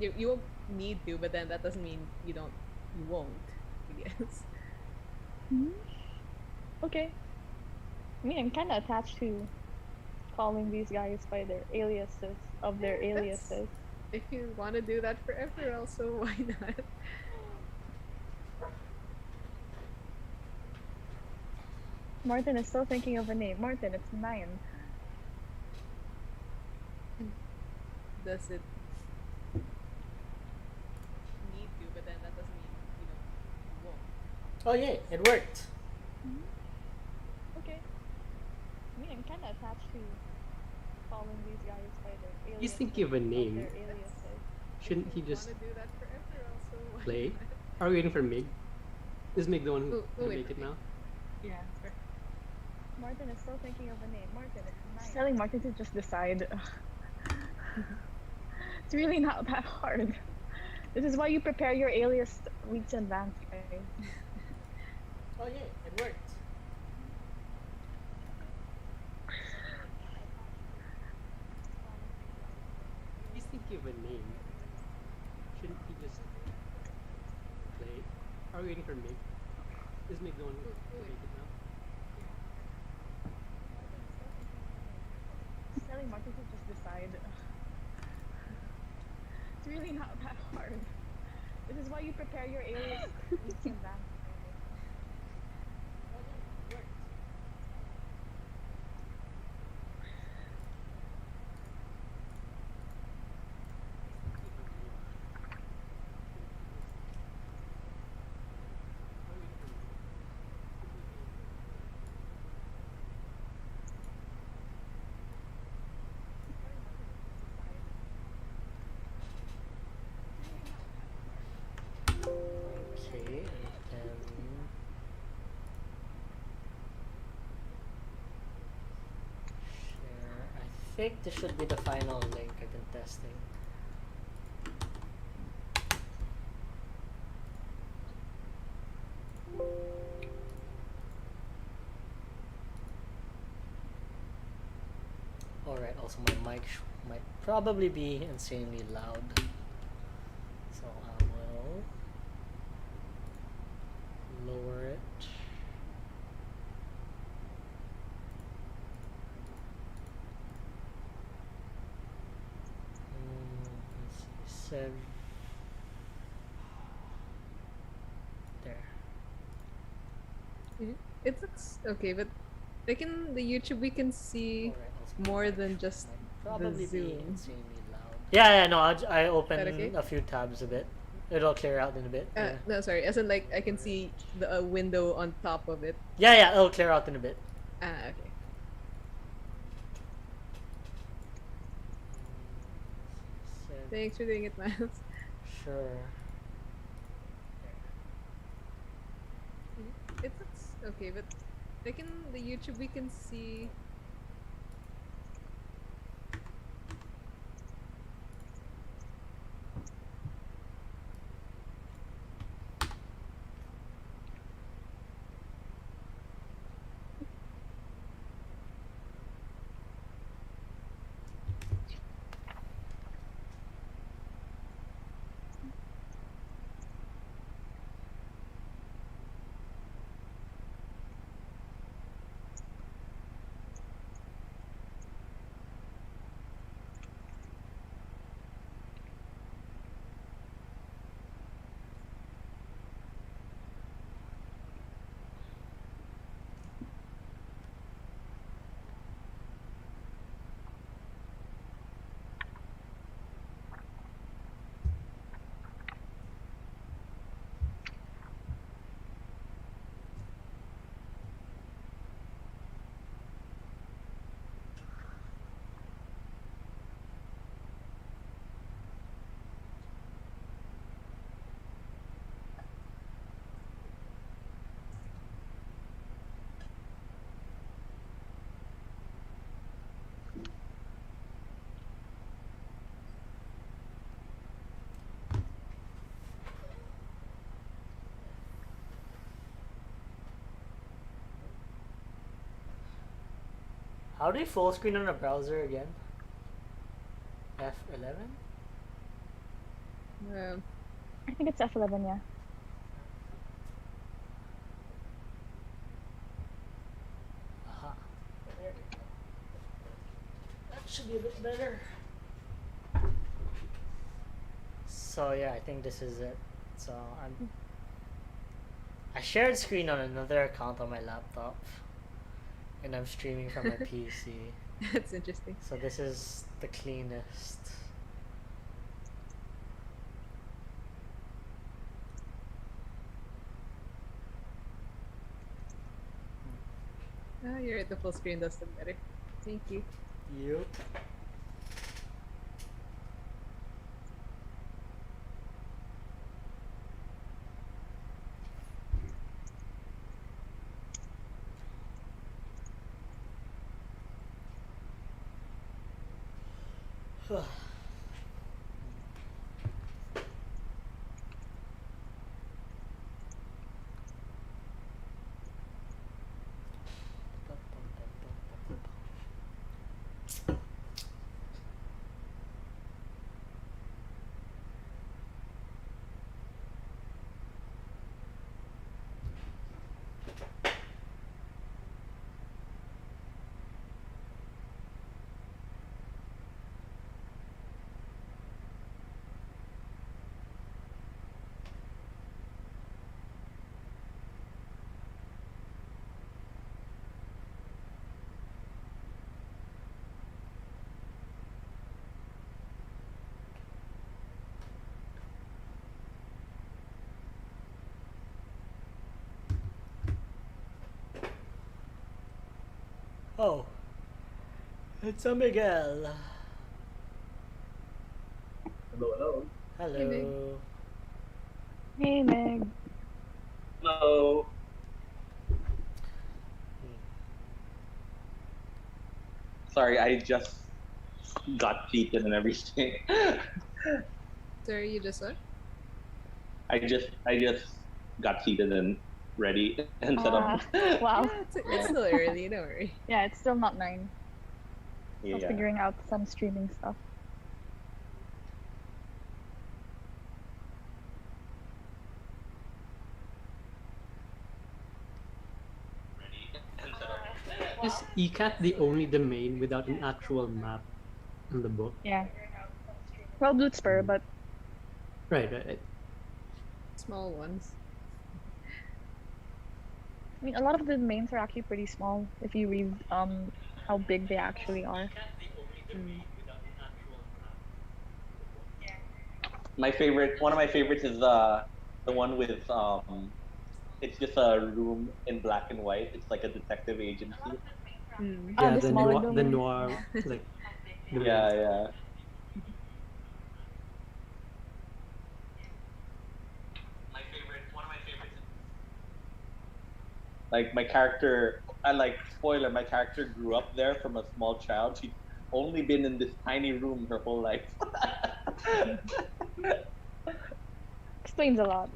you won't need to, but then that doesn't mean you won't, I guess. Hmm. Okay. I mean, I'm kind of attached to calling these guys by their aliases of their That's aliases. if you want to do that forever, also why not? Martin is still thinking of a name. Martin, it's 9. Does it need to, but then that doesn't mean you won't, Oh I yay, guess. it worked. Hmm. Okay. I mean, I'm kind of attached to calling these guys by their He's thinking aliases of a of name. their That's aliases. if Shouldn't he you want just to do that forever, also why play? not? Are we waiting for Mig? Is Mig the one who We'll to wait make for it me. now? Yeah. Martin is still thinking of a name. Martin, it's 9. Just telling Martin to just decide. It's really not that hard. This is why you prepare your alias weeks in advance, guys. Oh yay, it worked. He's thinking of a name. Shouldn't he just play? Are we waiting for Mig? Is Mig the one who We'll to wait make for it me. now? Just telling Martin to just decide. It's really not that hard. This is why you prepare your alias weeks in advance, guys. Oh yay, it worked. Okay, and then share. I think this should be the final link I've been testing. Alright, also my mic might probably be insanely loud. So I will lower it. Let's see, there. It looks okay, but like in the YouTube, we can see Alright, also my more mic than just might the probably be zoom. insanely loud. Yeah, no, I Is that open okay? a few tabs a bit. It'll clear out in a bit. Yeah. No, sorry. As in, like, I can see the window on top of it. Yeah, it'll clear out in a bit. Okay. Thanks for doing it, Miles. Sure. It looks okay, but like in the YouTube, we can see. How do you full screen on a browser again? F11? Um, I think it's F11, yeah. Aha. There we go. That should be a bit better. So yeah, I think this is it. So I shared screen on another account on my laptop, and I'm streaming from my PC. that's interesting. So this is the cleanest. Oh, you're at the full screen. Does look better. Thank you. Yup. Oh, it's a Miguel. Hello, hello. Hey, Meg. Hello. Hey, Meg. Hello. Sorry, I just got seated and everything. Sorry, you just what? I just got seated and ready and set up. Wow. Yeah, it's still early. Don't worry. Yeah, it's still not 9. Yeah. Still figuring out some streaming stuff. Is ECAT the only domain without an actual map in the book? Yeah. Well, Bloodspur, but Right. Small ones. I mean, a lot of the domains are actually pretty small if you read how big they actually are. One of my favorites is the one with it's just a room in black and white. It's like a detective agency. Mm. Ah, Yeah, the the smaller noir, the domains. noir, like. Yeah, yeah. One of my favorites. Like my character, I like spoiler. My character grew up there from a small child. She's only been in this tiny room her whole life. Explains a lot.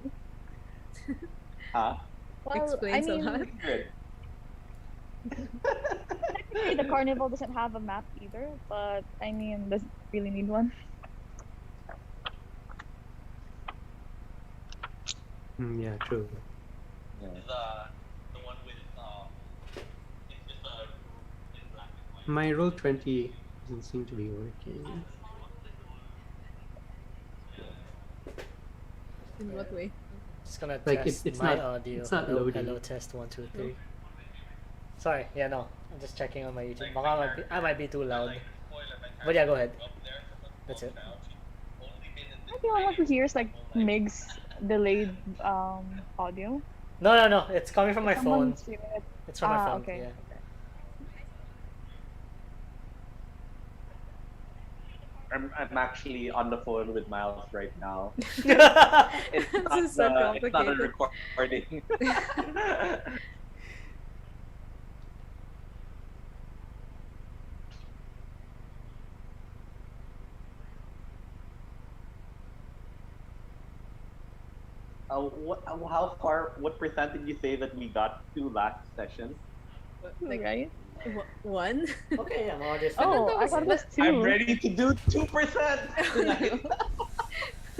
Huh? Well, Explains I a mean, lot. Good. technically the carnival doesn't have a map either, but I mean, doesn't really need one. Yeah, true. Yeah. The one with it's just a room in black and white. My roll 20 doesn't seem to be working. In what way? Just gonna Like, test it's my not- audio. it's not hello, loading. hello, test 1, 2, 3. Sorry, yeah, no. I'm just checking on my YouTube. Baka I might be too loud. But yeah, go ahead. That's it. I'm the only one who hears like Meg's delayed audio. No. It's coming from my Someone phone. streaming it. It's from my phone. Okay. Yeah. I'm actually on the phone with Miles right now. This It's is so not a complicated. recording. What percent did you say that we got to last session? Like, Right? one? Okay, I'm all just. Oh, that I was- thought it was 2. I'm ready to do 2% tonight.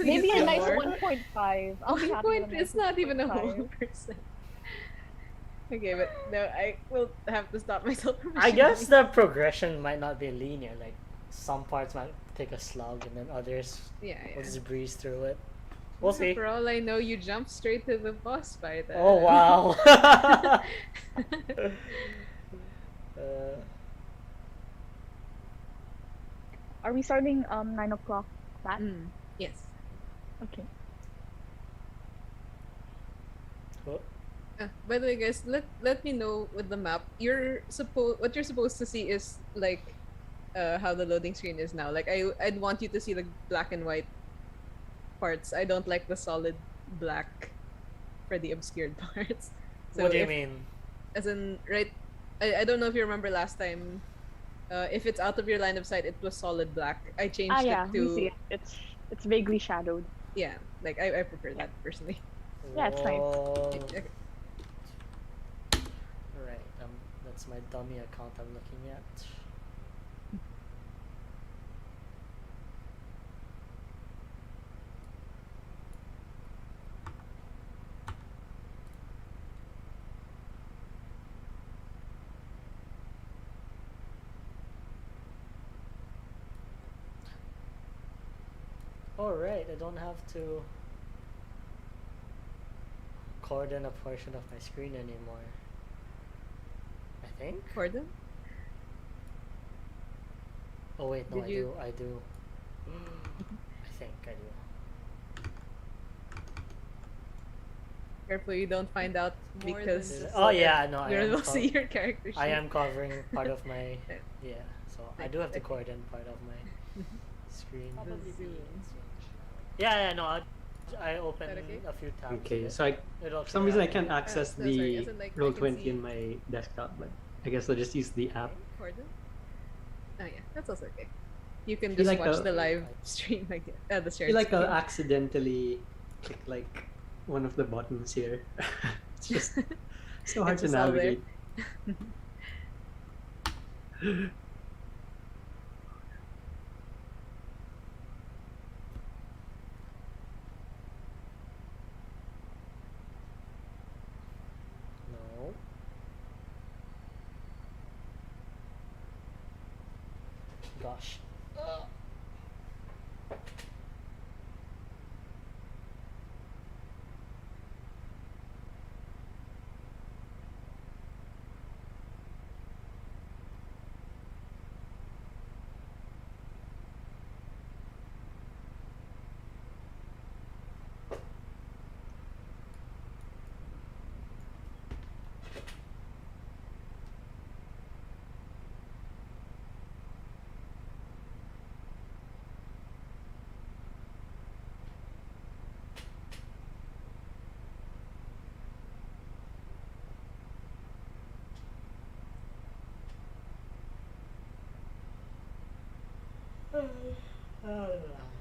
please Maybe a do nice more. 1.5. I'll be happy with a nice It's not even a whole 1.5. percent. Okay, but no, I will have to stop myself from I guess assuming. the progression might not be linear. Like some parts might take a slog, and then others Yeah, will yeah. just breeze through it. We'll Yeah, see. For all I know, you jump straight to the boss fight. Oh wow. Are we starting 9 o'clock flat? Yes. Okay. Cool. By the way, guys, let me know with the map. What you're supposed to see is like how the loading screen is now. Like I'd want you to see the black and white parts. I don't like the solid black for the obscured parts. So What do you mean? As in, right? I don't know if you remember last time. If it's out of your line of sight, it was solid black. I changed Yeah, it we see to it. It's vaguely shadowed. yeah. Like I prefer that personally. Yeah, it's nice. Whoa. Okay. Right. That's my dummy account I'm looking at. Alright, I don't have to cordon a portion of my screen anymore. I think? Cordon? Oh wait, no, Did you- I do. I think I do. Careful you don't find out More because than just Oh yeah, no, you will see your character sheet. I am covering part of my yeah, so I do have to Okay. cordon part of my screen. The zoom. Yeah, no, I opened okay? a few tabs. Okay, of it. so It'll for some clear reason I out. can't access no, sorry, the as in, like, I Roll can 20 see- in my desktop, but I guess I'll just use the app. Cordon? Oh yeah, that's also okay. You can Feel just like watch a- the live stream like the I shared feel like I'll screen. accidentally click like one of the buttons here. It's just so hard It's to just all there. navigate. No. Gosh.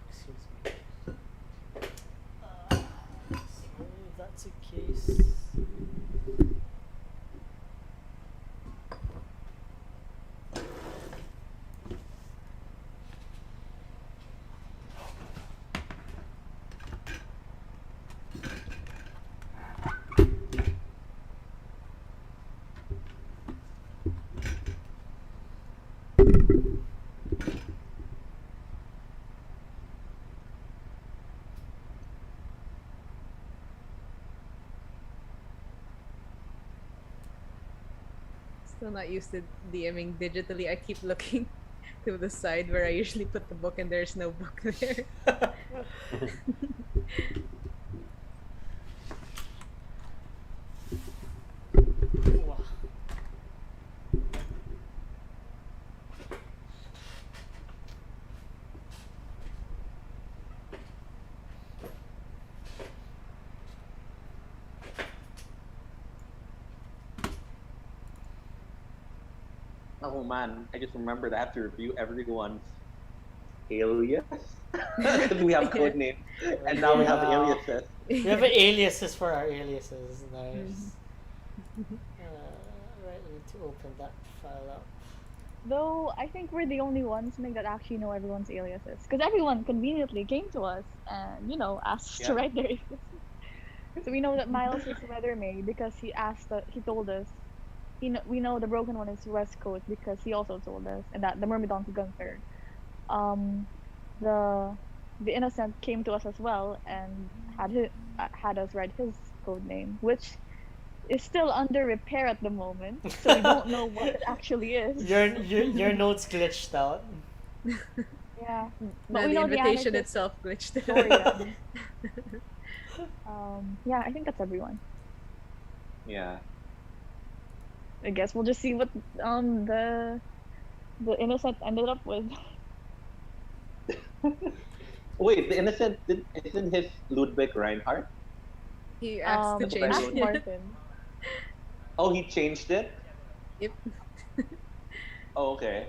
Excuse me. So if that's the case. Still not used to DMing digitally. I keep looking to the side where I usually put the book and there's no book there. Wow. Oh man, I just remembered I have to review everyone's alias because we have code names, and now we have Yeah. aliases. We have aliases for our aliases. Nice. Right, I need to open that file up. Though I think we're the only ones Nick, that actually know everyone's aliases, because everyone conveniently came to us and asked us to Yeah. write their aliases. So we know that Miles is Weather Maid because he told us. We know the broken one is West Coast because he also told us, and that the Myrmidon's Gunther. Um, the the innocent came to us as well and had us write his code name, which is still under repair at the moment, so we don't know what it actually is. Your notes glitched out. Yeah, but No, we the know the invitation anarchist itself glitched. Dorian. Yeah, I think that's everyone. Yeah. I guess we'll just see what the innocent ended up with. Wait, the innocent isn't his Ludwig Reinhardt? He asked to That's what I change Ask wrote. it. Martin. Oh, he changed it? Yep. Oh, okay.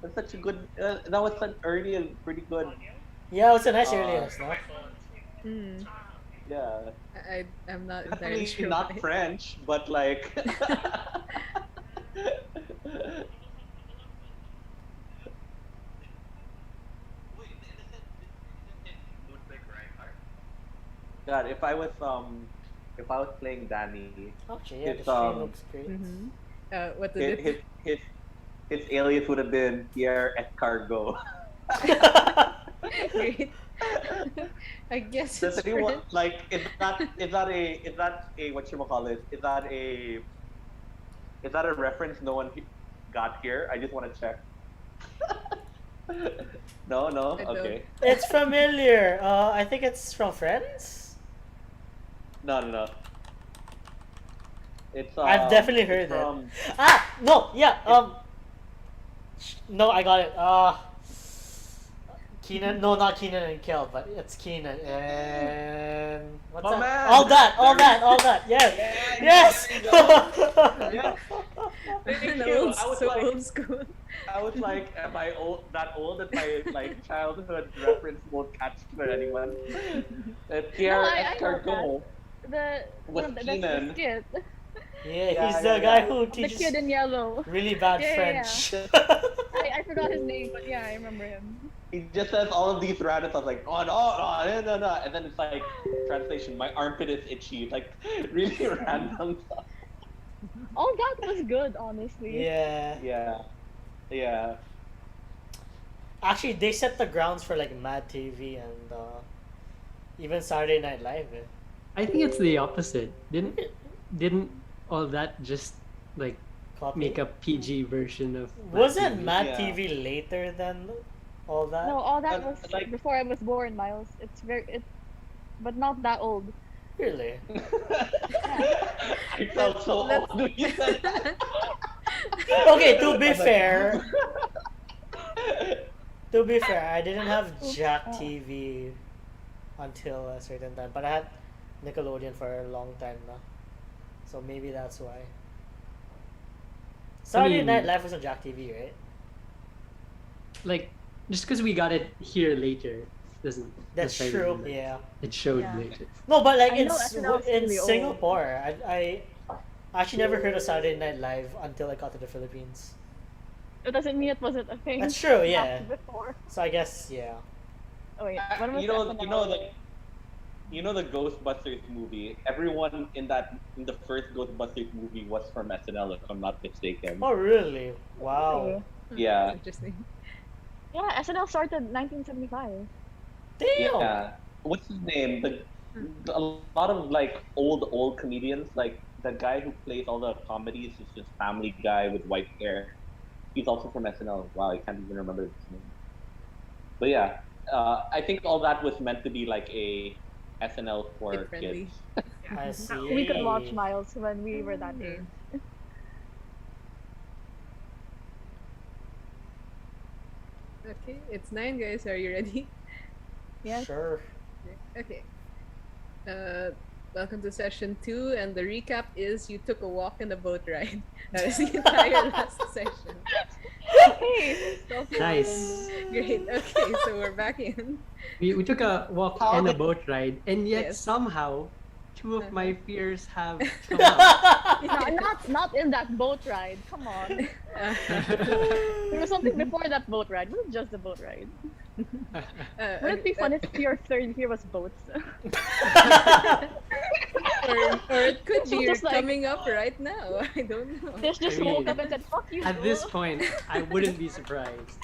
That's such a good. That was such early and pretty good. Yeah, it was a nice Uh, alias, no? Mm. Yeah. I'm not entirely Definitely sure not why. French, but like. God, if I was playing Danny, Actually, yeah, his the screen looks great. Mm-hmm. What did his it? his his, his alias would have been Pierre Escargot. Great. I guess Does it's anyone French. like is that a what you call it? Is that a reference no one got here? I just want to check. No, no, I don't. okay. It's familiar. I think it's from Friends. No, no, no. It's I've definitely it's heard it. from No, yeah. No, I got it. Keenan. No, not Keenan and Kel, but it's Keenan and what's My that? man! All that. Yes, Yeah, yes. there you go. Yeah. Thank The you. old, I was so like, old school. I was like, am I old that my like childhood reference won't catch for anyone? No, Pierre I got that. Escargot was That's the Keenan. skit. Yeah, Yeah, he's yeah, the guy yeah. who Of the teaches kid in yellow. really bad Yeah, yeah, French. I forgot his name, but yeah, I remember him. He just says all of these random stuff like, oh no, no, no, no, and then it's like translation, my armpit is itchy, like really random stuff. All that was good, honestly. Yeah. Yeah, yeah. Actually, they set the grounds for like Mad TV and even Saturday Night Live. I think it's the opposite. Didn't all that just like Copy. make a PG version of Mad Wasn't TV? Mad Yeah. TV later than all that? No, all that Uh, was like- before I was born, Miles. But not that old. Really? I felt so Let's- old when you said that. Okay, to be I'm like- fair, I didn't have Jack TV until a certain time, but I had Nickelodeon for a long time now, so maybe that's why. Saturday mean- Night Live was on Jack TV, right? Like just because we got it here later doesn't That's necessarily true. mean Yeah. it showed Yeah. later. No, but like I in know SNL is really old. Singapore, I actually never heard of Saturday Night Live until I got to the Philippines. It doesn't mean it wasn't a thing. That's true, yeah. Before. So I guess yeah. Oh wait, when was you know, SNL? you know the Ghostbusters movie. Everyone in the first Ghostbusters movie was from SNL, if I'm not mistaken. Oh really? Wow. Yeah. Interesting. Yeah, SNL started 1975. Damn. Yeah. What's his name? A lot of like old comedians, like the guy who plays all the comedies is just Family Guy with white hair. He's also from SNL. Wow, I can't even remember his name. But yeah, I think all that was meant to be like a SNL for Kid-friendly. kids. I see. We could watch Miles when we were that age. Okay, it's 9, guys. Are you ready? Yes. Sure. Okay. Welcome to session 2, and the recap is you took a walk and a boat ride. That is the entire last session. Hey, so Nice. Great. Okay, so we're back in. We took a walk How and a did- boat ride, and yet Yes. somehow two of my fears have come out. Not in that boat ride. Come on. There was something before that boat ride. It wasn't just the boat ride. Wouldn't it be fun if your third here was boats? or it could So be just you're like- coming up right now. I don't know. Just I woke mean, up and said, "Fuck you." At this fool." point, I wouldn't be surprised.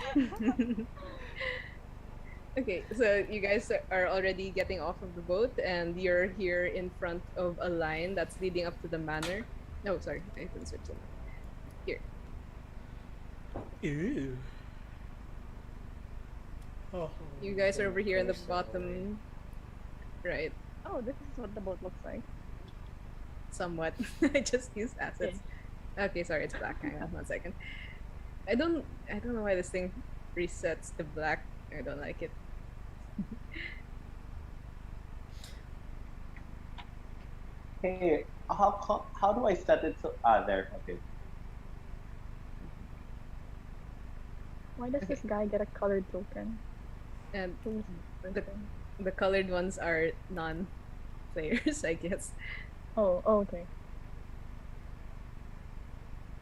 Okay, so you guys are already getting off of the boat, and you're here in front of a line that's leading up to the manor. No, sorry, I didn't switch it. Here. Ew. Oh, You guys are over here in the there's no way. bottom right, Oh, this is what the boat looks like. somewhat. I just used assets. Okay, sorry, it's black. Hang on 1 second. I don't know why this thing resets to black. I don't like it. Hey, how do I set it so? There. Okay. Why does this guy get a colored token? And Who's The- this person? the colored ones are non-players, I guess. Oh, okay.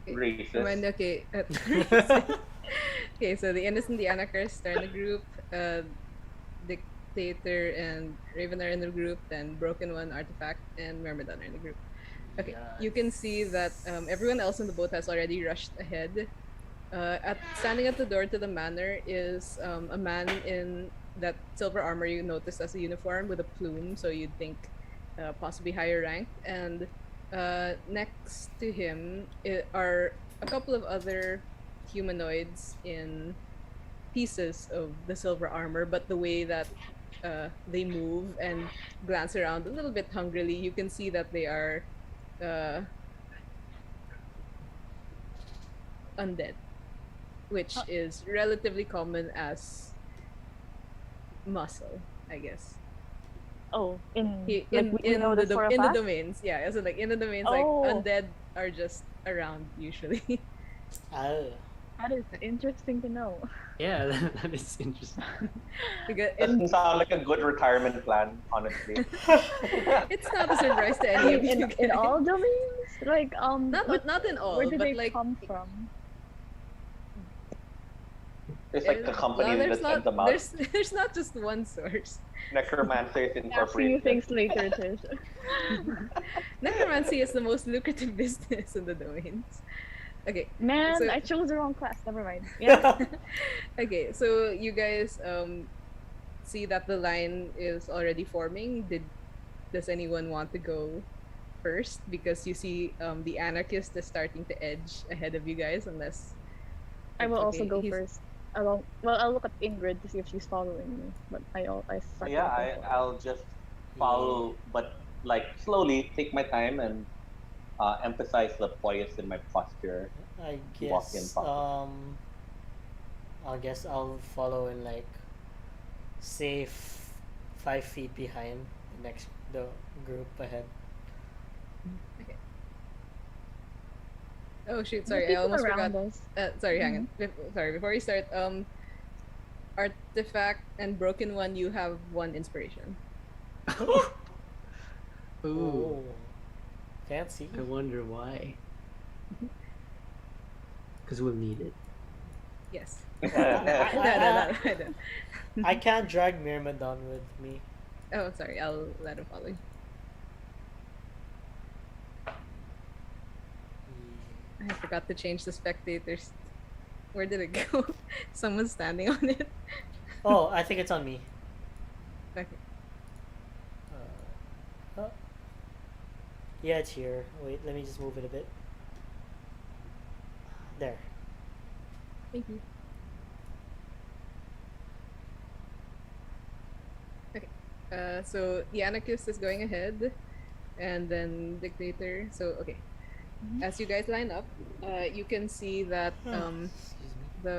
Racist. Okay. Okay, so the Innocent, the Anarchist are in the group. Dictator and Raven are in the group. Then Broken One, Artifact, and Myrmidon are in the group. Okay, you can see that everyone else in the boat has already rushed ahead. Standing at the door to the manor is a man in that silver armor you noticed as a uniform with a plume, so you'd think possibly higher rank. And next to him are a couple of other humanoids in pieces of the silver armor, but the way that they move and glance around a little bit hungrily, you can see that they are undead, which is relatively common as muscle, I guess. Oh, in In like, we know this for a in the fact? domains, yeah. So like in the domains, Oh. like undead are just around usually. Oh. That is interesting to know. Yeah, that is interesting. Because Doesn't sound like a good retirement plan, honestly. it's not a surprise to I any of mean, you in guys. all domains, like Not in all, where do but they like come from? It's like the company that sent them out. There's not just one source. Necromancers Asking you Incorporated. things later, Tish. Necromancy is the most lucrative business in the domains. Okay. Man, So- I chose the wrong class. Never mind. Yeah. Okay, so you guys see that the line is already forming. Does anyone want to go first? Because you see the anarchist is starting to edge ahead of you guys, unless I will it's also okay. go He's- first. I'll look at Ingrid to see if she's following me. But I start. Yeah, looking for her. I'll just follow, but like slowly take my time and emphasize the poise in my posture. I Walk in guess pocket. I guess I'll follow in like safe 5 feet behind the group ahead. Oh shoot! The Sorry, I people almost forgot. around us. Sorry, hang on. Sorry, before we start, Artifact and Broken One, you have 1 inspiration. Ooh, Oh, fancy. I wonder why. Because we'll need it. Yes. Oh. No, I don't. I can't drag Myrmidon with me. Oh, sorry. I'll let him follow you. I forgot to change the spectators. Where did it go? Someone's standing on it. Oh, I think it's on me. Okay. Oh. Yeah, it's here. Wait, let me just move it a bit. There. Thank you. Okay. So the anarchist is going ahead, and then dictator. So okay. As you guys line up, you can see that Excuse me.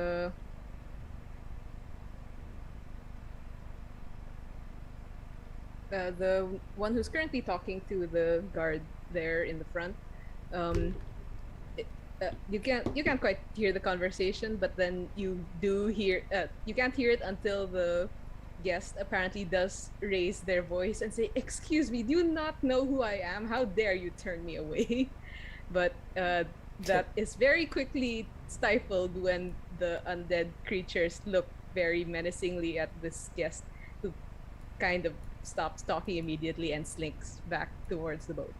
The one who's currently talking to the guard there in the front, you can't quite hear the conversation, but then you do hear. You can't hear it until the guest apparently does raise their voice and say, "Excuse me, do you not know who I am? How dare you turn me away?" but that is very quickly stifled when the undead creatures look very menacingly at this guest, who kind of stops talking immediately and slinks back towards the boat.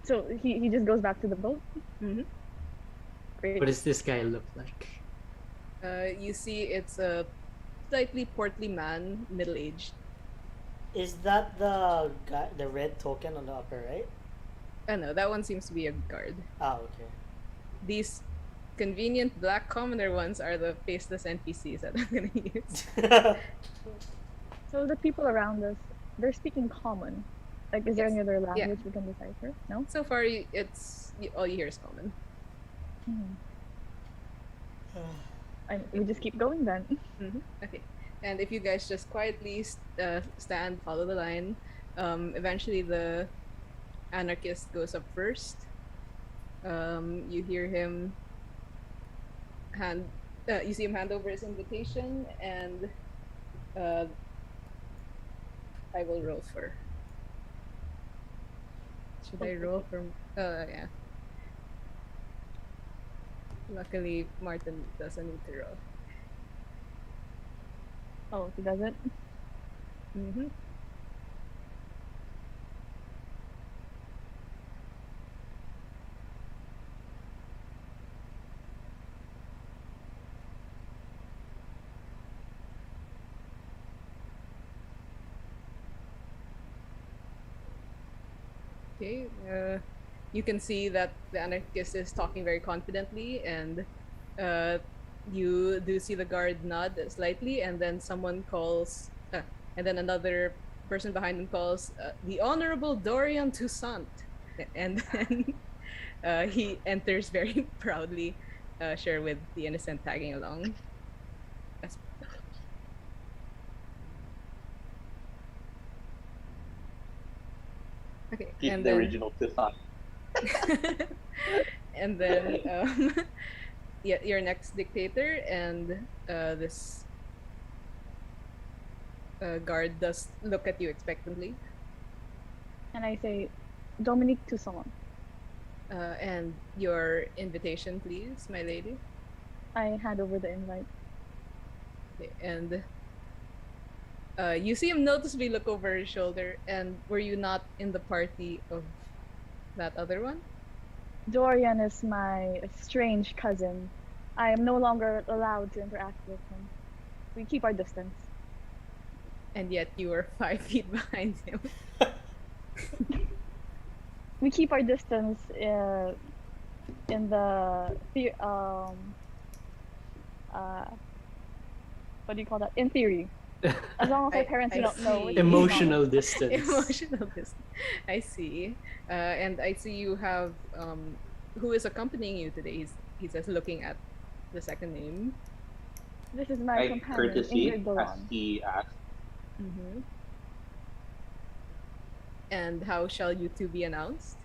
So he just goes back to the boat. Mm-hmm. Great. What does this guy look like? You see, it's a slightly portly man, middle-aged. Is that the guy, the red token on the upper right? No, that one seems to be a guard. Ah, okay. These convenient black commoner ones are the faceless NPCs that I'm gonna use. So the people around us, they're speaking common. Like, is there Yes. any other Yeah. language we can decipher? No. So far, all you hear is common. We just keep going then. Mm-hmm. Okay. And if you guys just quietly stand, follow the line, eventually the anarchist goes up first. You hear him you see him hand over his invitation, and I will roll for. Should I roll for? Yeah. Luckily, Martin doesn't need to roll. Oh, he does it. Mm-hmm. Okay. You can see that the anarchist is talking very confidently, and you do see the guard nod slightly, and then someone calls, and then another person behind him calls, the Honorable Dorian Toussaint, and then he enters very proudly, sure, with the innocent tagging along. That's- Okay, Keep and the then original Tisan. and then yeah, your next dictator, and this guard does look at you expectantly, And I say, Dominique Toussaint. and your invitation, please, my lady. I hand over the invite. Okay, and you see him noticeably look over his shoulder. And were you not in the party of that other one? Dorian is my strange cousin. I am no longer allowed to interact with him. We keep our distance. And yet you were 5 feet behind him. We keep our distance in the what do you call that? In theory, as long as our parents I don't know. see. it's Emotional normal. distance. Emotional distance. I see. And I see you have who is accompanying you today. He says, looking at the second name. This is my I companion, courtesy Ingrid as Doran. he asked. Mm-hmm. And how shall you two be announced?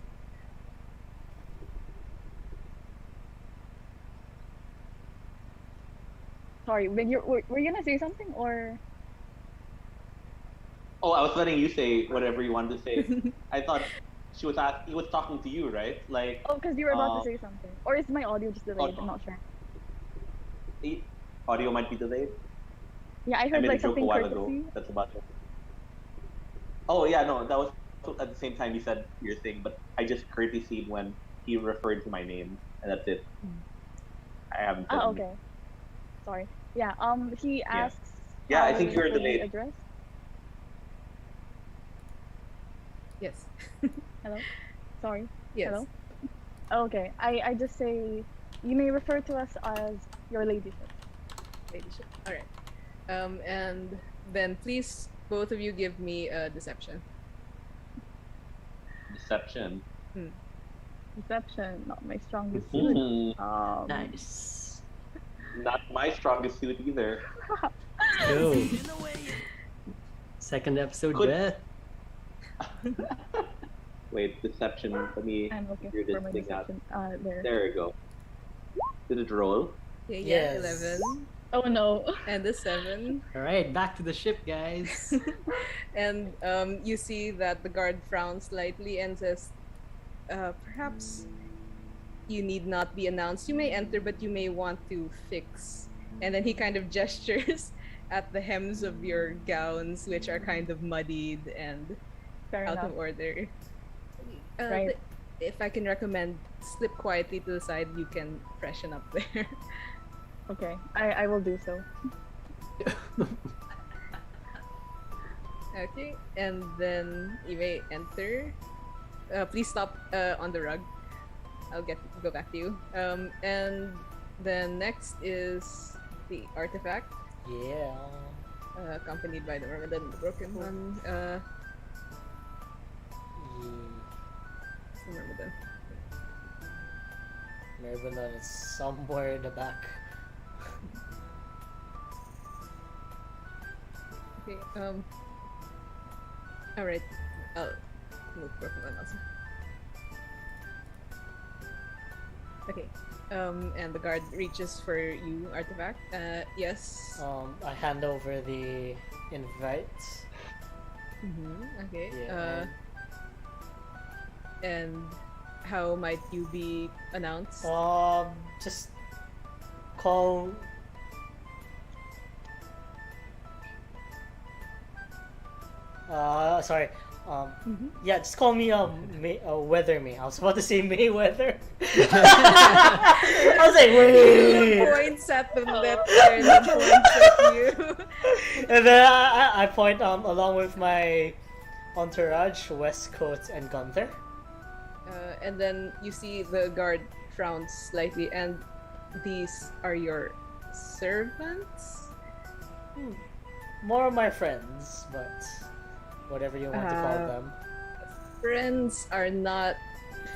Sorry, were you gonna say something or? Oh, I was letting you say whatever you wanted to say. I thought he was talking to you, right? Like, Oh, because you were about to say something. Or is my audio just delayed? no. I'm not sure. the audio might be delayed. Yeah, I I heard made like a joke a something while courtesy. ago. That's about it. Oh yeah, no, that was at the same time you said your thing, but I just courtesied when he referred to my name, and that's it. I haven't. said Ah, anything. okay. Sorry. Yeah. He asks. Yeah, I how think you're will we delayed. address. Yes. Hello. Sorry. Yes. Hello. Okay. I just say you may refer to us as your ladyship. Ladyship. All right. And then please, both of you, give me a deception. Deception. Deception, not my strongest Mhm. suit. Nice. Not my strongest suit either. Go. Second episode, Could- Beth. Wait, deception. Let me I'm looking figure for this my thing out. deception. There. There we go. Did it roll? Okay, Yes. yeah, 11. Oh no. and a 7. All right, back to the ship, guys. And you see that the guard frowns slightly and says, perhaps you need not be announced. You may enter, but you may want to fix. And then he kind of gestures at the hems of your gowns, which are kind of muddied and Fair out enough. of order. Right. If I can recommend, slip quietly to the side, you can freshen up there. Okay, I will do so. Okay, and then you may enter. Please stop on the rug. I'll go back to you. And then next is the artifact, Yeah. accompanied by the Ramadan and the Broken One. Ye- The Ramadan. Mervendon is somewhere in the back. Okay. All right. I'll move Broken One also. Okay. And the guard reaches for you, artifact. Yes. I hand over the invites. Okay. Yeah. And how might you be announced? Just call. Sorry. Yeah, just call me Weather May. I was about to say Mayweather. I was like, wait. Points at the letter and then points at you. And then I point along with my entourage, Westcoat and Gunther. And then you see the guard frowns slightly, and these are your servants? More of my friends, but whatever you want to call them. Friends are not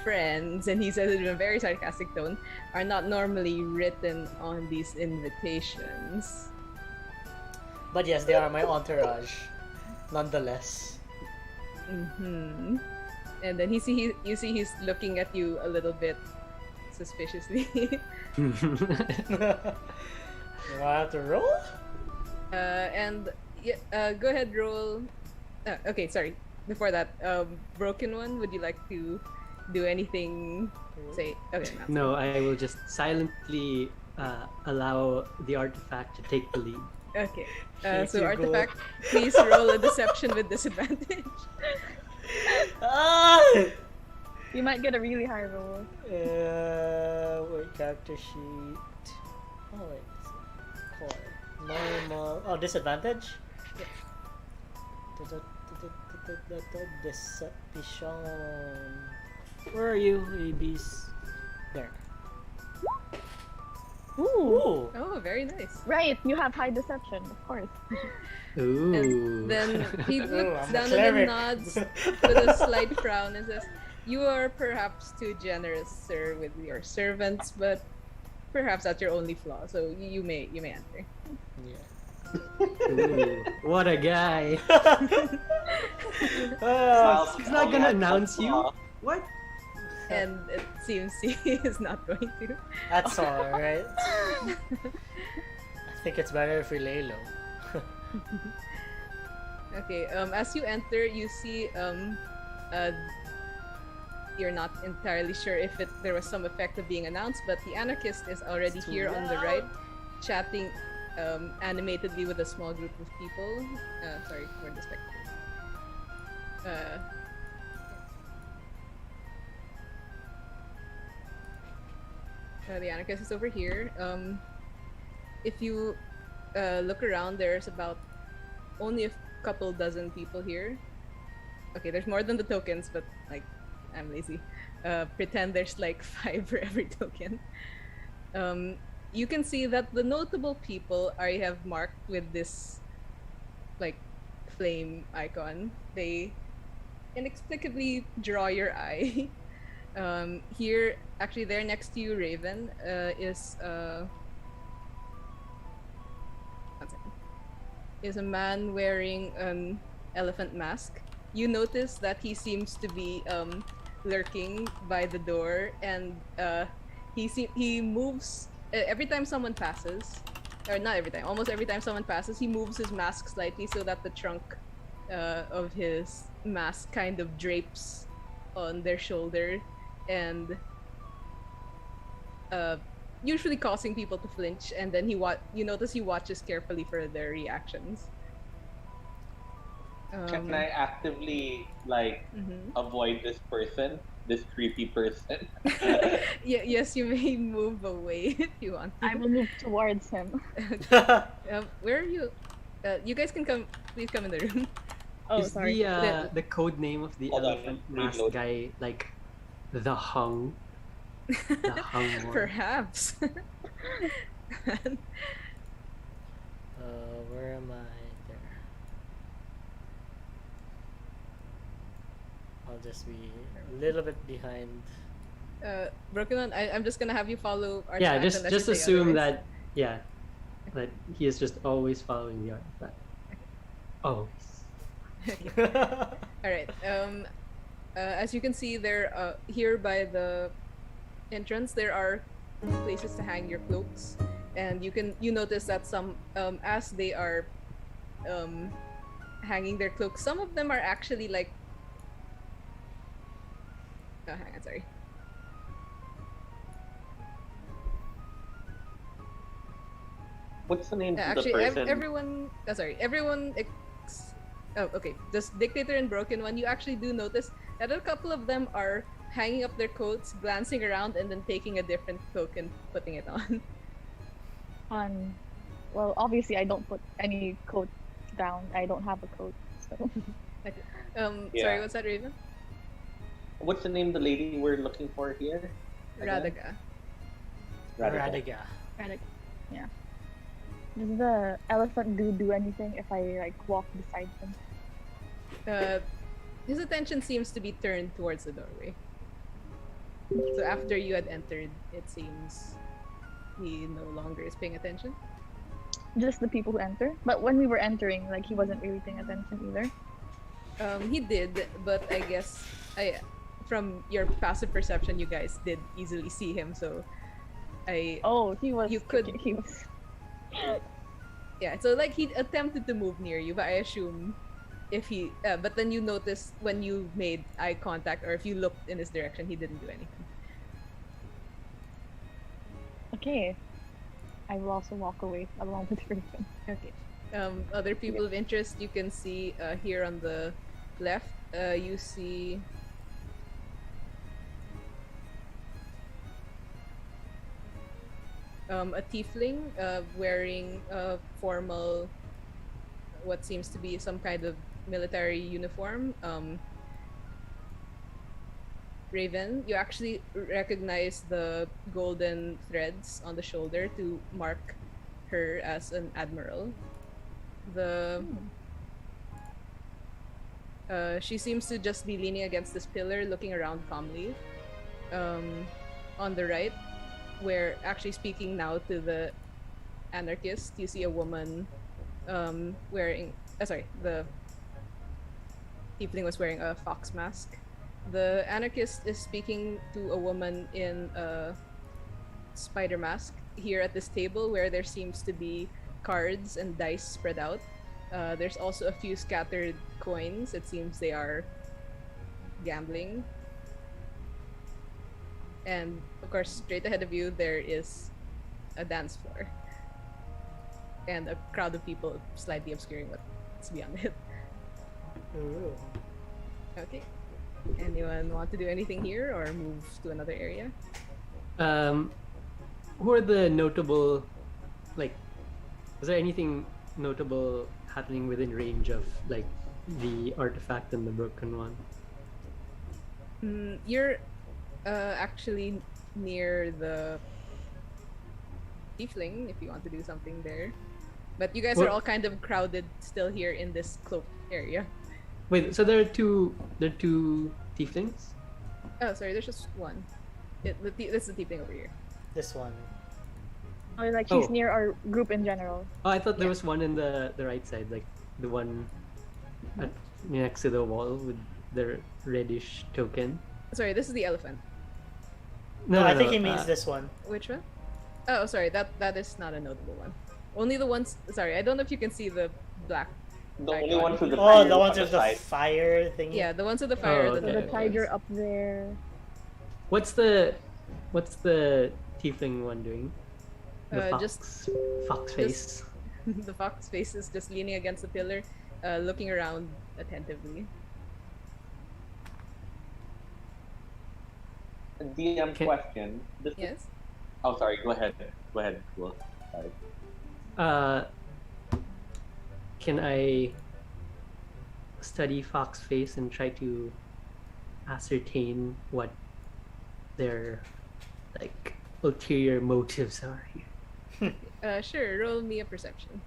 friends, and he says it in a very sarcastic tone, are not normally written on these invitations. But yes, they are my entourage, nonetheless. And then you see he's looking at you a little bit suspiciously. Do I have to roll? And yeah, go ahead, roll. Okay, sorry. Before that, Broken One, would you like to do anything? Say, okay. No, I will just silently allow the artifact to take the lead. Okay. Here So you go. artifact, please roll a deception with disadvantage. Ah! You might get a really high roll. Wait, character sheet. Oh wait, core, normal. Oh, disadvantage. Deception. Where are you, ABs? There. Ooh. Oh, very nice. Right, you have high deception, of course. Ooh. And then he Ooh, looks I'm a down and cleric. then nods with a slight frown and says, "You are perhaps too generous, sir, with your servants, but perhaps that's your only flaw. So you may enter." Yeah. Ooh, what a guy. Miles He's can not only gonna have announce one you? flaw. What? And it seems he is not going to. That's all right. I think it's better if we lay low. Okay. As you enter, you see you're not entirely sure if there was some effect of being announced, but the anarchist is already It's too here on the loud. right, chatting animatedly with a small group of people. Sorry for the spectators. The anarchist is over here. If you look around, there's about only a couple dozen people here. Okay, there's more than the tokens, but like, I'm lazy. Pretend there's like 5 for every token. You can see that the notable people I have marked with this like flame icon. They inexplicably draw your eye. Here, actually, there next to you, Raven, is one second. Is a man wearing an elephant mask. You notice that he seems to be lurking by the door, and he moves every time someone passes. or not every time, almost every time someone passes, he moves his mask slightly so that the trunk of his mask kind of drapes on their shoulder, and uh, usually causing people to flinch. And then you notice he watches carefully for their reactions. Can I actively like Mhm. avoid this person, this creepy person? Yeah, yes, you may move away if you want I to. will move towards him. Where are you? You guys can come. Please come in the room. Oh, Is sorry. the code name of the Hold on, elephant mask reload. guy like the hung? The hung one? Perhaps. Where am I? There. I'll just be a little bit behind. Broken One, I'm just gonna have you follow our Yeah, tracks unless just you say assume otherwise. that he is just always following the artifact. Oh. All right. As you can see, there, here by the entrance, there are places to hang your cloaks, and you notice that some, as they are, hanging their cloaks, some of them are actually like. Oh, hang on, sorry. What's the name of the Actually, person? everyone. Oh, sorry, everyone. Oh, okay. This Dictator and Broken One, you actually do notice that a couple of them are hanging up their coats, glancing around, and then taking a different cloak and putting it on. Well, obviously, I don't put any coat down. I don't have a coat, so. Okay. Yeah. Sorry, what's that, Raven? What's the name of the lady we're looking for here? Radaga. Radiga. Yeah. Does the elephant do anything if I like walk beside him? His attention seems to be turned towards the doorway. So after you had entered, it seems he no longer is paying attention. Just the people who enter. But when we were entering, like he wasn't really paying attention either. He did, but I guess from your passive perception, you guys did easily see him. So Oh, he was. You could- He was. yeah. So like he attempted to move near you, but I assume if he, but then you noticed when you made eye contact or if you looked in his direction, he didn't do anything. Okay. I will also walk away along with Griffin. Okay. Other people of interest, you can see here on the left, you see a tiefling wearing a formal, what seems to be some kind of military uniform. Raven, you actually recognize the golden threads on the shoulder to mark her as an admiral. She seems to just be leaning against this pillar, looking around calmly. On the right, where actually speaking now to the anarchist, you see a woman wearing. Sorry, the tiefling was wearing a fox mask. The anarchist is speaking to a woman in a spider mask here at this table, where there seems to be cards and dice spread out. There's also a few scattered coins. It seems they are gambling. And of course, straight ahead of you, there is a dance floor and a crowd of people slightly obscuring what's beyond it. Ooh. Okay. Anyone want to do anything here or move to another area? Who are the notable, like, is there anything notable happening within range of like the artifact and the broken one? You're actually near the tiefling if you want to do something there. But you guys are Well- all kind of crowded still here in this cloak area. Wait, so there are two tieflings? Oh, sorry, there's just one. This is the tiefling over here. This one. Or like he's Oh. near our group in general. Oh, I thought there Yeah. was one in the right side, like the one at, next to the wall with the reddish token. Sorry, this is the elephant. No, I think he means this one. Which one? Oh, sorry, that is not a notable one. Only the ones. Sorry, I don't know if you can see the black The only icon. ones with the Oh, the fire ones on the with the side. fire thingy. Yeah, the ones with the Oh, fire are the So the okay, notable okay. tiger ones. up there. What's the tiefling one doing? The Just fox just face. the fox face is just leaning against the pillar, looking around attentively. DM Can question. This is. Yes. Oh, sorry. Go ahead. Go ahead, Will. Sorry. uh can I study fox face and try to ascertain what their like ulterior motives are here? Sure. Roll me a perception.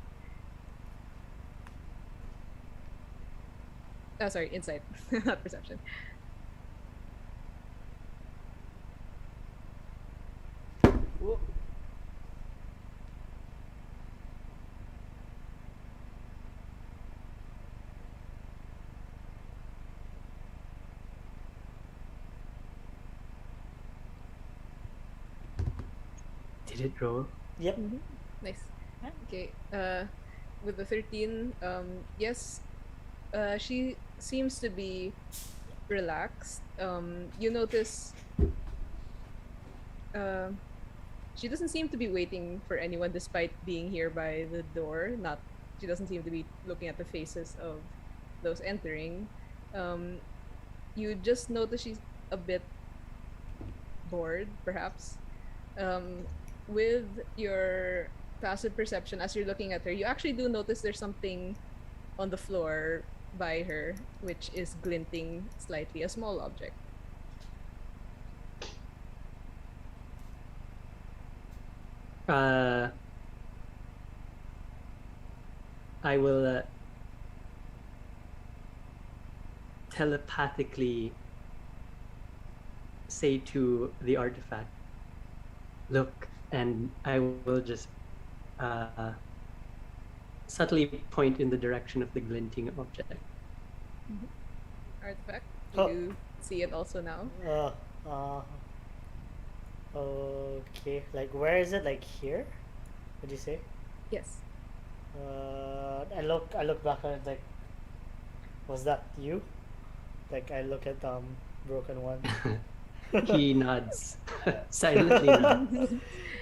Oh, sorry, insight, not perception. Whoa. Did it roll? Yep. Nice. Yeah. Okay. With the 13, yes, she seems to be relaxed. You notice, uh, she doesn't seem to be waiting for anyone despite being here by the door. Not, she doesn't seem to be looking at the faces of those entering. Um, you just notice she's a bit bored, perhaps. Um, with your passive perception, as you're looking at her, you actually do notice there's something on the floor by her, which is glinting slightly, a small object. Uh, I will telepathically say to the artifact, "Look," and I will just uh, subtly point in the direction of the glinting object. Artifact. Oh. You see it also now. Uh, okay. Like, where is it? Like here? Would you say? Yes. I look back at it like, was that you? Like, I look at broken one. He nods, silently nods.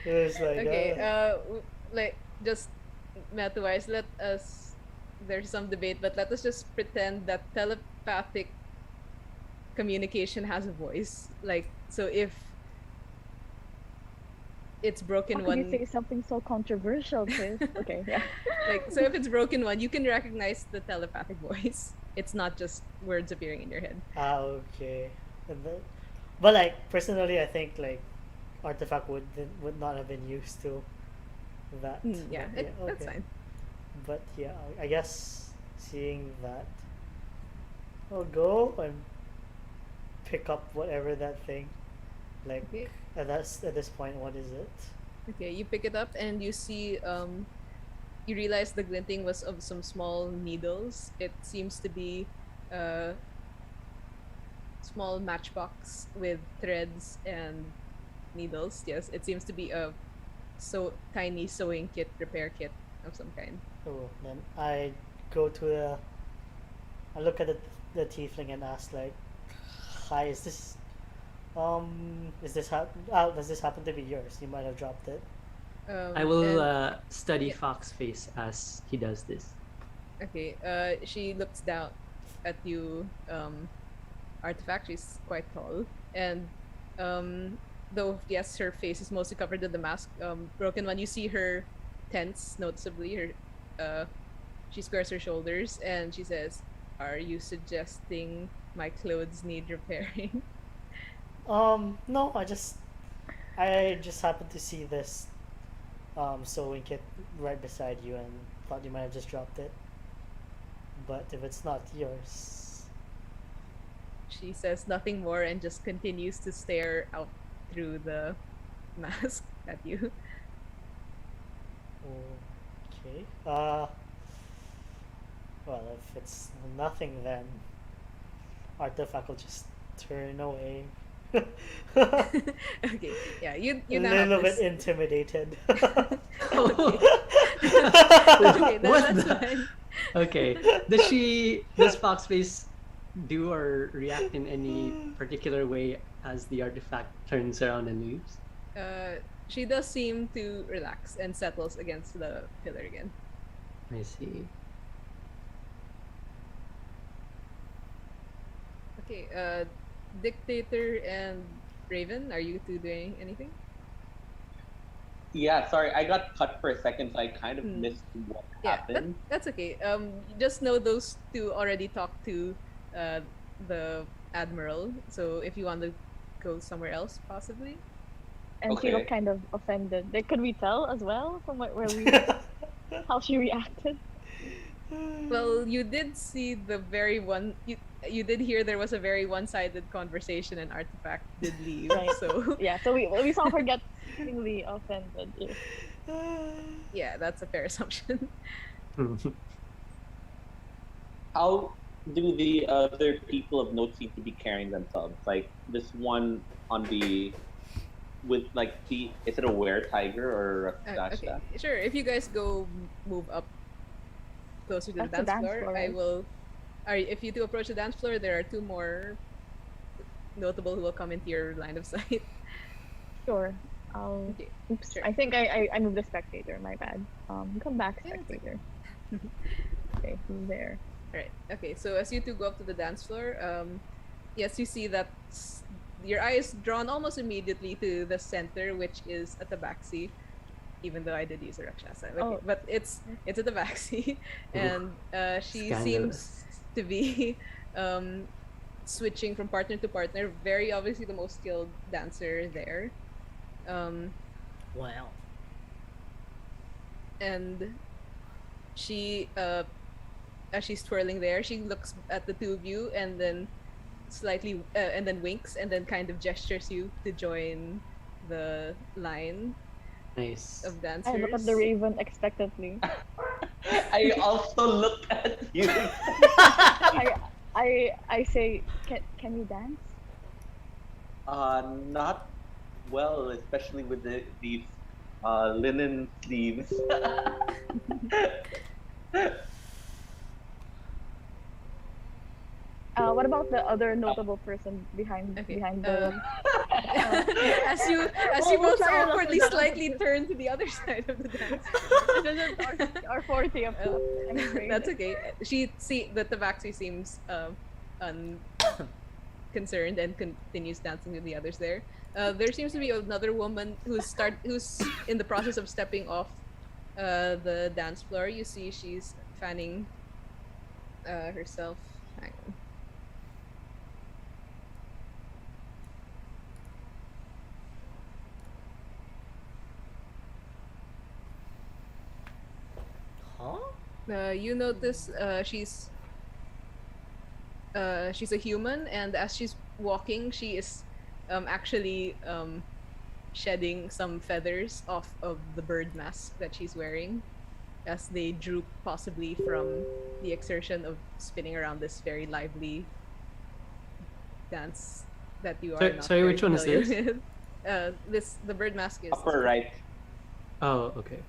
It's like, Okay. Like just meta-wise, let us. There's some debate, but let us just pretend that telepathic communication has a voice. Like, so if it's broken How could you one, say something so controversial, Chris? Okay, yeah. like, so if it's broken one, you can recognize the telepathic voice. It's not just words appearing in your head. okay. But like personally, I think like artifact would not have been used to that. Yeah, But that's okay. fine. But yeah, I guess seeing that, I'll go and pick up whatever that thing. Like Okay. at this point, what is it? Okay, you pick it up and you see you realize the glinting was of some small needles. It seems to be a small matchbox with threads and needles. Yes, it seems to be a tiny sewing kit, repair kit of some kind. Oh, then I go to I look at the tiefling and ask like, "Hi, is this does this happen to be yours? You might have dropped it." I will and- study yeah. Fox face as he does this. Okay, she looks down at you, Artifact. She's quite tall, and though yes, her face is mostly covered with the mask. Broken One, you see her tense noticeably. She squares her shoulders and she says, "Are you suggesting my clothes need repairing?" No, I just happened to see this sewing kit right beside you and thought you might have just dropped it. But if it's not yours, She says nothing more and just continues to stare out through the mask at you. okay. Well, if it's nothing, then artifact will just turn away. Okay, yeah, you A now have little bit this. intimidated. Okay. Okay, What that's the? fine. Okay. Does Foxface do or react in any particular way as the artifact turns around and leaves? She does seem to relax and settles against the pillar again. I see. Okay, Dictator and Raven, are you two doing anything? Yeah, sorry, I got cut for a second, so I kind of Hmm. missed what Yeah, happened. that's okay. Just know those two already talked to uh the admiral. So if you want to go somewhere else, possibly. And she looked Okay. kind of offended. Like, could we tell as well from where we how she reacted? Well, you did see the very one you did hear there was a very one-sided conversation and Artifact did leave. Right. So Yeah. So we saw her get seemingly offended. Yes. yeah, that's a fair assumption. How do the other people of note seem to be carrying themselves? Like this one on the with like the is it a were tiger or a Okay, Rakshasa? sure. If you guys go move up closer to the That's the dance dance floor, floor, I right? will. If you do approach the dance floor, there are two more notable who will come into your line of sight. Sure. I'll. Okay, Oops. sure. I think I moved the spectator. My bad. Come back, Yeah, it's okay. spectator. Okay, he's there. All right. Okay. So as you two go up to the dance floor, yes, you see that your eye is drawn almost immediately to the center, which is at the backseat. Even though I did use a Rakshasa, okay, Oh, but it's at the backseat, Ooh, and she seems scandalous. to be um switching from partner to partner. Very obviously the most skilled dancer there. Um, Wow. and she as she's twirling there, she looks at the two of you and then slightly and then winks and then kind of gestures you to join the line Nice. of I look at the dancers. raven expectantly. I also look at you. I I say, can you dance? Not well, especially with these linen sleeves. What about the other notable person behind Okay. the? As you We'll both try and look for awkwardly that other slightly person. turn to the other side of the dance. This is our forte of Uh, I'm afraid. that's okay. She see that the Tabaxi seems unconcerned and continues dancing with the others there. There seems to be another woman who's in the process of stepping off the dance floor. You see she's fanning herself. Hang on. Huh? You notice she's a human, and as she's walking, she is actually shedding some feathers off of the bird mask that she's wearing, as they droop possibly from the exertion of spinning around this very lively dance that you are not Sorry, very which one is familiar this? with. The bird mask is Upper right, Oh, okay.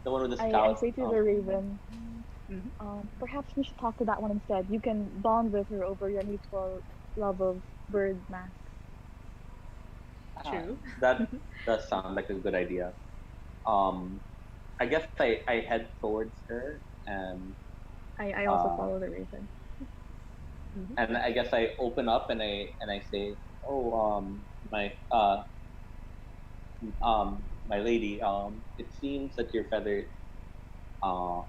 the one with the I scout. say to the raven, Mhm. perhaps we should talk to that one instead. You can bond with her over your mutual love of bird masks. True. That does sound like a good idea. Um, I guess I head towards her and I also Uh, follow the raven. I guess I open up and I say, oh my my lady, it seems that your feathers uh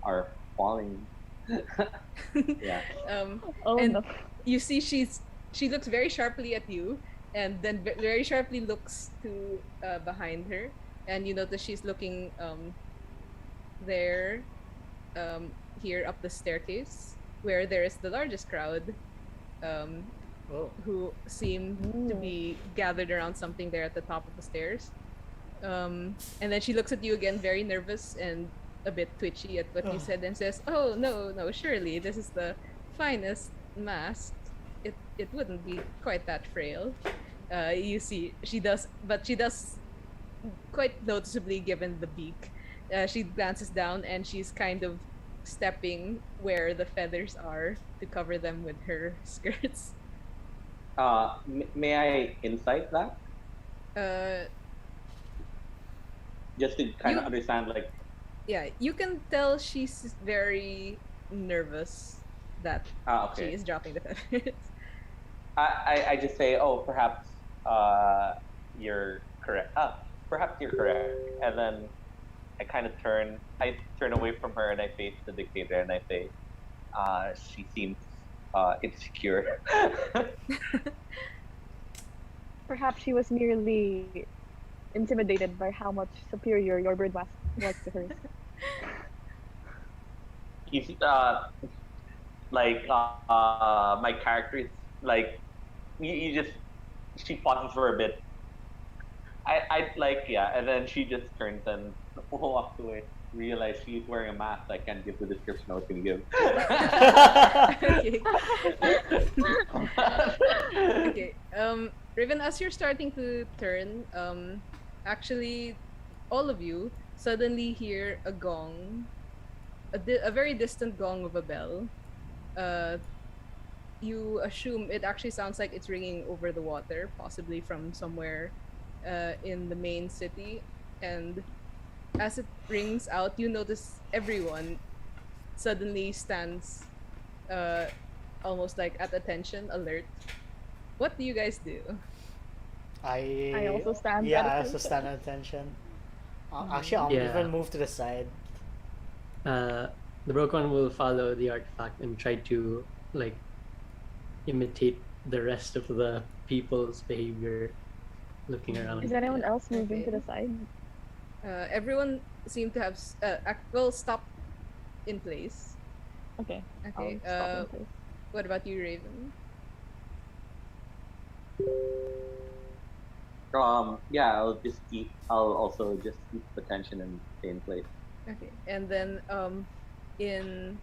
are falling. Yeah. Oh And no. you see she looks very sharply at you, and then very sharply looks to behind her, and you notice she's looking there here up the staircase where there is the largest crowd um Oh. who seem to Ooh. be gathered around something there at the top of the stairs. And then she looks at you again, very nervous and a bit twitchy at what you said, and says, "Oh no, no, surely this is the finest mask. It wouldn't be quite that frail." You see, she does, but she does quite noticeably, given the beak, she glances down and she's kind of stepping where the feathers are to cover them with her skirts. May I insight that Uh, just to kind of you understand like yeah, you can tell she's very nervous that she okay. is dropping the feathers. I just say, oh, perhaps you're correct. Perhaps you're correct. And then I turn away from her and I face the dictator and I say, she seems insecure. Perhaps she was merely intimidated by how much superior your bird was to hers. He's my character is like you just she pauses for a bit. I like yeah, and then she just turns and walks away. Realize she's wearing a mask. I can't give the description I was gonna give. Okay. Okay. Raven, as you're starting to turn, actually, all of you suddenly hear a gong, a very distant gong of a bell. Uh, you assume it actually sounds like it's ringing over the water, possibly from somewhere, in the main city. And as it rings out, you notice everyone suddenly stands, uh, almost like at attention, alert. What do you guys do? I also stand Yeah, at I also attention. stand at attention. Actually, I'll Yeah. even move to the side. The broken one will follow the artifact and try to like imitate the rest of the people's behavior, looking around. Is anyone Yeah. else moving to the Okay. side? Everyone seemed to have well stopped in place. Okay. Okay. I'll stop in place. What about you, Raven? Yeah, I'll also just keep attention and stay in place. Okay. And then in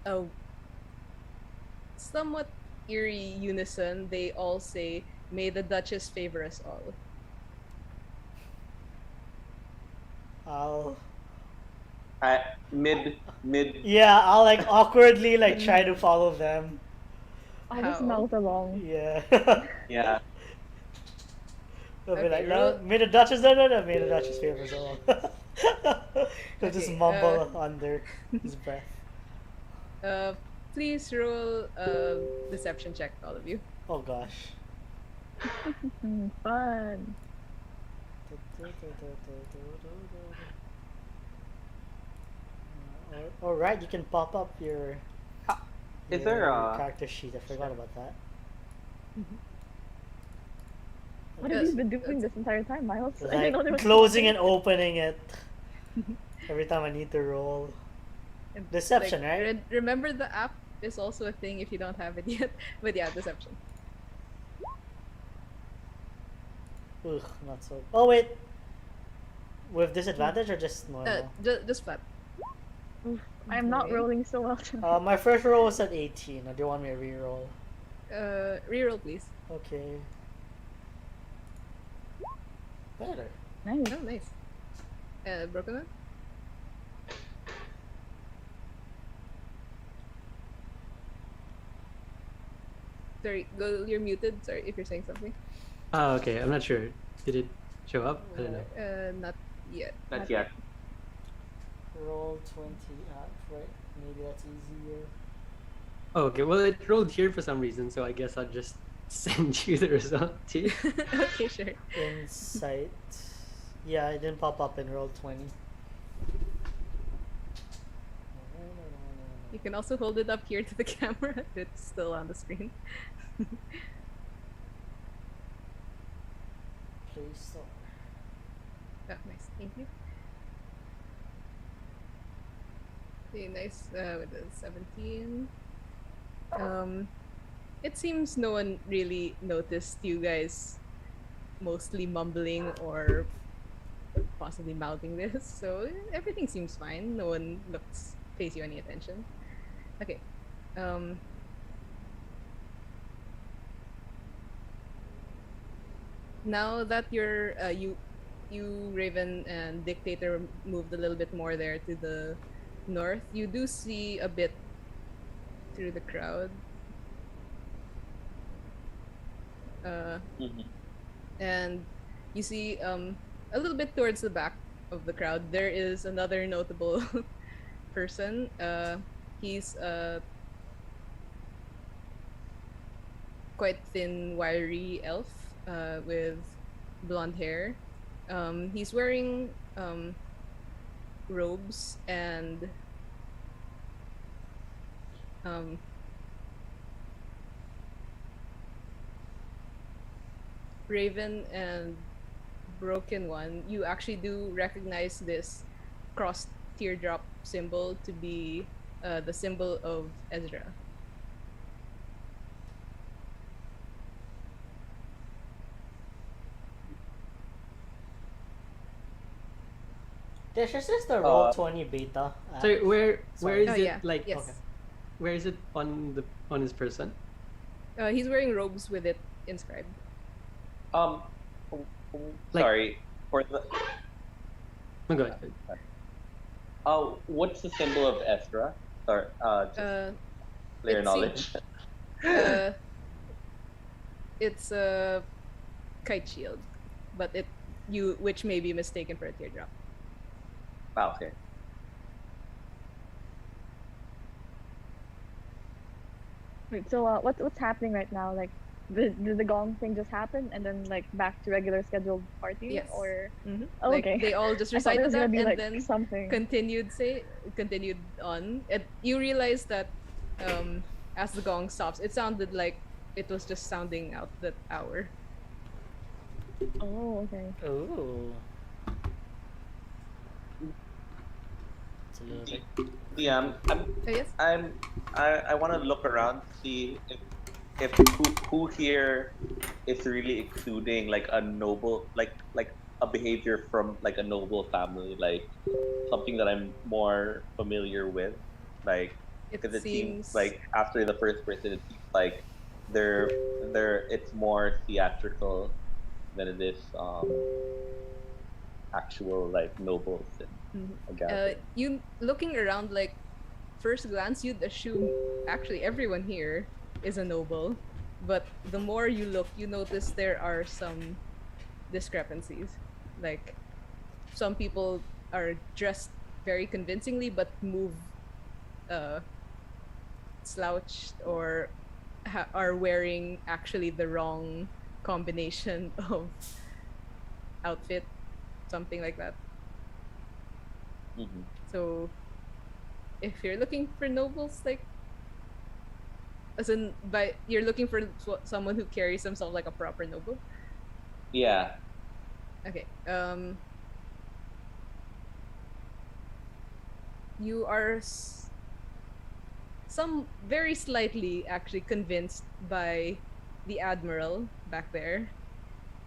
a somewhat eerie unison, they all say, "May the Duchess favor us all." I'll I mid yeah, I'll like awkwardly like try to follow them. I'll just How? mouth along. Yeah. yeah. They'll be Okay, like, roll. no, may the Duchess, no, may the Duchess favors all. He'll just Okay, mumble under his breath. Uh, please roll deception check, all of you. Oh gosh. Fun. Alright, you can pop up your, Is your there a character sheet. I forgot about that. What have you been doing this entire time, Miles? I didn't know there Like was closing something. and opening it every time I need to roll. And, Deception, right? Remember, the app is also a thing if you don't have it yet. But yeah, deception. Ugh, not so. Oh wait, with disadvantage or just normal? Just flat. Oof, I'm not Okay. rolling so well tonight. My first roll was at 18. Do you want me to re-roll? Reroll, please. Okay. Better. Nice. Oh, nice. Broken one. Sorry, go. You're muted. Sorry if you're saying something. Oh, okay. I'm not sure. Did it show up? I don't know. Not yet. not yet. Roll 20 right? Maybe that's easier. Oh, okay. Well, it rolled here for some reason, so I guess I'll just send you the result too. Okay, sure. Insight. Yeah, it didn't pop up in roll 20. You can also hold it up here to the camera. It's still on the screen. Play store. Oh, nice. Thank you. Okay, nice. With the 17. It seems no one really noticed you guys mostly mumbling or possibly mouthing this, so everything seems fine. No one pays you any attention. Okay. Now that you're you, Raven, and Dictator moved a little bit more there to the north, you do see a bit through the crowd. Mhm. And you see a little bit towards the back of the crowd, there is another notable person. He's quite thin, wiry elf with blonde hair. He's wearing robes and um, Raven and Broken One. You actually do recognize this cross teardrop symbol to be the symbol of Ezra. This is this the Uh, Roll20 beta? Sorry, where Sorry. is Oh it yeah, like? yes. Okay. Where is it on his person? He's wearing robes with it inscribed. um, w- Like- sorry for the. Oh, go ahead. What's the symbol of Ezra? Sorry, just Uh, clear it knowledge. uh, it's a kite shield, but which may be mistaken for a teardrop. Wow, okay. Wait, so what's happening right now? Like, did the gong thing just happen and then like back to regular scheduled party? Yes. Or Oh, like okay. they all just I thought recited it was that gonna be and like then something. continued on. And you realize that as the gong stops, it sounded like it was just sounding out that hour. Oh, okay. Ooh. It's a little bit. Yeah, Oh, yes. I want to look around to see if who here is really exuding like a noble like a behavior from like a noble family, like something that I'm more familiar with, like It because it seems seems like after the first person, it seems like they're it's more theatrical than it is actual like nobles in a gathering. you looking around, like first glance you'd assume actually everyone here is a noble, but the more you look, you notice there are some discrepancies. Like some people are dressed very convincingly but move uh slouched or are wearing actually the wrong combination of outfit, something like that. Mhm. So if you're looking for nobles, like as in by you're looking for someone who carries themselves like a proper noble. Yeah. Okay. You are some very slightly actually convinced by the admiral back there,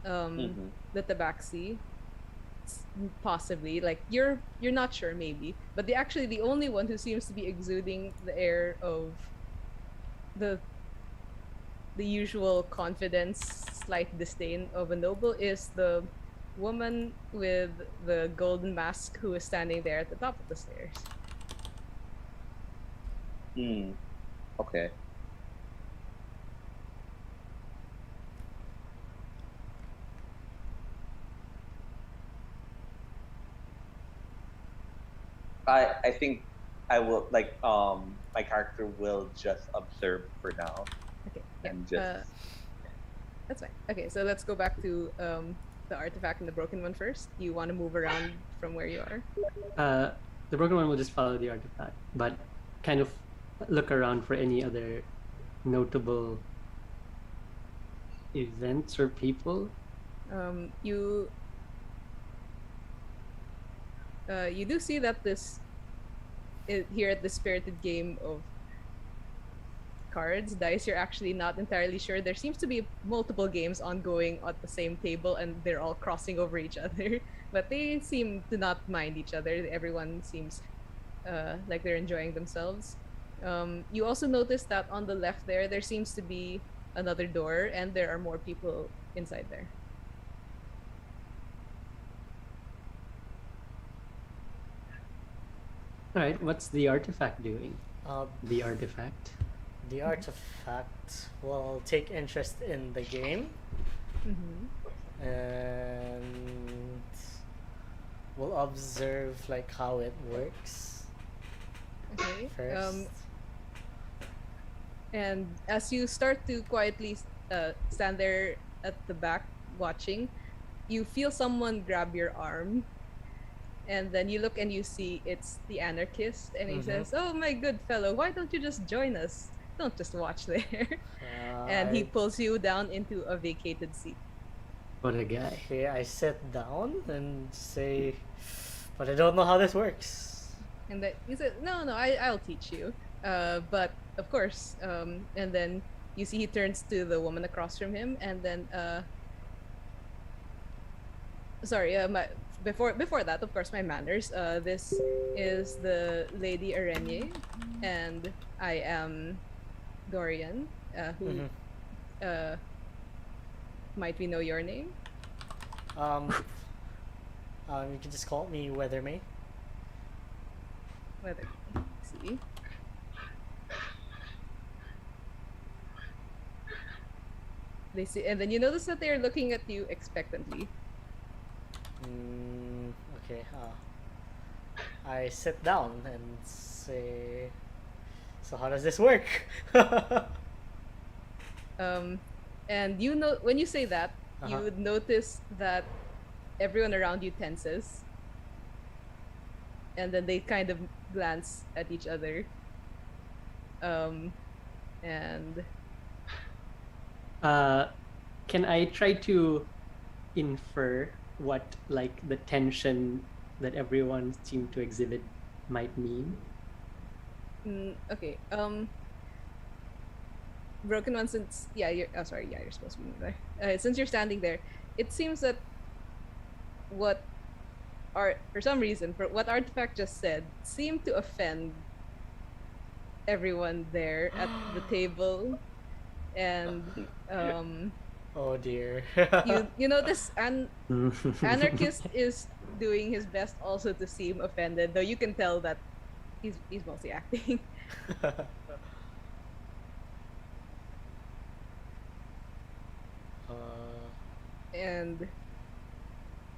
Mhm. the tabaxi, possibly. Like you're not sure, maybe, but the only one who seems to be exuding the air of the usual confidence, slight disdain of a noble is the woman with the golden mask who is standing there at the top of the stairs. Hmm. Okay. I think I will like my character will just observe for now Okay, yeah. and just That's fine. Okay, so let's go back to the artifact and the broken one first. Do you want to move around from where you are? The broken one will just follow the artifact, but kind of look around for any other notable events or people. You you do see that here at the spirited game of cards dice, you're actually not entirely sure. There seems to be multiple games ongoing at the same table and they're all crossing over each other, but they seem to not mind each other. Everyone seems like they're enjoying themselves. You also notice that on the left there seems to be another door and there are more people inside there. All right, what's the artifact doing? Uh, The artifact. the artifact will take interest in the game and will observe like how it works Okay. first. And as you start to quietly stand there at the back watching, you feel someone grab your arm. And then you look and you see it's the anarchist, and he says, "Oh, my good fellow, why don't you just join us? Don't just watch there." And he I pulls you down into a vacated seat. What a guy. Okay, I sit down and say, but I don't know how this works. And then he said, "No, no, I'll teach you." But of course, and then you see he turns to the woman across from him, and then sorry, before that, of course, my manners. This is the Lady Arenie, and I am Dorian. Who might we know your name? Um, you can just call me Weathermay. Whether see. They see, and then you notice that they're looking at you expectantly. Okay. I sit down and say, so how does this work? And you know, when you say that, you Uh-huh. would notice that everyone around you tenses, and then they kind of glance at each other. And Can I try to infer what like the tension that everyone seemed to exhibit might mean? okay. Broken One, since you're sorry, you're supposed to be there. Since you're standing there, it seems that what for some reason, for what Artifact just said, seemed to offend everyone there at the table, and Oh dear. you notice Anarchist is doing his best also to seem offended, though you can tell that he's mostly acting. And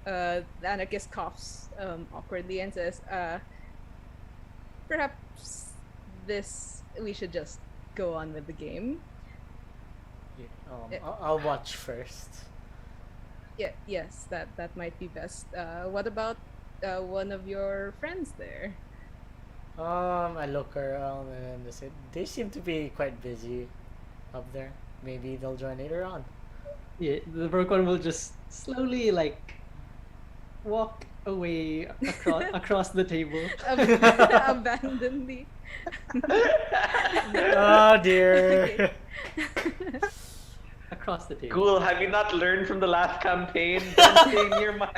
the anarchist coughs awkwardly and says, perhaps we should just go on with the game. I'll watch first. Yes, that might be best. What about one of your friends there? I look around and they seem to be quite busy up there. Maybe they'll join later on. Yeah, the Broken will just slowly like walk away across the table. Abandonedly. Oh dear. Across the table. Cool. Have you not learned from the last campaign? Don't stay near Miles.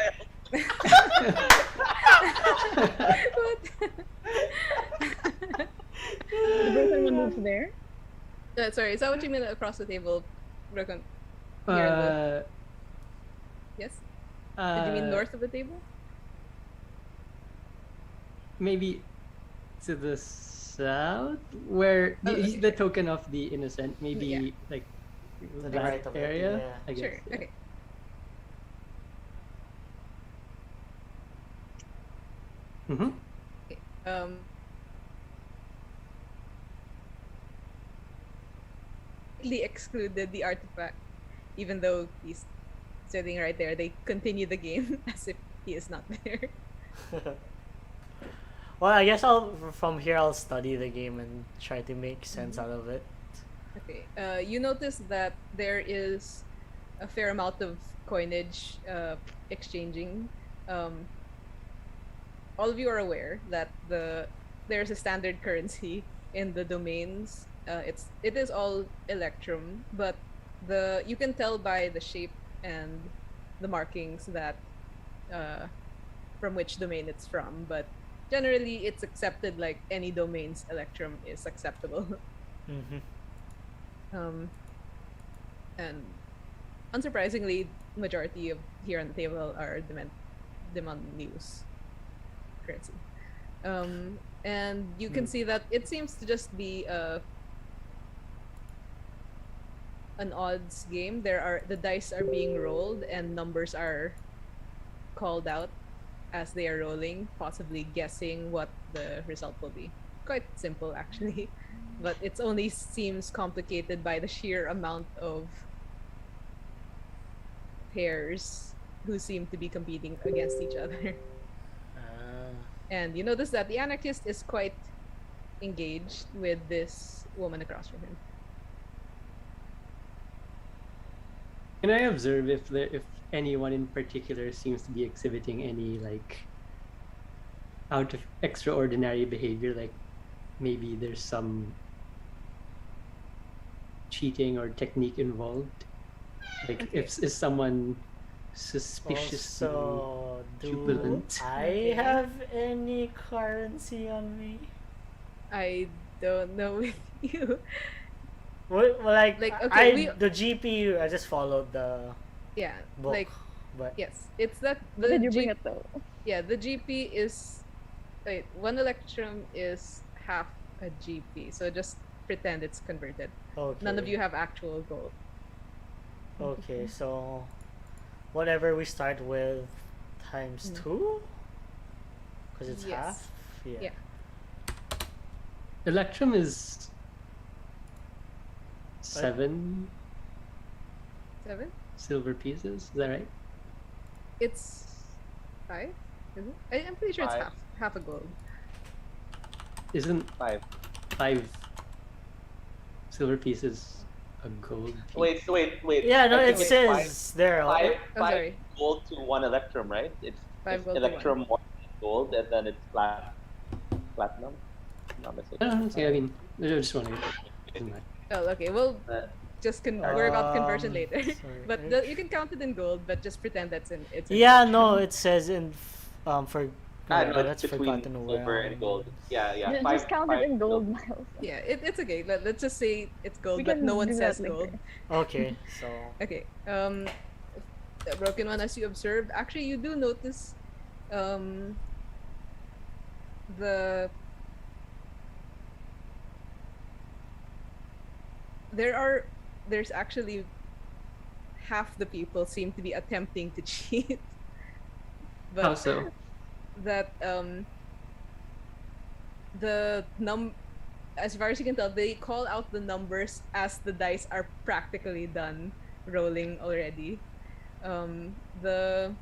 What? The broken one moves there. Sorry, is that what you mean across the table? Broken. Yes? Did you mean north of the table? Maybe to the south, where he's the token of the innocent. Maybe like To the that right of it, area. yeah. I guess. Sure. Yeah. Okay. Mm-hmm. Okay. Excluded the artifact, even though he's sitting right there. They continue the game as if he is not there. Well, I guess from here I'll study the game and try to make sense out of it. Okay. You notice that there is a fair amount of coinage exchanging. All of you are aware that there's a standard currency in the domains. It is all Electrum, but you can tell by the shape and the markings that from which domain it's from. But generally, it's accepted like any domain's Electrum is acceptable. And unsurprisingly, majority of here on the table are Demon News currency. and you can see that it seems to just be an odds game. The dice are being rolled and numbers are called out as they are rolling, possibly guessing what the result will be. Quite simple actually, but it only seems complicated by the sheer amount of pairs who seem to be competing against each other. And you notice that the anarchist is quite engaged with this woman across from him. Can I observe if anyone in particular seems to be exhibiting any like out of extraordinary behavior, like maybe there's some cheating or technique involved? Like Okay. if is someone suspiciously Also, do jubilant? I Okay. have any currency on me? I don't know with you. Well, like Okay, the GP, I just followed the yeah, book, like but yes, it's that Did you bring it though? Yeah, the GP is wait, one electrum is half a GP, so just pretend it's converted. okay. None of you have actual gold. Okay, so whatever we start with times Mm. 2, because it's Yes. half. Yeah. Yeah. Electrum is 7 7? silver pieces. Is that right? It's 5, is it? I'm pretty sure it's 5. half a gold. Isn't 5. 5 silver pieces a gold piece? Wait. Yeah, no, I it think it's says there. five, Oh, five sorry. gold to 1 electrum, right? It's 5 gold to electrum 1. 1 gold, and then it's platinum. If I'm not mistaken. I don't know. I mean, I just wondering. Doesn't matter. Oh, okay. Well, Uh, just worry about conversion later. Sorry. But you can count it in gold, but just pretend it's in Yeah, electrum. no, it says in for. I know but it's that's between forgotten silver and gold. Yeah. Just count it in gold, Miles. Yeah, it's okay. Let's just say it's gold, We but can no one do says that later. gold. Okay, so Okay. The broken one, as you observed, actually you do notice, the there's actually half the people seem to be attempting to cheat, How but so? that the as far as you can tell, they call out the numbers as the dice are practically done rolling already. The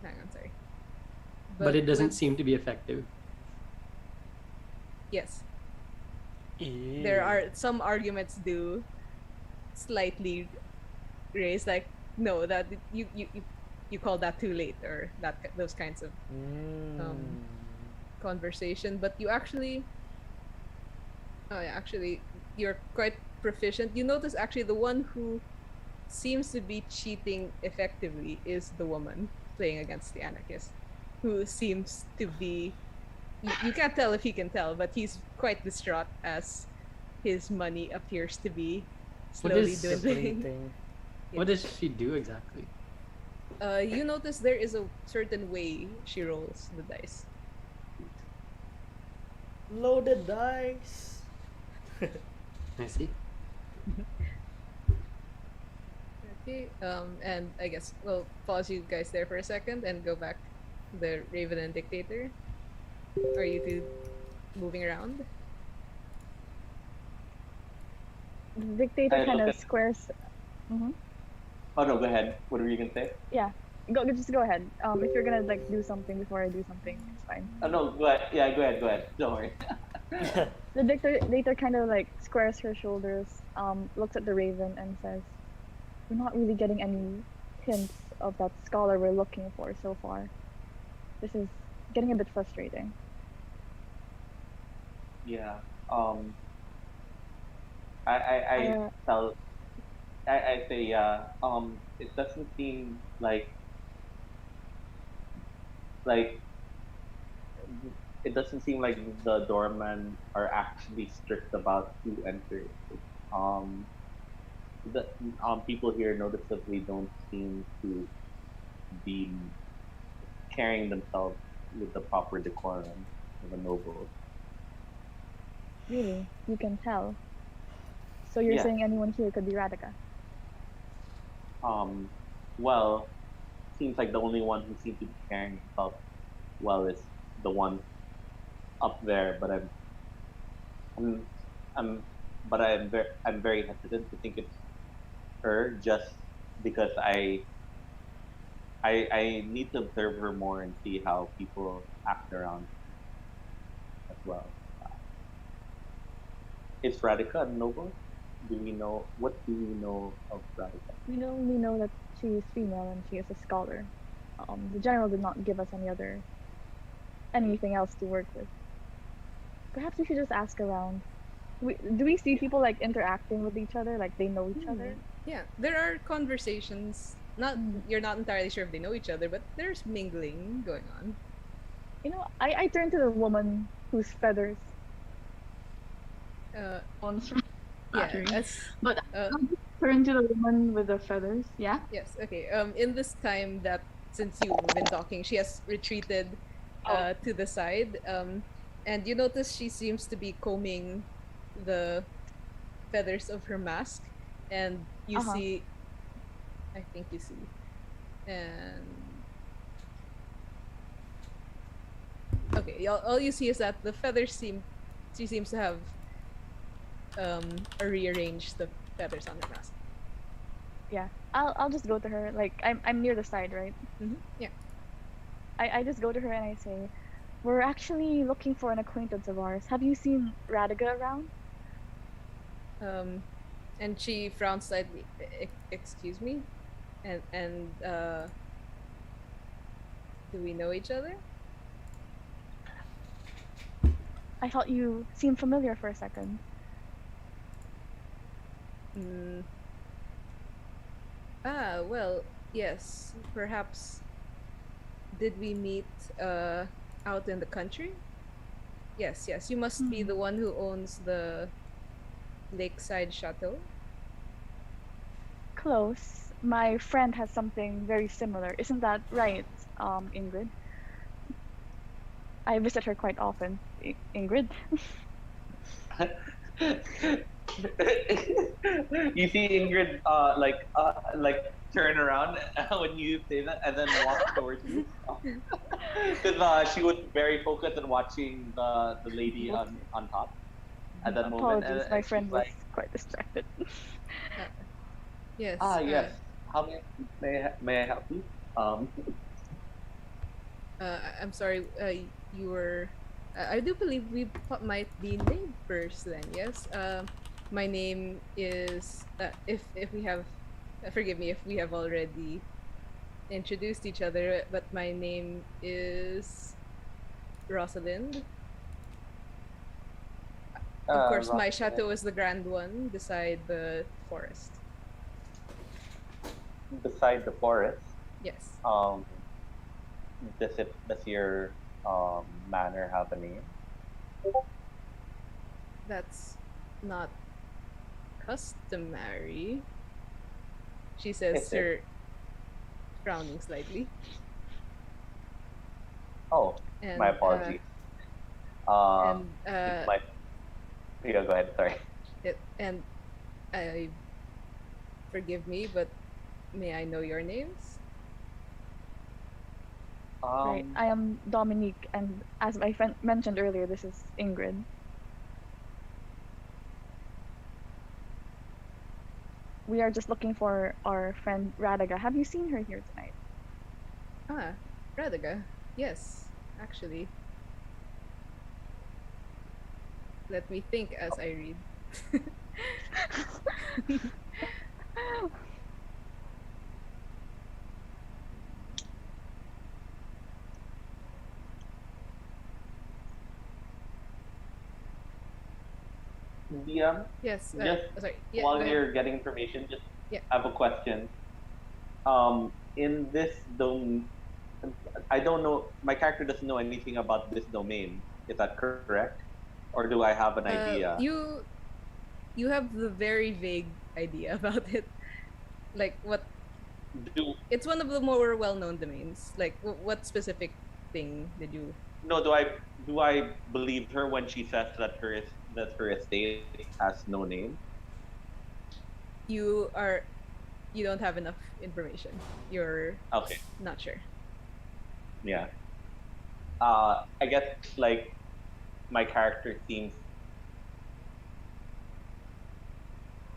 hang on, sorry. But it doesn't with- seem to be effective. Yes, there are some arguments do slightly raise, like no, that you call that too late, or those kinds of conversation. But you actually, oh yeah, actually you're quite proficient. You notice actually the one who seems to be cheating effectively is the woman playing against the anarchist, who seems to be, you can't tell if he can tell, but he's quite distraught as his money appears to be slowly is dwindling. thing. What does she do exactly? You notice there is a certain way she rolls the dice. Loaded dice. I see. Okay, and I guess we'll pause you guys there for a second and go back to the Raven and Dictator. Are you two moving around? The dictator I kind look of at- squares. Oh no, go ahead. What were you gonna say? Yeah, just go ahead. If you're gonna like do something before I do something, it's fine. Oh no, go ahead. Yeah, go ahead. Don't worry. The dictator kind of like squares her shoulders, looks at the raven and says, "We're not really getting any hints of that scholar we're looking for so far. This is getting a bit frustrating." Yeah. I Uh, tell. I say yeah. It doesn't seem like it doesn't seem like the doormen are actually strict about who enters. Um, the people here noticeably don't seem to be carrying themselves with the proper decorum of a noble. Really? You can tell. So you're Yes. saying anyone here could be Radhika? Um, well, seems like the only one who seems to be carrying himself well is the one up there, but I'm, I'm, I'm very hesitant to think it's her just because I need to observe her more and see how people act around as well. Is Radhika a noble? Do we know what do we know of Radhika? We only know that she is female and she is a scholar. The general did not give us anything else to work with. Perhaps we should just ask around. Do we see people like interacting with each other, like they know each other? Yeah, there are conversations. Not You're not entirely sure if they know each other, but there's mingling going on. You know, I turn to the woman whose feathers Uh, Bones yeah, flattering. as But uh, I'll just turn to the woman with the feathers. Yeah. yes, okay. In this time that since you've been talking, she has retreated Oh. to the side. And you notice she seems to be combing the feathers of her mask, and you Uh-huh. see, I think you see, and okay, all you see is that the feathers she seems to have rearranged the feathers on her mask. Yeah. I'll just go to her. Like I'm near the side, right? Yeah. I just go to her and I say, "We're actually looking for an acquaintance of ours. Have you seen Radhika around?" And she frowns slightly. Excuse me, and do we know each other? I thought you seemed familiar for a second. Mm. Well, yes. Perhaps did we meet out in the country? Yes, yes. You must be the one who owns the lakeside chateau. Close. My friend has something very similar. Isn't that right, Ingrid? I visit her quite often. Ingrid? You see Ingrid like turn around when you say that and then walk towards you because she was very focused on watching the lady on top at that moment Apologies, my and friend she's was like quite distracted. Yes. yes, how may I help you I'm sorry. You were. I do believe we might be neighbors then. Yes. My name is. If we have, forgive me if we have already introduced each other, but my name is Rosalind. Of course, my chateau is the grand one beside the forest. beside the forest. Yes. Does your manor have a name? That's not customary. She says, Is it? her frowning slightly. Oh, And my apologies. and It's my yeah, go ahead. Sorry. and I forgive me, but may I know your names? Right. I am Dominique, and as my friend mentioned earlier, this is Ingrid. We are just looking for our friend Radhika. Have you seen her here tonight? Ah, Radhika. Yes, actually. Let me think as I read. DM, Yes. just Sorry. Yeah. while go ahead. you're getting information, just Yeah. I have a question. In this dome, I don't know. My character doesn't know anything about this domain. Is that correct? Or do I have an idea? You have the very vague idea about it. Like what? Do It's one of the more well-known domains. Like what specific thing did you? No, do I believe her when she says that her estate has no name? You are you don't have enough information. You're Okay, not sure. yeah. I guess like my character seems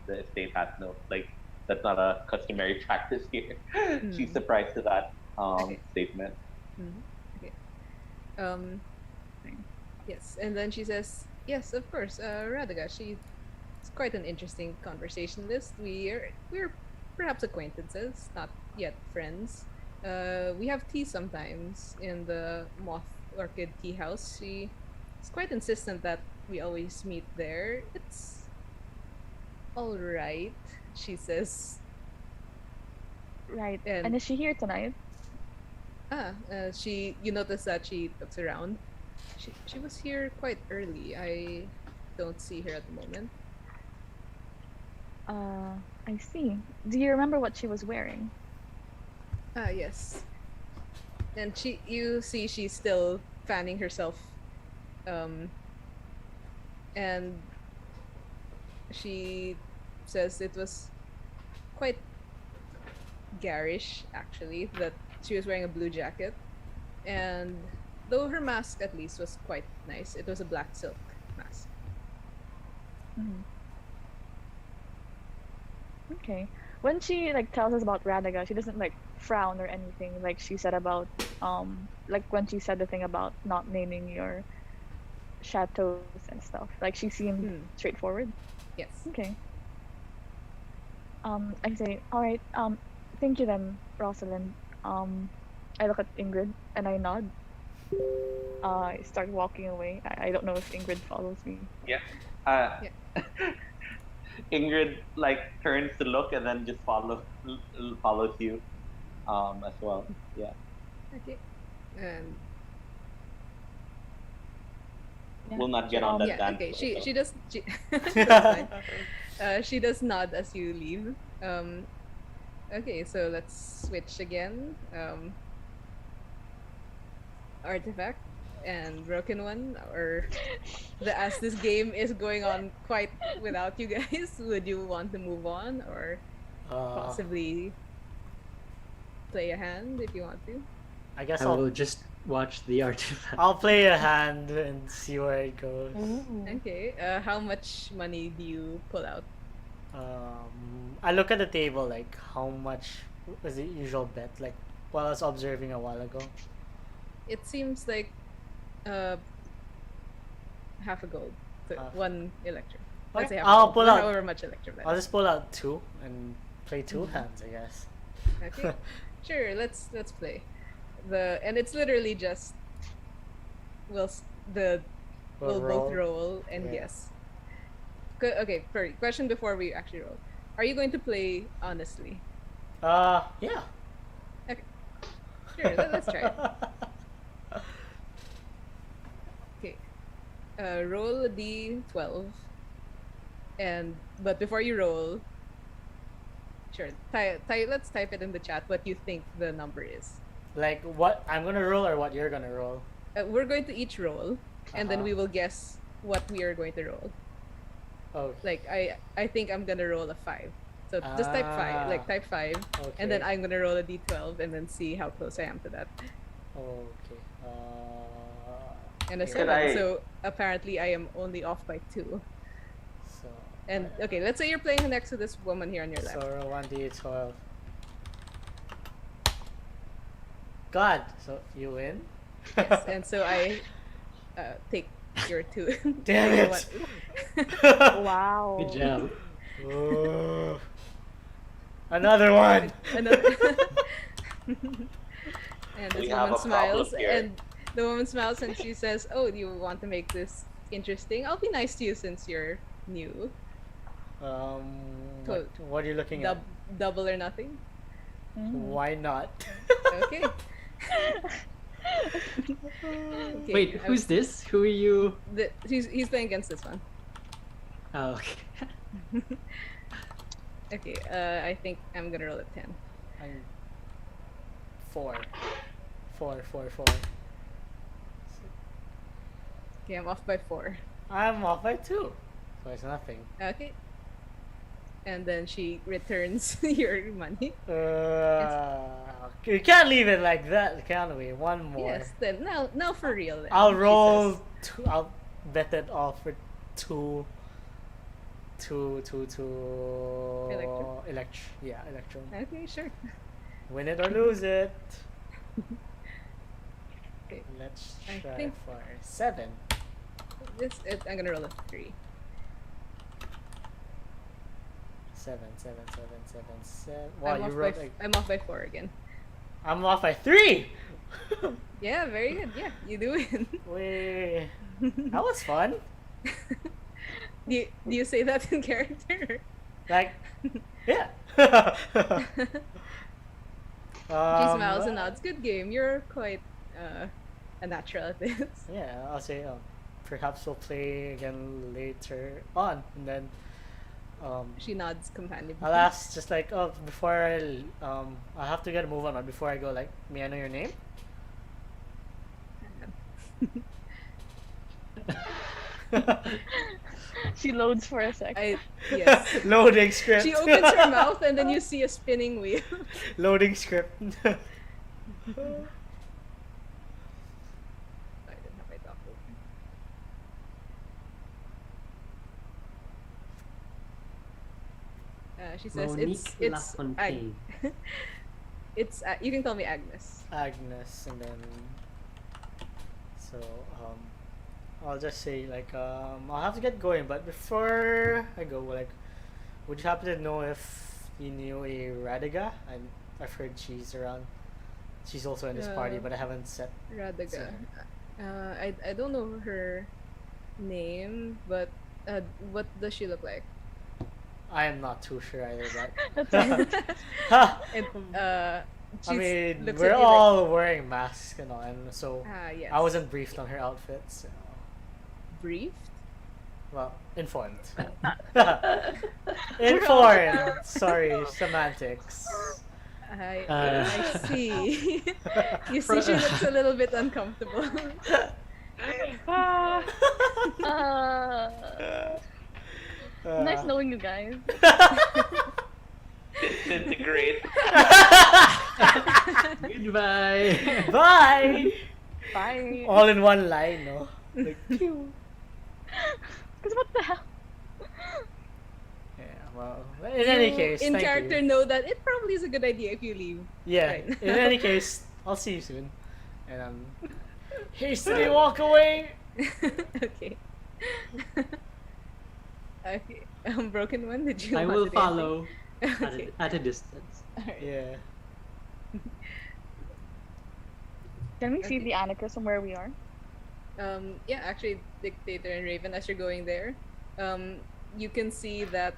the estate has no like that's not a customary practice here. She's Mm. surprised to that Okay. statement. Hmm. Okay. Um. Yes, and then she says, "Yes, of course. Radhaga. She's quite an interesting conversationalist. We're perhaps acquaintances, not yet friends. We have tea sometimes in the Moth Orchid Tea House. She is quite insistent that we always meet there. It's all right," she says, Right. And and is she here tonight? she you notice that she looks around. She was here quite early. I don't see her at the moment. I see. Do you remember what she was wearing? Yes. And you see she's still fanning herself, um and she says it was quite garish actually, that she was wearing a blue jacket, and though her mask at least was quite nice, it was a black silk mask. Mhm. Okay. When she like tells us about Radaga, she doesn't like frown or anything like she said about like when she said the thing about not naming your chateaus and stuff. Like she seemed Hmm. straightforward. Yes. Okay. I say, all right. Thank you then, Rosalind. Um, I look at Ingrid and I nod. I start walking away. I don't know if Ingrid follows me. Yeah. Uh, Yeah. Ingrid like turns to look and then just follows you as well. Yeah. Okay. And Yeah. We'll not get on that yeah, dance okay. floor She though. does that's fine. She does nod as you leave. Okay, so let's switch again. Artifact and Broken One, or as this game is going on quite without you guys, would you want to move on or Uh, possibly play a hand if you want to? I guess I will just watch the artifact. I'll play a hand and see where it goes. Ooh. Okay. How much money do you pull out? I look at the table like how much was the usual bet like while I was observing a while ago. It seems like uh half a gold. So Half. one electrum. Let's say Okay, half a I'll gold. pull Or out. however much electrum that I'll is. just pull out two and play two Mhm. hands, I guess. Okay. Sure, let's play. And it's literally just we'll s- the we'll both roll and Yeah. guess. Okay, sorry. Question before we actually roll. Are you going to play honestly? Yeah. Okay. Sure, let's try it. Okay. Roll a d12. But before you roll, sure. Let's type it in the chat what you think the number is. Like what I'm gonna roll or what you're gonna roll. We're going to each roll, and then Uh-huh. we will guess what we are going to roll. Oh. Like I think I'm gonna roll a 5. So just type 5, like type 5, and then Okay. I'm gonna roll a d12 and then see how close I am to that. Okay. And a here. 7. So apparently I am only off by 2. So. And okay, let's say you're playing next to this woman here on your left. So roll 1d12. God. So you win. Yes, and so I take your 2. Damn Take it. the Wow. Good job. Oh. Another one. Another. And We this have woman a problem smiles, here. and the woman smiles and she says, "Oh, do you want to make this interesting? I'll be nice to you since you're new. What are you looking at? Double or nothing." Why not? Okay. Okay, Wait, who's this? Who are you? He's playing against this one. Oh, okay. Okay. I think I'm gonna roll a 10. I'm 4. 4. Okay, I'm off by 4. I'm off by 2. So it's nothing. Okay. And then she returns your money. We can't leave it like that, can we? One more. Yes. Then now for real. Then, I'll she roll says. 2. I'll bet it off for 2. To Electrum. Okay, sure. Win it or lose it. Okay. Let's I try think- for 7. I'm gonna roll a 3. 7. Wow, you rolled like I'm off by 4 again. I'm off by 3. Yeah, very good. Yeah, you do win. Wait, that was fun. Do you say that in character? Like, yeah. She smiles and nods. Good game. You're quite a natural at this. Yeah, I'll say perhaps we'll play again later on, and then She nods companionably. I'll ask just like before I have to get a move on, but before I go, like, may I know your name? She loads for a sec. Yes. Loading script. She opens her mouth and then you see a spinning wheel. Loading script. I didn't have my doc open. She says Monique it's Lafontaine. it's you can call me Agnes. Agnes, and then so I'll just say like I'll have to get going, but before I go, like, would you happen to know if you knew a Radiga? I've heard she's around. She's also in this party, but I haven't set. Radaga. I don't know her name, but what does she look like? I am not too sure either. That's But And I she's, mean, looks we're at you all wearing masks and all, and so yes. I wasn't briefed on her outfit. So, briefed. well, informed. Informed. Sorry, semantics. I see. You see, she looks a little bit uncomfortable. Nice knowing you guys. Disintegrate. Goodbye. Bye. Bye. All in one line, no? Like, pew. Because what the hell? Yeah, well, in any case, in thank character, you. know that it probably is a good idea if you leave. Yeah, right in now. any case, I'll see you soon. And hastily walk away. Okay. Okay. Broken One, did you I want will to do anything? follow Okay. at a distance. Alright. Yeah. Can we see Okay. the anarchist from where we are? Yeah, actually, Dictator and Raven, as you're going there, you can see that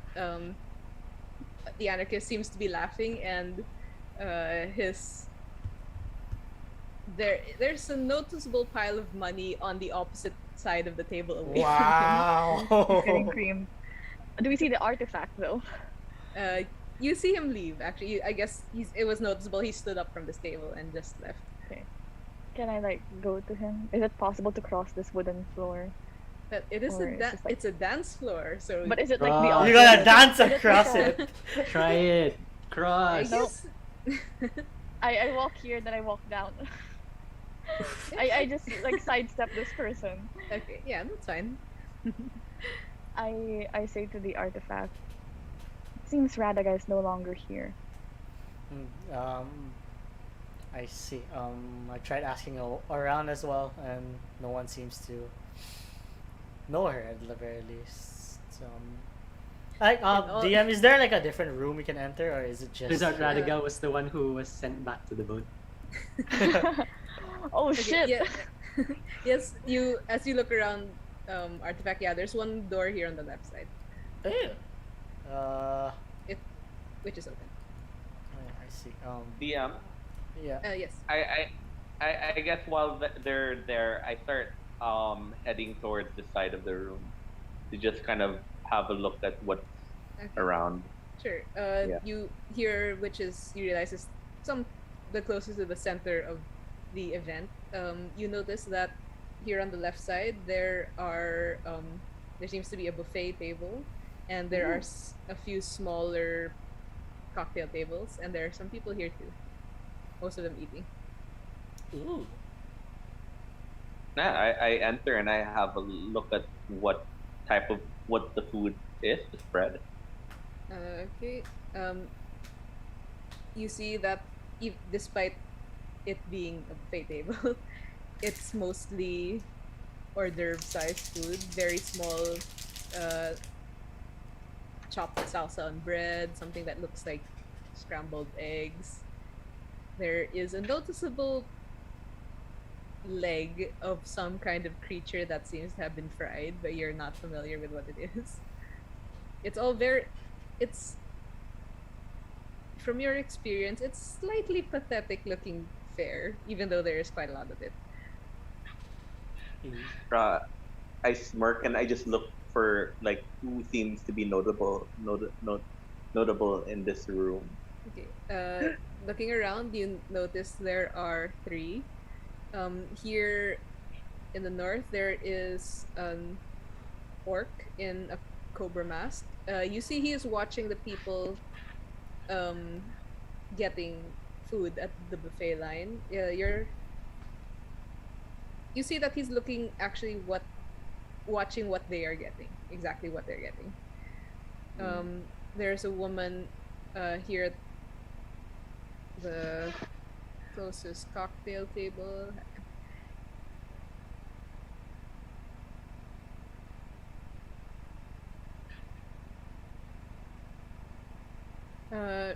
the anarchist seems to be laughing, and there's a noticeable pile of money on the opposite side of the table away Wow. Getting creamed. Do we see the artifact though? from him. You see him leave. Actually, I guess it was noticeable. He stood up from this table and just left. Can I like go to him? Is it possible to cross this wooden floor? But it is Or it's just like- it's a dance floor, so. But is it like Wow. the You opposite? gotta dance Is it like across a- it. Try it. I Cross. No. guess. I walk here, then I walk down. I just like sidestep this person. Okay, yeah, that's fine. I say to the artifact, seems Radaga is no longer here. I see. I tried asking around as well, and no one seems to know her at the very least. Like, DM, is there like a different room we can enter, or is it just? Wizard Radiga was the one who was sent back to the boat. Oh Okay, shit! yeah. Yes, as you look around, artifact. Yeah, there's one door here on the left side, Ew. which is open. I see. DM. Yeah. Yes. I guess while they're there, I start heading towards the side of the room to just kind of have a look at what's Okay. around. Sure. Yeah. You hear, which is you realize is the closest to the center of the event. You notice that here on the left side, there seems to be a buffet table, and there are a few smaller cocktail tables, and there are some people here too. Most of them eating. Ooh. Yeah, I enter and I have a look at what the food is, the spread. Okay. You see that despite it being a buffet table, it's mostly hors d'oeuvre sized food, very small, uh, chopped salsa on bread, something that looks like scrambled eggs. There is a noticeable leg of some kind of creature that seems to have been fried, but you're not familiar with what it is. It's all very, it's from your experience, it's slightly pathetic looking fare, even though there is quite a lot of it. Mm. Uh, I smirk and I just look for like who seems to be notable in this room. Okay. Looking around, you notice there are three. Here in the north, there is an orc in a cobra mask. You see, he is watching the people um, getting food at the buffet line. You see that he's looking actually watching what they are getting, exactly what they're getting. There's a woman here at the closest cocktail table.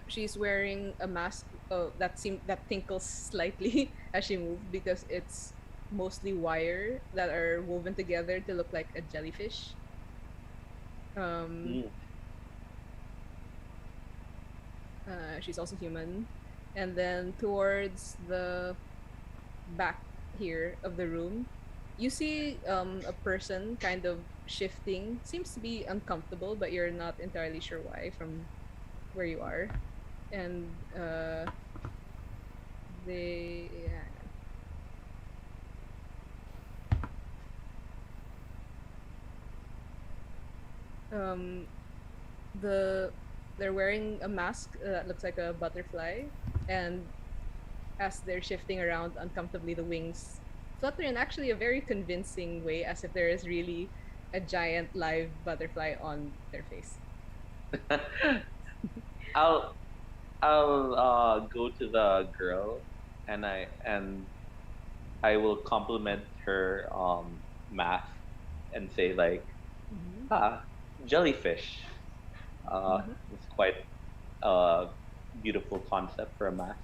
She's wearing a mask. Oh, that tinkles slightly as she moves because it's mostly wire that are woven together to look like a jellyfish. Um, Mm. she's also human, and then towards the back here of the room, you see a person kind of shifting. Seems to be uncomfortable, but you're not entirely sure why from where you are, and they yeah. um the they're wearing a mask that looks like a butterfly, and as they're shifting around uncomfortably, the wings flutter in actually a very convincing way, as if there is really a giant live butterfly on their face. I'll go to the girl and I will compliment her math and say like Mm-hmm. ah jellyfish. Mm-hmm. It's quite a beautiful concept for a mask.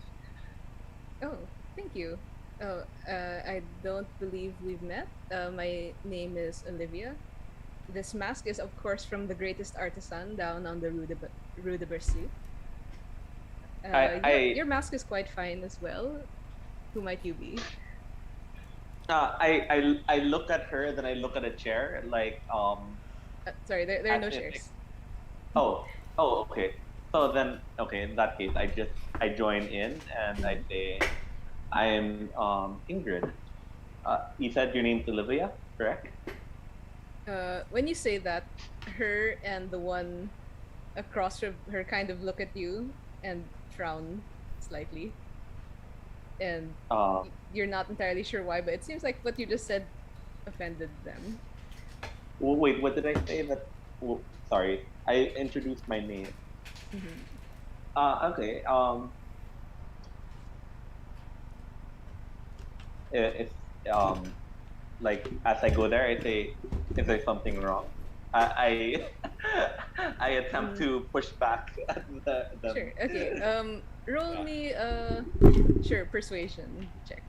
Oh, thank you. Oh, I don't believe we've met. My name is Olivia. This mask is, of course, from the greatest artisan down on the Rue de Bercy. I Your mask is quite fine as well. Who might you be? I look at her, then I look at a chair, like Sorry, there are as no if shares. oh okay. So then okay, in that case, I join in and I Mhm. say I am Ingrid. You said your name's Olivia, correct? When you say that, her and the one across from her kind of look at you and frown slightly, and Uh, you're not entirely sure why, but it seems like what you just said offended them. wait, what did I say? Sorry, I introduced my name. Mhm. Okay. If um like as I go there, I say, "Is there something wrong?" I attempt Mm, to push back at them. sure. Okay. Roll Yeah. me sure, persuasion check.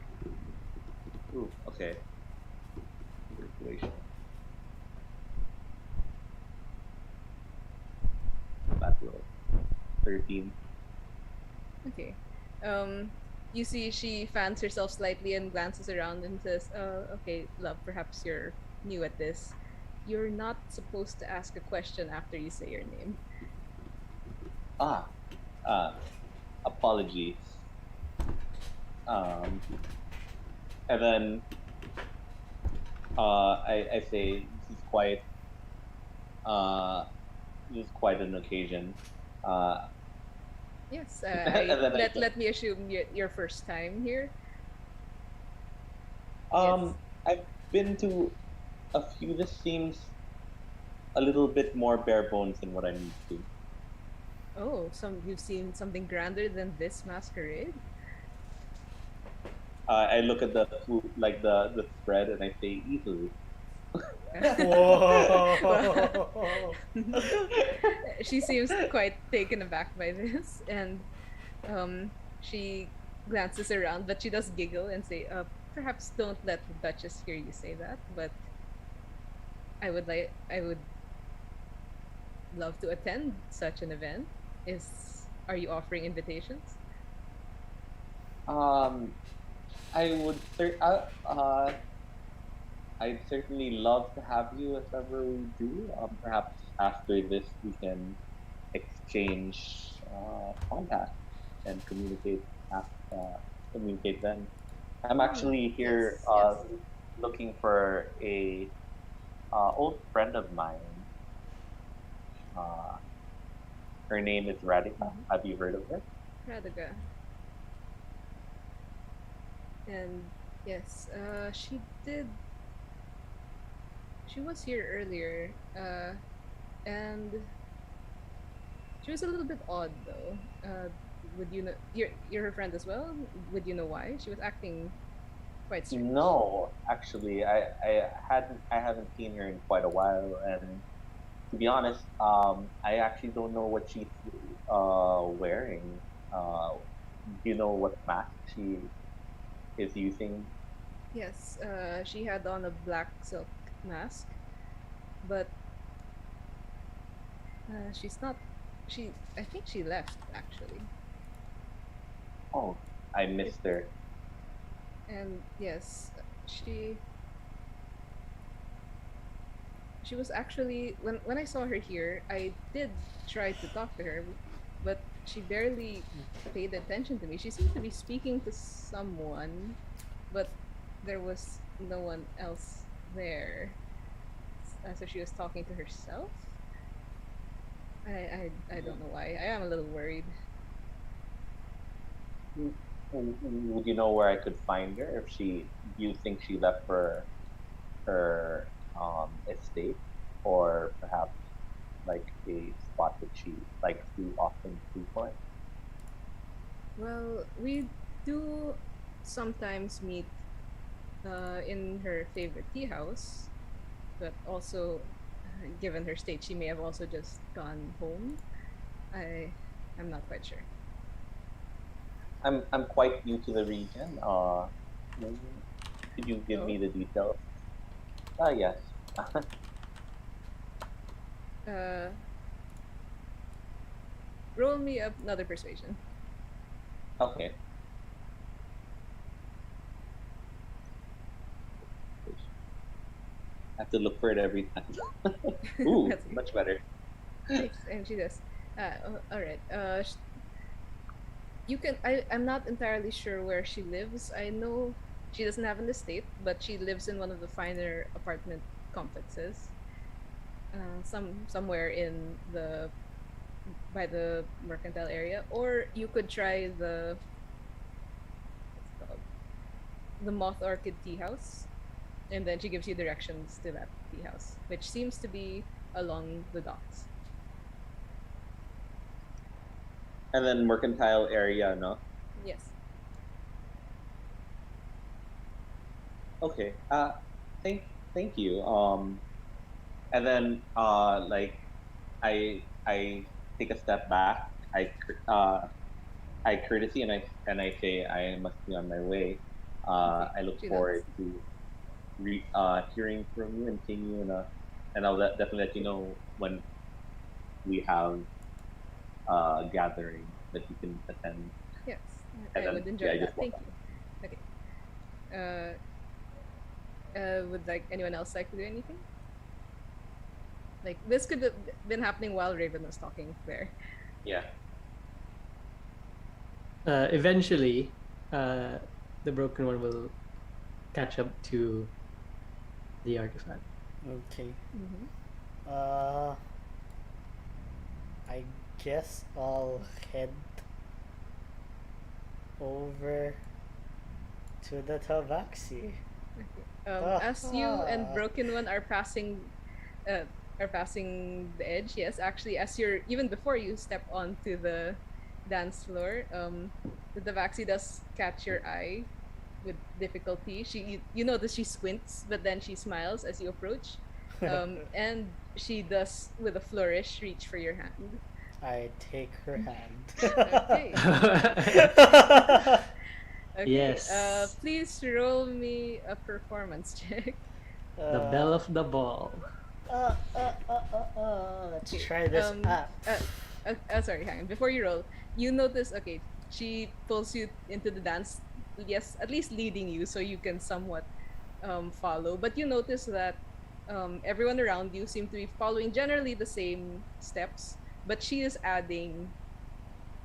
Ooh, okay. Persuasion. Bad roll. 13. Okay. Um, you see she fans herself slightly and glances around and says, okay, love, perhaps you're new at this. You're not supposed to ask a question after you say your name." Ah, uh, apologies. Um, and then I say uh, this is quite an occasion. Uh, Yes, I and then I let me assume your first time here. um It's I've been to a few. This seems a little bit more bare bones than what I'm used to. oh, some you've seen something grander than this masquerade. I look at the food, like the spread, and I say easily. Whoa. Well, she seems quite taken aback by this, and she glances around, but she does giggle and say, perhaps don't let the Duchess hear you say that, but I would love to attend such an event. Are you offering invitations? Um, I would I'd certainly love to have you if ever we do. Perhaps after this we can exchange contacts and uh, communicate then. I'm actually here Yes, yes. looking for a old friend of mine. Uh, Her name is Radhika. Mm-hmm. Have you heard of her? Radhaga. And yes, she was here earlier, and she was a little bit odd though. Would you know you're her friend as well? Would you know why? She was acting quite strange. No, actually, I haven't seen her in quite a while, and to be honest, I actually don't know what she's wearing. Do you know what mask she is using? Yes, she had on a black silk mask, but she's not. I think she left actually. Oh, I It, missed her. and yes, she she was actually when I saw her here, I did try to talk to her, but she barely paid attention to me. She seemed to be speaking to someone, but there was no one else there. So she was talking to herself. I don't know why. I am a little worried. Would you know where I could find her if she? Do you think she left for her estate, or perhaps like a spot that she likes to often frequent? Well, we do sometimes meet in her favorite tea house, but also, given her state, she may have also just gone home. I I'm not quite sure. I'm quite new to the region. Mm, could you give me Oh, the details? Yes. uh, roll me up another persuasion. Okay. I have to look for it every time. Ooh, That's okay. much better. Nice. And she does. All right. You can. I'm not entirely sure where she lives. I know she doesn't have an estate, but she lives in one of the finer apartment complexes. Somewhere in the by the mercantile area, or you could try the what's it called, the Moth Orchid Tea House, and then she gives you directions to that tea house, which seems to be along the docks. And then mercantile area, no? Yes. Okay. Thank thank you. And then like I take a step back. I courtesy and I say I must be on my way. Okay. I look She forward nods. to hearing from you and seeing you and I'll definitely let you know when we have gathering that you can attend. Yes, And I then would yeah, enjoy I that. just walk Thank out. you. Okay. Uh, would like anyone else like to do anything? Like this could have been happening while Raven was talking there. Yeah. Eventually, the broken one will catch up to the artifact. Okay. Mm-hmm. Uh, I guess I'll head over to the Tabaxi. Okay. As you and Aha! Broken One uh, are passing the edge, yes, actually, as you're even before you step onto the dance floor, the Davaxi does catch your eye with difficulty. You notice she squints, but then she smiles as you approach, and she does with a flourish reach for your hand. I take her hand. Okay. Okay. Yes, Please roll me a performance check. the bell uh, of the ball. let's Okay. try this app. Sorry, hang on. Before you roll, you notice. Okay, she pulls you into the dance. Yes, at least leading you so you can somewhat follow. But you notice that everyone around you seem to be following generally the same steps, but she is adding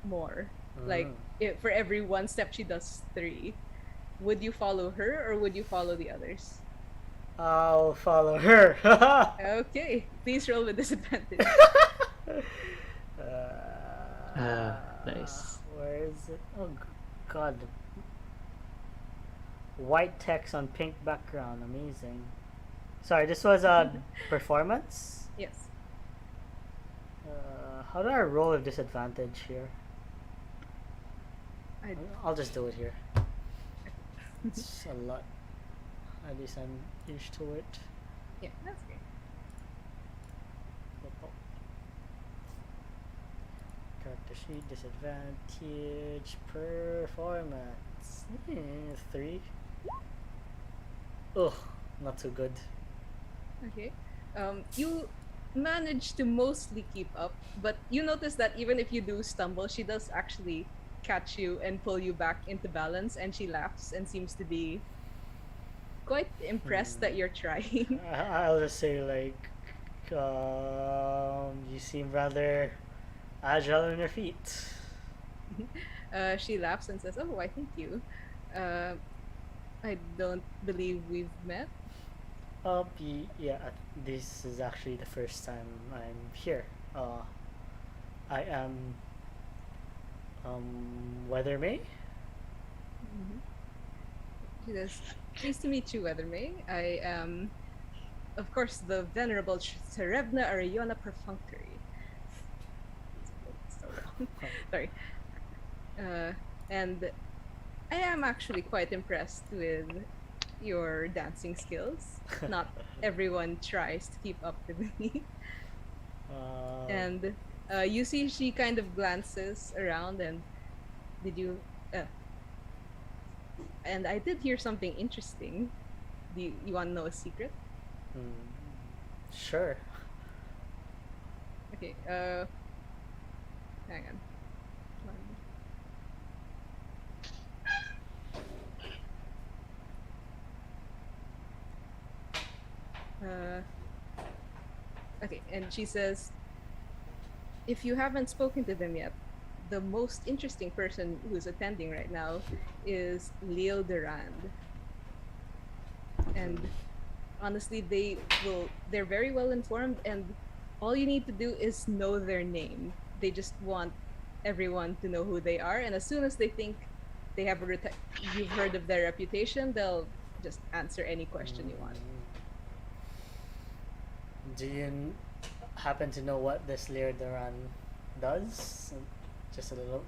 more. Like Mm. for every one step, she does three. Would you follow her or would you follow the others? I'll follow her. Okay, please roll with disadvantage. Nice. Where is it? Oh God! White text on pink background. Amazing. Sorry, this was a performance. Yes. How do I roll with disadvantage here? I I'll just do it here. It's a lot. At least I'm used to it. Yeah, that's great. Character sheet, disadvantage, performance. 3. Ugh, not too good. Okay. You manage to mostly keep up, but you notice that even if you do stumble, she does actually catch you and pull you back into balance, and she laughs and seems to be quite impressed that you're trying. I'll just say, like, you seem rather agile on your feet. She laughs and says, "Oh, why, thank you. Uh, I don't believe we've met." Yeah, this is actually the first time I'm here. I am, Weather May. Mhm. She says, "Pleased to meet you, Weathermay. I am, of course, the venerable Serebna Ariona Perfunctory." It's so long. Sorry. Uh, and I am actually quite impressed with your dancing skills. Not everyone tries to keep up with me. uh, And you see, she kind of glances around, and did you? And I did hear something interesting. You want to know a secret? sure. Okay. Hang on. Uh, okay, and she says, if you haven't spoken to them yet, the most interesting person who's attending right now is Leo Durand. And honestly, they're very well informed, and all you need to do is know their name. They just want everyone to know who they are, and as soon as they think they have you've heard of their reputation, they'll just answer any question you want. Do you happen to know what this Leardaran does? Just a little.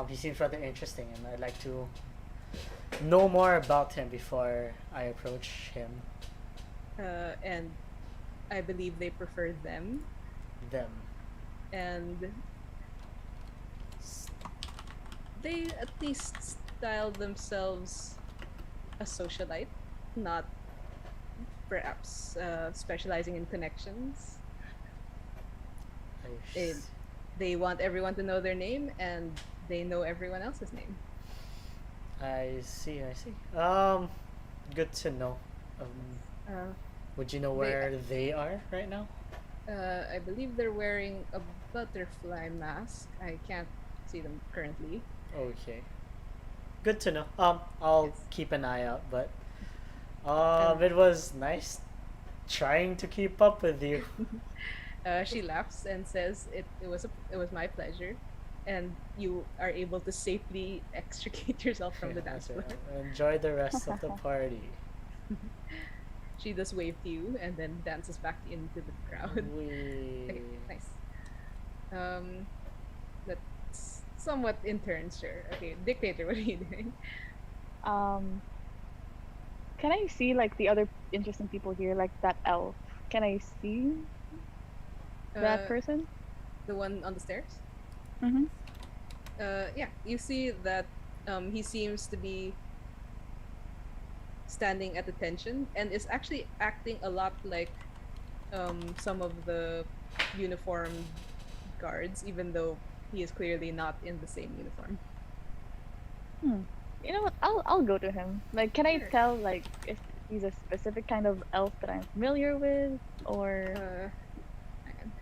He seems rather interesting, and I'd like to know more about him before I approach him. And I believe they prefer them, Them. and they at least style themselves a socialite, not perhaps specializing in connections. They, they want everyone to know their name, and they know everyone else's name. I see. I see. Good to know. Um, Uh, would you know they, where they are right now? I believe they're wearing a butterfly mask. I can't see them currently. Okay. Good to know. I'll Yes. keep an eye out, but It was nice trying to keep up with you. She laughs and says, it was my pleasure," and you are able to safely extricate yourself from the Yeah, dance that's floor. right. Enjoy the rest of the party. She does wave to you and then dances back into the crowd. Okay, We. nice. Um, that's somewhat in turn, sure. Okay, dictator, what are you doing? Um, can I see like the other interesting people here, like that elf? Can I see that Uh, person? the one on the stairs. Mm-hmm. Yeah, you see that he seems to be standing at attention and is actually acting a lot like some of the uniformed guards, even though he is clearly not in the same uniform. Hmm. You know what? I'll go to him. Like, can I Sure. tell like if he's a specific kind of elf that I'm familiar with, or Hang on.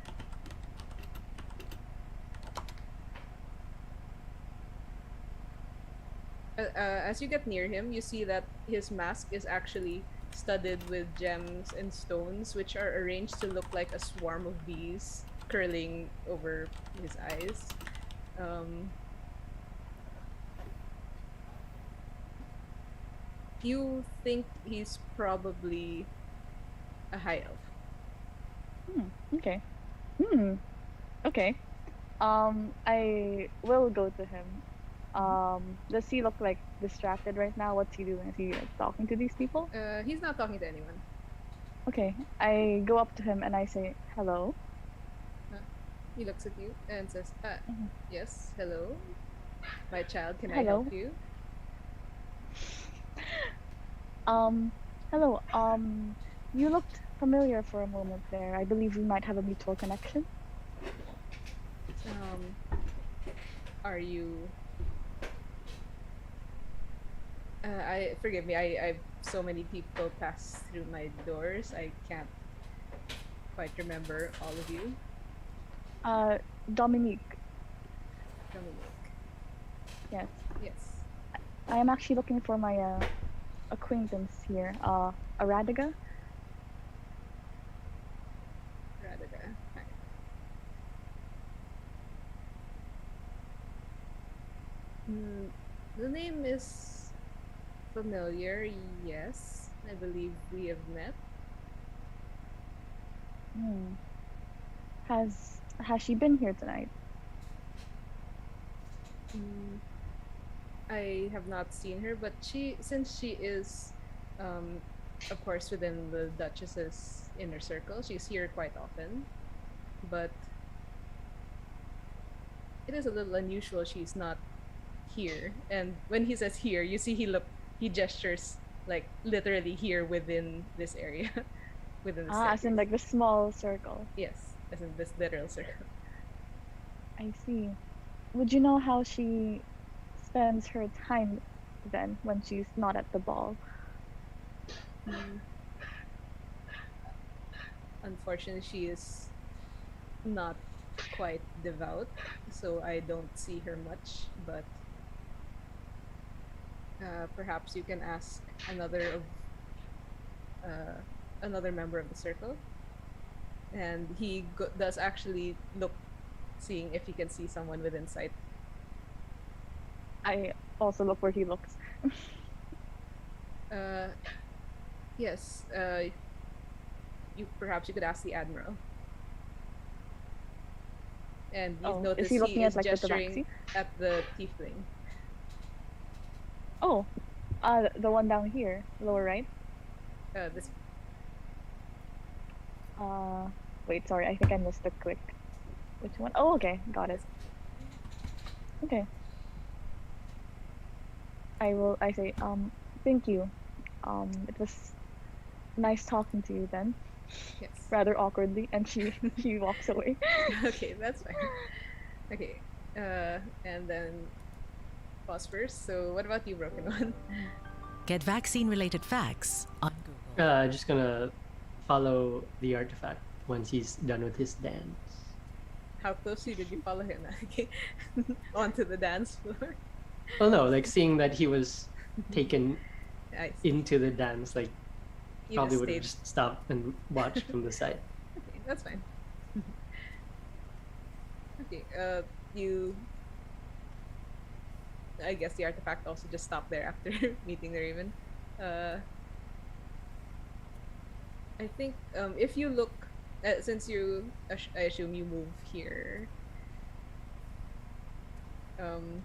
As you get near him, you see that his mask is actually studded with gems and stones, which are arranged to look like a swarm of bees curling over his eyes. Um, you think he's probably a high elf. okay. Hmm. Okay. I will go to him. Does he look like distracted right now? What's he doing? Is he like talking to these people? He's not talking to anyone. Okay. I go up to him and I say, "Hello." He looks at you and says, Mhm. yes, hello, my child, can I help Hello. you?" Um, hello. You looked familiar for a moment there. I believe we might have a mutual connection. Um, are you I forgive me. I so many people pass through my doors. I can't quite remember all of you. Uh, Dominique. Dominic. Yes. Yes. I am actually looking for my acquaintance here. Aradiga. Radada. Hi. The name is familiar. Yes, I believe we have met. Hmm. Has she been here tonight? Mm, I have not seen her, but since she is, um, of course, within the Duchess's inner circle, she's here quite often. But it is a little unusual she's not here. And when he says here, you see he gestures like literally here within this area, within the Ah, as in staircase. like the small circle. Yes, as in this literal circle. I see. Would you know how she spends her time then when she's not at the ball? Mm, Unfortunately, she is not quite devout, so I don't see her much. But perhaps you can ask uh, another member of the circle, and does actually look, seeing if he can see someone within sight. I also look where he looks. Uh, yes. You could ask the admiral, and you Oh, is notice he he looking at is like the gesturing tabaxi? at the tiefling. Oh, the one down here, lower right. This Uh, wait, sorry, I think I missed the click. Which one? Oh, okay, got it. this Okay, I say, thank you. It was nice talking to you then, yes. rather awkwardly, and she walks away. Okay, that's fine. Okay. And then pause first. So, what about you, Broken One? Get vaccine related facts on Google. Just gonna follow the artifact once he's done with his dance. How closely did you follow him? Okay, onto the dance floor. Well, no, like seeing that he was taken I see. into the dance, like You Probably just would have stayed. just stopped and watched from the side. Okay, that's fine. Okay, you. I guess the artifact also just stopped there after meeting the raven. Uh, I think if you look, since I assume you move here, um,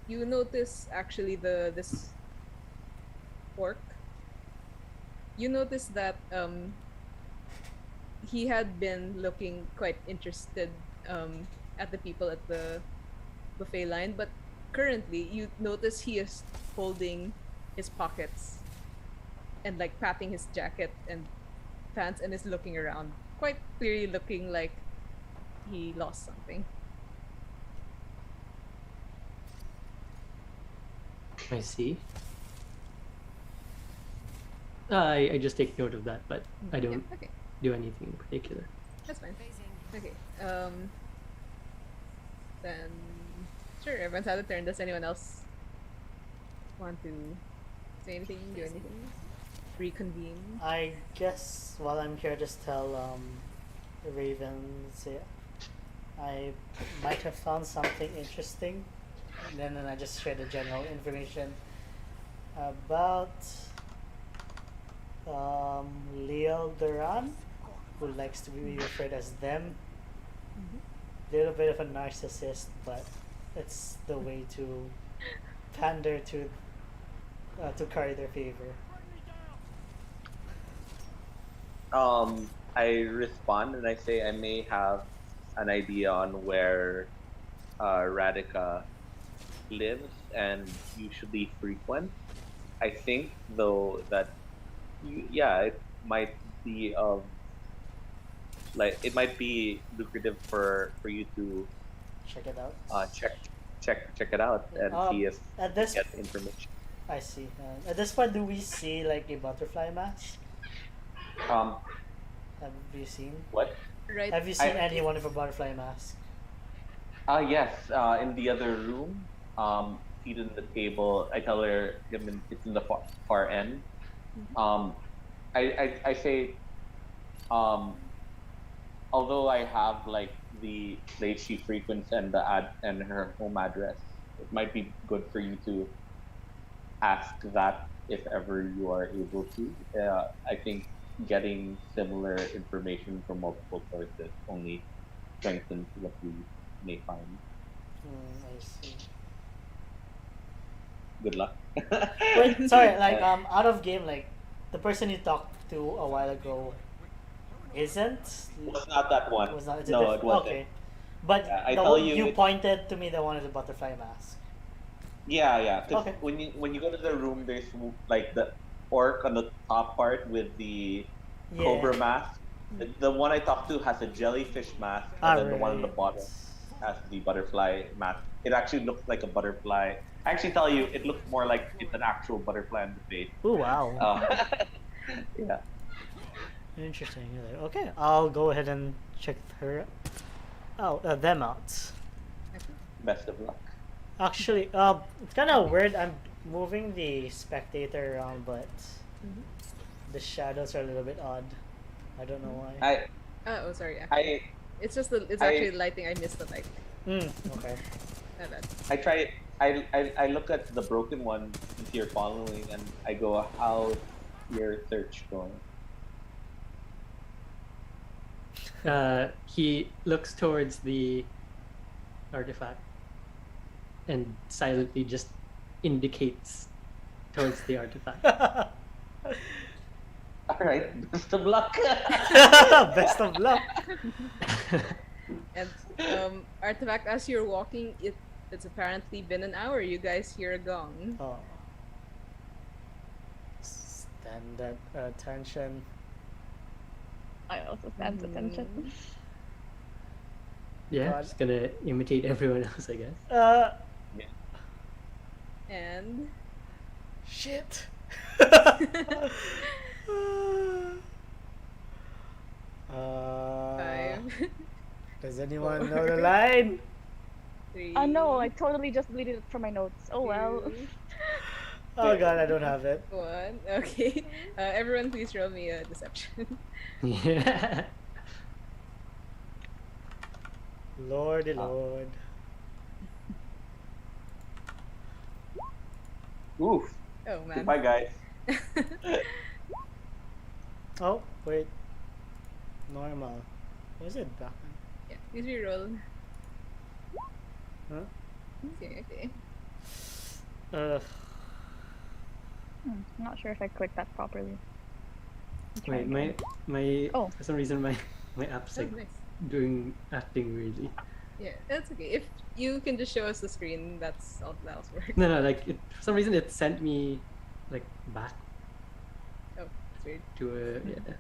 you notice actually this orc. You notice that he had been looking quite interested at the people at the buffet line, but currently you notice he is holding his pockets and like patting his jacket and pants and is looking around, quite clearly looking like he lost something. I see. I just take note of that, but I Yeah, don't okay, do anything in particular. that's fine. Okay, then sure, everyone's had a turn. Does anyone else want to say anything, do anything, reconvene? I guess while I'm here, just tell the Ravens, yeah, I might have found something interesting. And then I just share the general information about Leo Duran, who likes to be referred as them. Mhm. Little bit of a narcissist, but it's the way to pander to curry their favor. I respond and I say I may have an idea on where Radica lives and usually frequents. I think though that yeah, it might be of like it might be lucrative for you to Check it out. uh, check check it out Yeah. and see if At you this, get information. I see. At this point, do we see like a butterfly mask? Um, Have you seen? what? Right. Have you seen anyone with a butterfly mask? Yes. In the other room, seated at the table, I tell her it's in the far end. Mhm. Um, I say um although I have like the place she frequents and the ad and her home address, it might be good for you to ask that if ever you are able to. I think getting similar information from multiple sources only strengthens what you may find. I see. Good luck. Wait, sorry. Like Uh, out of game, like the person you talked to a while ago isn't was not that one. was not. It's a No, it wasn't. okay, but Yeah, I the tell one you, you it, pointed to me, the one with the butterfly mask. yeah. Because Okay. when you go to the room, there's like the orc on the top part with the Yeah. cobra mask. The one I talked to has a jellyfish mask, and then the one on the Alright. bottom has the butterfly mask. It actually looks like a butterfly. I actually tell you, it looks more like it's an actual butterfly on the face. Oh wow. Yeah. Interesting. You're like, okay, I'll go ahead and check her out, them out. Okay. Best of luck. Actually, it's kind of weird. I'm moving the spectator around, but Mhm. the shadows are a little bit odd. I don't know why. I Oh, sorry. Actually, I it's just it's I actually lighting. I missed the light. Okay. My bad. I try. I look at the broken one since you're following, and I go, "How's your search going?" He looks towards the artifact and silently just indicates towards the artifact. All right. Best of luck. Best of luck. And artifact, as you're walking, it's apparently been an hour. You guys hear a gong. Oh. Stand at attention. I also stand attention. Yeah, God. just gonna imitate everyone else, I guess. Yeah. And Shit. five, Does anyone know four, the line? 3. No, I totally just deleted it from my notes. Oh well. 2, Oh god, I don't have it. One. Okay. Everyone, please roll me a deception. Yeah. Lordy Lord. Oof. Oh man. Goodbye, guys. Oh, wait. Normal. Was it back? Yeah, please reroll. Huh? Okay, okay. Ugh. I'm not sure if I clicked that properly. Try Wait, again. my Oh. for some reason my app's Oh, like nice. acting weirdly. Yeah, that's okay. If you can just show us the screen, that's all that'll work. No, like for some reason it sent me like back Oh, it's weird. to a yeah.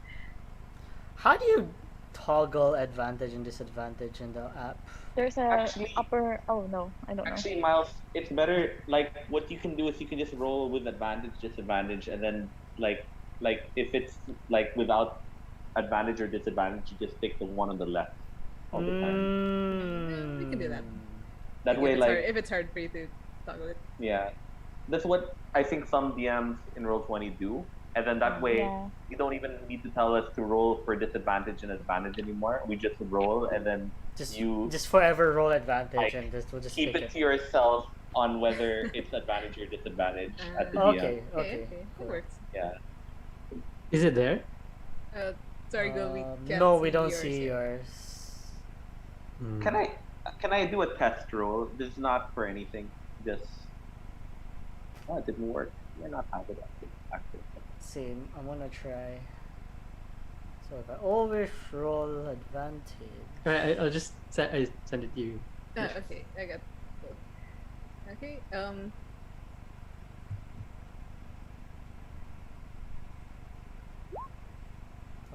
How do you toggle advantage and disadvantage in the app? There's a Actually- upper. Oh no, I don't know. Actually, Miles, it's better. Like, what you can do is you can just roll with advantage, disadvantage, and then like if it's like without advantage or disadvantage, you just pick the one on the left all the time. We can do that. That Like, way, if it's like hard, if it's hard for you to toggle it. yeah, that's what I think some DMs in Roll20 do, and then that way Yeah. you don't even need to tell us to roll for disadvantage and advantage anymore. We just roll, and then Just you just forever roll advantage like, and we'll just keep pick it to yourself on whether it's advantage or disadvantage at the DM. Okay, Okay, okay. that Cool. works. Yeah. Is it there? Sorry, Go, we can't no, we don't yours see yet. yours. Hmm. Can I do a test roll? This is not for anything. Just it didn't work. You're not happy actually. Same. I'm gonna try. So if I always roll advantage. Alright, I'll just send it to you. Okay, I got both. Okay,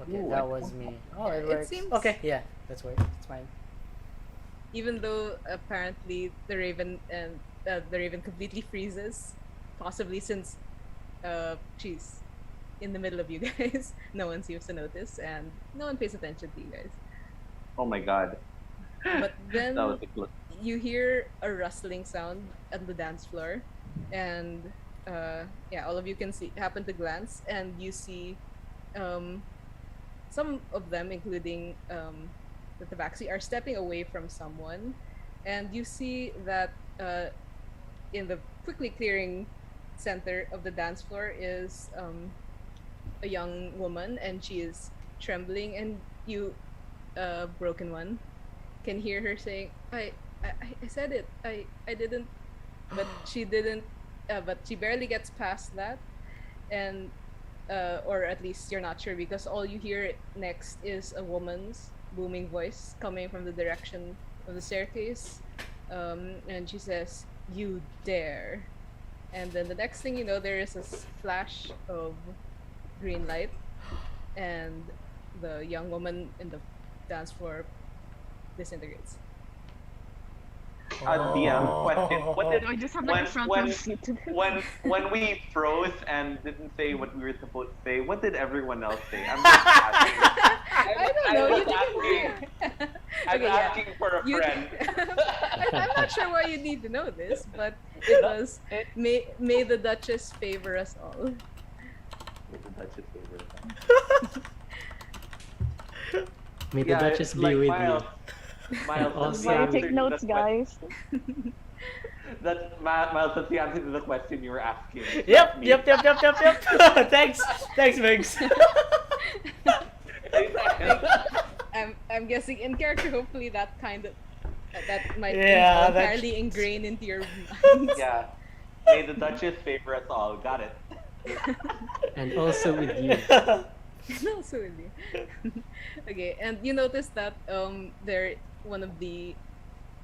Okay, Ooh, that I was don't me. know. Oh, Yeah, it it works. seems- Okay, yeah, that's work. It's fine. even though apparently the Raven completely freezes, possibly since she's in the middle of you guys, no one seems to notice and no one pays attention to you guys. Oh my god. But then That was a close. you hear a rustling sound at the dance floor, and yeah, all of you can see happen to glance, and you see some of them, including the Tabaxi, are stepping away from someone, and you see that in the quickly clearing center of the dance floor is a young woman, and she is trembling, and you, broken one, can hear her saying, I said it. I didn't, but she didn't. But she barely gets past that, and or at least you're not sure because all you hear next is a woman's booming voice coming from the direction of the staircase, and she says, "You dare!" And then the next thing you know, there is a flash of green light, and the young woman in the dance floor disintegrates. DM question. What did I just have like a front row seat to this. when we froze and didn't say what we were supposed to say, what did everyone else say? I'm just asking. I don't know. You was didn't hear. I'm Okay, yeah. asking for a You- friend. I'm not sure why you need to know this, but it was may the Duchess favor us all. May the Yeah, Duchess be like with Miles, you. Miles, Also- that's the Everybody answer take to notes, the guys. Miles, that's the answer to the question you were asking. Yep, Me. yep. Thanks, Migs. I'm guessing in character. Hopefully that kind of that might Yeah, be that- entirely ingrained into your minds. Yeah. May the Duchess favor us all. Got it. And also with you. No, so with you. Okay, and you notice that there one of the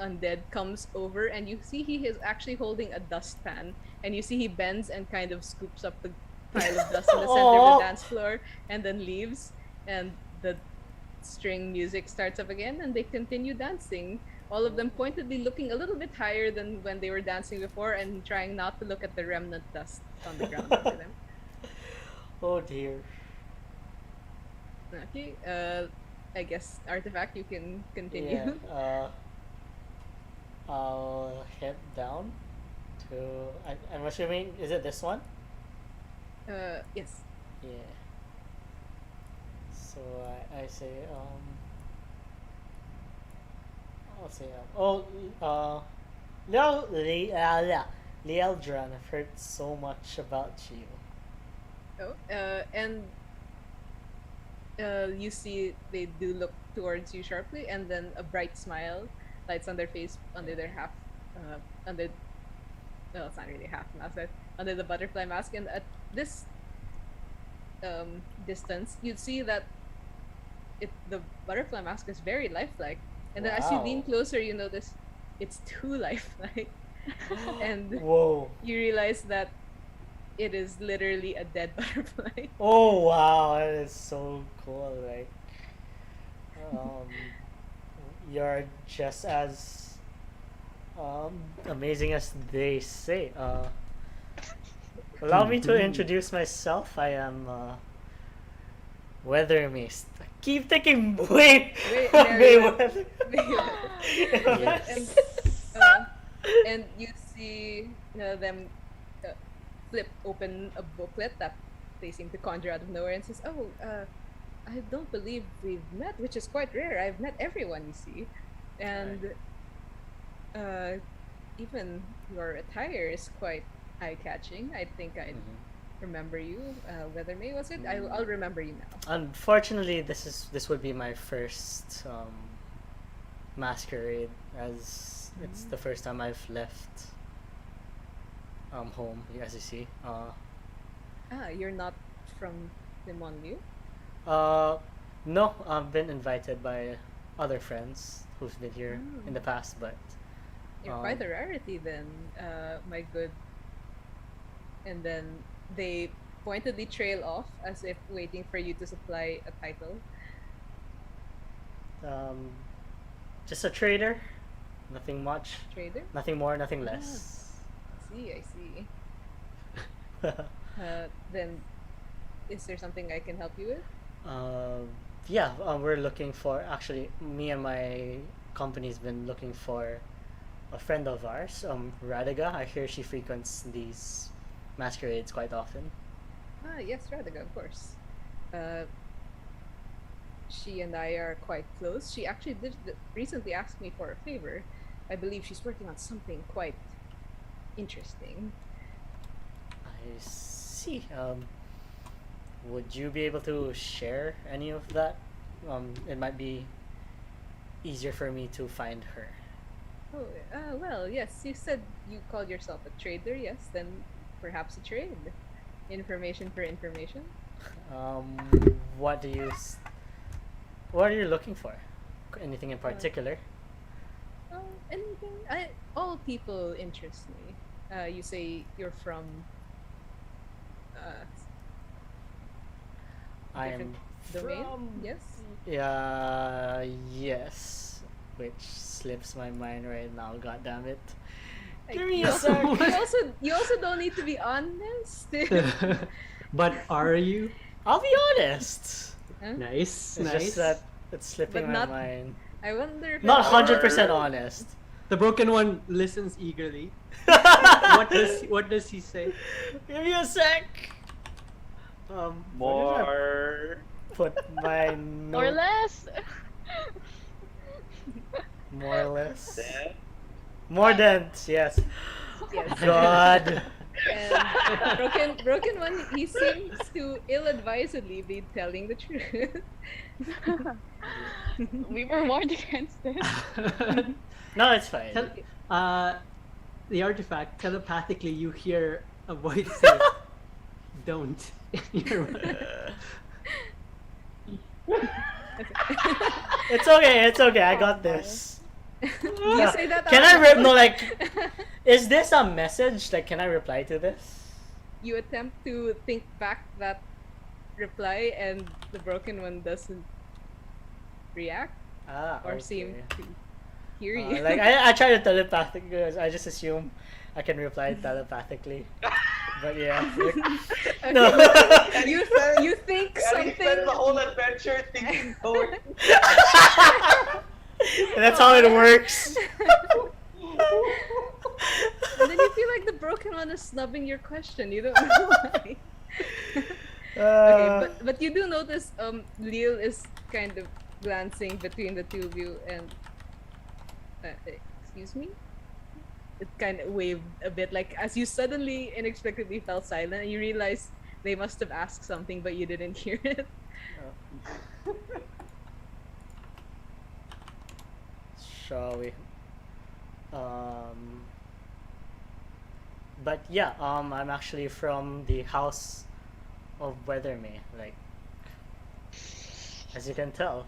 undead comes over, and you see he is actually holding a dustpan, and you see he bends and kind of scoops up the pile of dust in the center of Aw. the dance floor, and then leaves, and the string music starts up again, and they continue dancing. All of them pointedly looking a little bit higher than when they were dancing before, and trying not to look at the remnant dust on the ground under them. Oh dear. Okay, I guess Artifact, you can continue. Yeah. I'll head down. I'm assuming, is it this one? Yes. Yeah. So I say, I'll say, Lealdran, I've heard so much about you. Oh, and you see they do look towards you sharply, and then a bright smile lights on their face under their half, under, well, it's not really half mask, but under the butterfly mask. And at this distance, you'd see that the butterfly mask is very lifelike. And then as you lean Wow. closer, you notice it's too lifelike, and Whoa. you realize that it is literally a dead butterfly. Oh wow, that is so cool. Like, um, you're just as amazing as they say. Allow me to introduce myself. I am Weather Mist. I keep thinking Mayweather. and and you see them flip open a booklet that they seem to conjure out of nowhere and says, "Oh, I don't believe we've met, which is quite rare. I've met everyone, you see, and even your attire is quite eye-catching. I think I remember you. Whether May was it? I'll remember you now." Unfortunately, this would be my first masquerade, as it's the first time I've left home, as you see. You're not from Limonliu? No, I've been invited by other friends who's been here in the past, but You're quite a rarity then, my good. And then they pointedly trail off as if waiting for you to supply a title. just a trader, nothing much, Trader? nothing more, nothing less. I see. Then, is there something I can help you with? Yeah, we're looking for, actually, me and my company's been looking for a friend of ours, Radiga. I hear she frequents these masquerades quite often. Yes, Radiga, of course. She and I are quite close. She actually recently asked me for a favor. I believe she's working on something quite interesting. I see. Would you be able to share any of that? It might be easier for me to find her. Oh, well, yes, you said you called yourself a trader, yes, then perhaps a trade. Information for information. What do you what are you looking for? Anything in particular? Anything? All people interest me. You say you're from I am domain? from... Yes? Yes. Which slips my mind right now, god damn it. Like, Give me you a also, sec. you also don't need to be honest. But are you? I'll be honest. Huh? Nice, It's nice. just that it's slipping But my not- mind. I wonder if Not it's- 100% honest. The broken one listens eagerly. What does he say? Give me a sec. Where did I More. put my note? Or less. More or less. Then, More dents, yes. Yes. God. And broken one, he seems to ill-advisedly be telling the truth. We were warned against this. No, it's fine. The artifact, telepathically you hear a voice say, "Don't." It's okay, I got this. You say that Can out I loud. no, like, is this a message? Like, can I reply to this? You attempt to think back that reply, and the broken one doesn't react or seem to hear you. Like, I try to telepathic because I just assume I can reply telepathically. But yeah. Like, Okay. no. You think and he something. spends the whole adventure thinking forward. That's how it works. And then and you feel like the broken one is snubbing your question. You don't know why. Okay, but you do notice Lil is kind of glancing between the two of you and excuse me? It kind of waved a bit like as you suddenly inexplicably fell silent and you realize they must have asked something but you didn't hear it. Shall we? But yeah, I'm actually from the house of Weathermay, like as you can tell.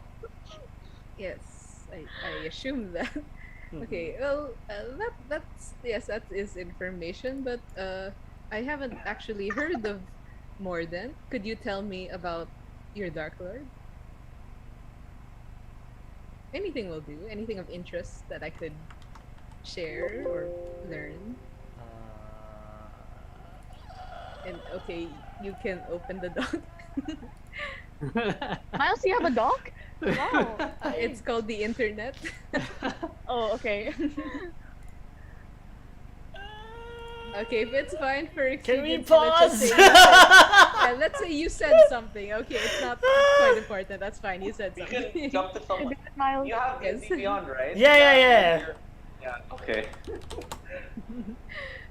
Yes, I assume that. Okay, Mhm. well, that's yes, that is information, but I haven't actually heard of Mordant. Could you tell me about your Dark Lord? Anything will do. Anything of interest that I could share or learn. And okay, you can open the doc. Miles, you have a dog? Wow. It's called the internet. Oh, okay. Okay, if it's fine for Can we exigency, let's just pause? say you said. Yeah, let's say you said something. Okay, it's not quite important. That's fine. You said We something. can jump to You someone. do it, Miles. You have Yes. D&D Beyond, right? Yeah. Yeah. Okay.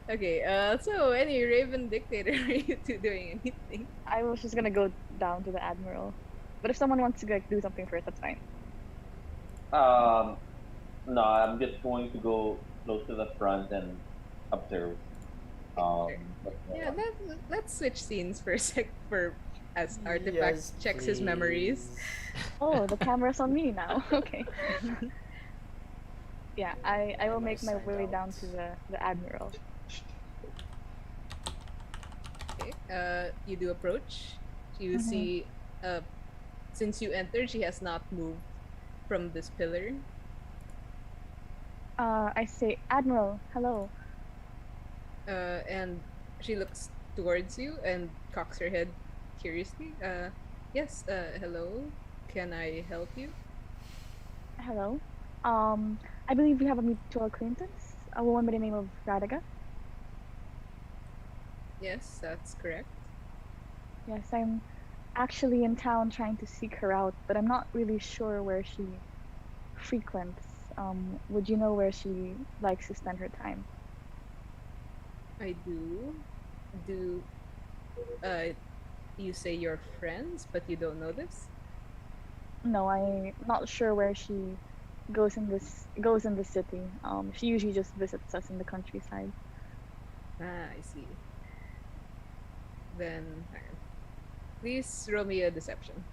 Okay. So any Raven Dictator, are you two doing anything? I was just gonna go down to the Admiral. But if someone wants to like do something first, that's fine. Um, no, I'm just going to go close to the front and observe. Sure. What's going Yeah. on. Let's switch scenes for a sec. For as Artifact Yes, checks his memories. please. Oh, the camera's on me now. Okay. Yeah, I will make my Signed way out. down to the Admiral. Okay. You do approach. You Mhm. see. Since you entered, she has not moved from this pillar. I say, Admiral, hello. And she looks towards you and cocks her head curiously. Yes. Hello. Can I help you? Hello. I believe we have a mutual acquaintance, a woman by the name of Radhaga. Yes, that's correct. Yes, I'm actually in town trying to seek her out, but I'm not really sure where she frequents. Would you know where she likes to spend her time? I do. Do you say you're friends, but you don't know this? No, I'm not sure where she goes in the city. She usually just visits us in the countryside. Ah, I see. Then, hang on. Please roll me a deception.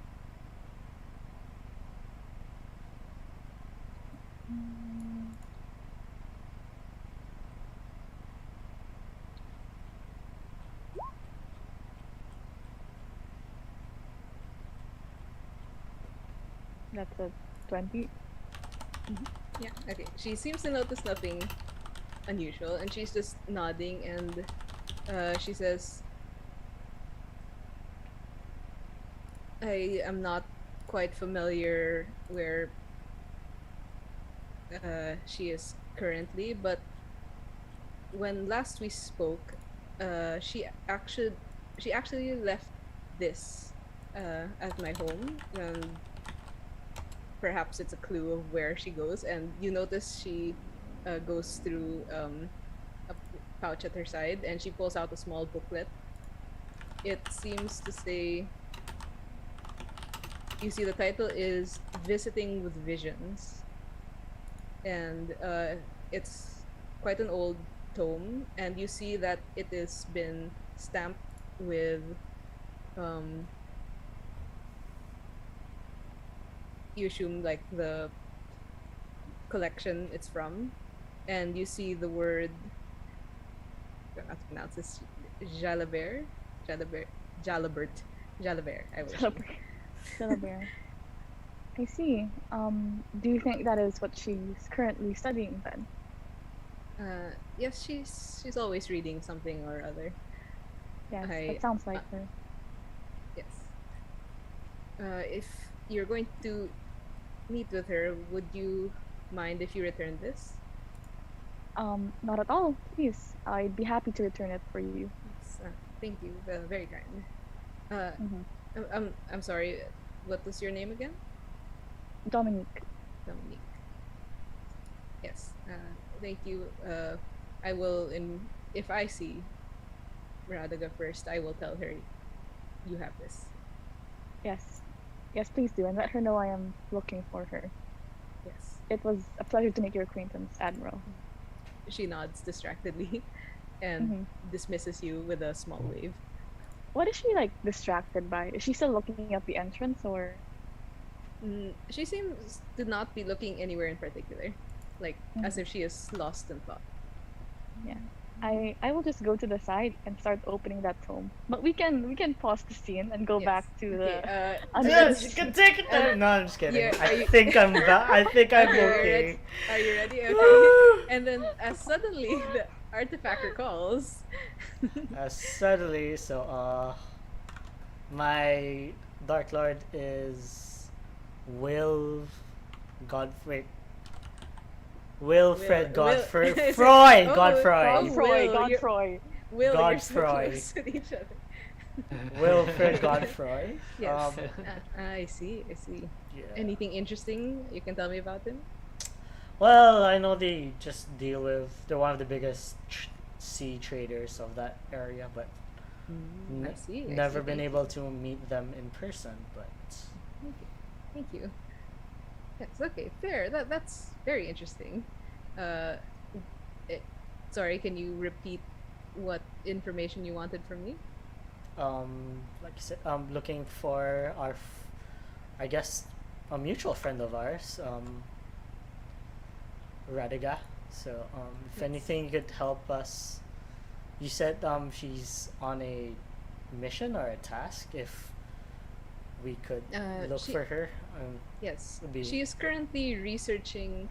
That's a 20. Yeah. Okay. She seems to notice nothing unusual, and she's just nodding, and she says, "I am not quite familiar where she is currently, but when last we spoke, uh, she actually she actually left this at my home, and perhaps it's a clue of where she goes. And you notice she goes through a pouch at her side, and she pulls out a small booklet. It seems to say, you see, the title is "Visiting with Visions," and it's quite an old tome, and you see that it has been stamped with um you assume like the collection it's from, and you see the word, I don't know how to pronounce this, Jalabert, Jalabert, Jalabert, Jalabert, I wish. Syllabary. I see. Do you think that is what she's currently studying then? Yes, she's always reading something or other. Yes, I that sounds like her. Yes. If you're going to meet with her, would you mind if you return this? Not at all. Please, I'd be happy to return it for you. Yes, thank you. Very kind. Uh, Hmm. I'm sorry. What was your name again? Dominique. Dominique. Yes. Thank you. I will if I see Radaga first, I will tell her you have this. Yes. Yes, please do, and let her know I am looking for her. Yes. It was a pleasure to make your acquaintance, Admiral. She nods distractedly and Hmm. dismisses you with a small wave. What is she like distracted by? Is she still looking at the entrance, or? She seems to not be looking anywhere in particular, like as Mhm. if she is lost in thought. Yeah. I will just go to the side and start opening that tome. But we can pause the scene and go Yes. back to Okay. the Yeah, unfinished you scene. can take it And time. No, I'm just kidding. yeah, I are you think I'm I think I'm okay? okay. Are you ready? Okay. Woo! And then, as suddenly the artifact recalls. Suddenly, so my Dark Lord is Will Godfrey. Will Wilfred Will Godfrey is it? Freud Oh Godfrey. oh Godfroy, Will, Godfroy. you're so Godfrey. close with each other. Wilfred Okay. Godfrey. Yes. I see. I see. Yeah. Anything interesting you can tell me about him? Well, I know they just deal with. They're one of the biggest sea traders of that area, but I see. I never see. been Thank able you. to meet them in person. But Thank you. Thank you. Yes. Okay. Fair. That's very interesting. Uh, it, sorry. Can you repeat what information you wanted from me? like I said, looking for I guess, a mutual friend of ours, Radiga. So, if Yes. anything, you could help us. You said she's on a mission or a task. If we could look She for her, yes. would be She is currently researching.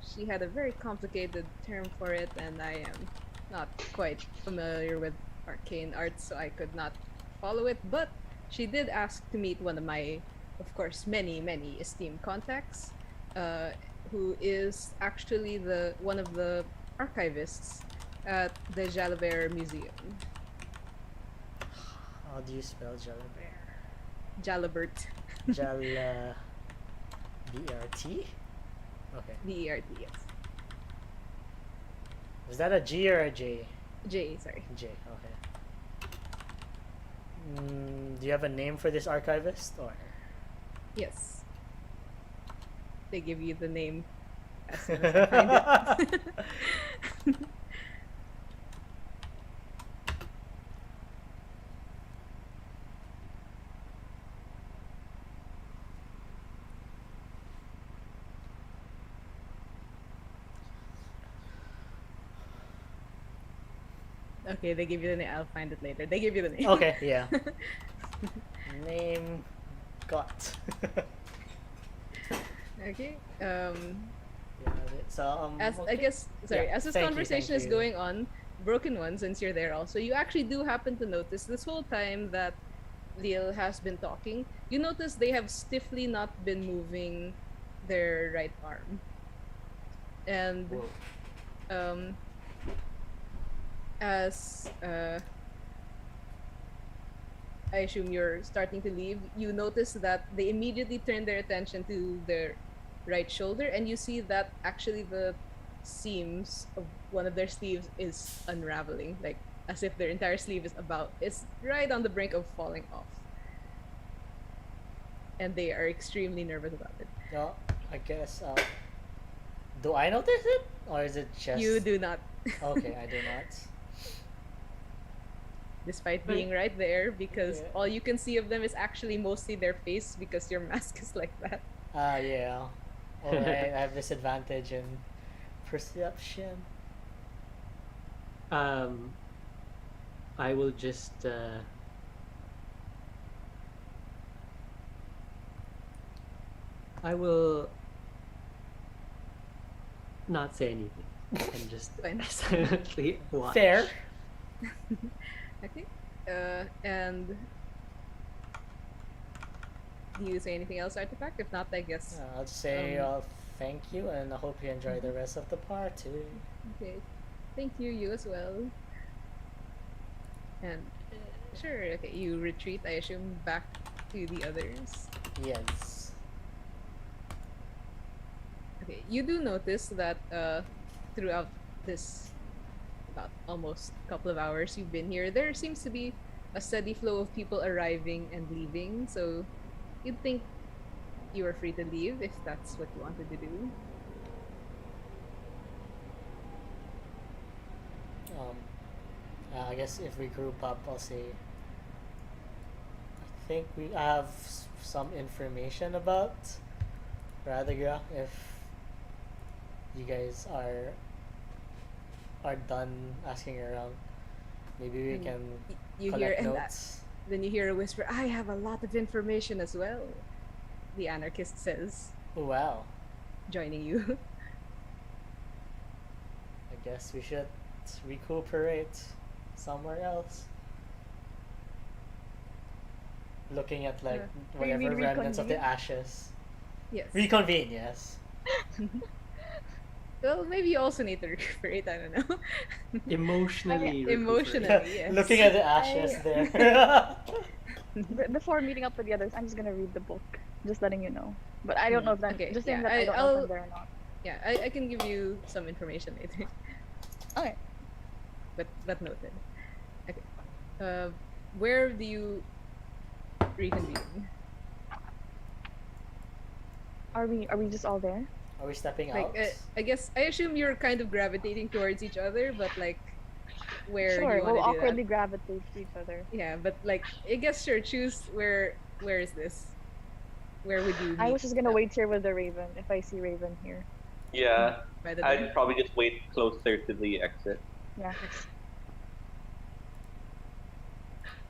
She had a very complicated term for it, and I am not quite familiar with arcane arts, so I could not follow it. But she did ask to meet one of my, of course, many esteemed contacts, uh, who is actually the one of the archivists at the Jalabert Museum. how do you spell Jalabert? Jalabert, Jal BRT. Okay, BERT, yes. is that a G or a J? J, sorry. J. Okay. Do you have a name for this archivist or? Yes. They give you the name as soon as I find it. Okay, they give you the name. I'll find it later. They give you the name. Okay, yeah. Name got. Okay. Yeah, so As I okay. guess, sorry, Yeah, as this thank you, conversation thank is you. going on, Broken One, since you're there also, you actually do happen to notice this whole time that Lil has been talking, you notice they have stiffly not been moving their right arm. And Whoa. um as I assume you're starting to leave, you notice that they immediately turn their attention to their right shoulder, and you see that actually the seams of one of their sleeves is unraveling, like as if their entire sleeve is right on the brink of falling off. And they are extremely nervous about it. No, I guess. Do I notice it, or is it just? You do not, Okay, I do not. despite But- being right there, because Yeah. all you can see of them is actually mostly their face because your mask is like that. Yeah. Alright, I have disadvantage in perception. I will just I will not say anything and just Fine. silently watch. Fair. Okay. And do you say anything else, Artifact? If not, I guess. I'll say Um, thank you, and I hope you enjoy the rest of the party. Okay. Thank you, you as well. And sure, okay, you retreat, I assume, back to the others. Yes. Okay, you do notice that throughout this about almost couple of hours you've been here, there seems to be a steady flow of people arriving and leaving. So you'd think you are free to leave if that's what you wanted to do. Um, I guess if we group up, I'll say. I think we have some information about Radagra. If you guys are done asking around, maybe we And can you hear collect and notes. then you hear a whisper, I have a lot of information as well. The anarchist says, Oh, wow. joining you. I guess we should recuperate somewhere else. Looking at like do you whatever mean remnants of the reconvene? ashes. Yes. Reconvene, yes. Well, maybe you also need to recuperate, I don't know. Emotionally. recuperate. Emotionally, yes. Looking at the ashes there. Before meeting up with the others, I'm just gonna read the book. Just letting you know. But I don't know if that. Okay, Just saying yeah, that I don't know if I'll- I'm there or not. Yeah, I can give you some information later. Okay. But noted. Okay. Where do you reconvene? Are we just all there? Are we stepping Like, out? I guess I assume you're kind of gravitating towards each other, but like, where do Sure. you want We'll to do awkwardly that? gravitate to each other. Yeah, but like, I guess sure. Choose where. Where is this? Where would you? I meet was just gonna them? wait here with the Raven if I see Raven here. Yeah, By the door? I'd probably just wait closer to the exit. Yeah.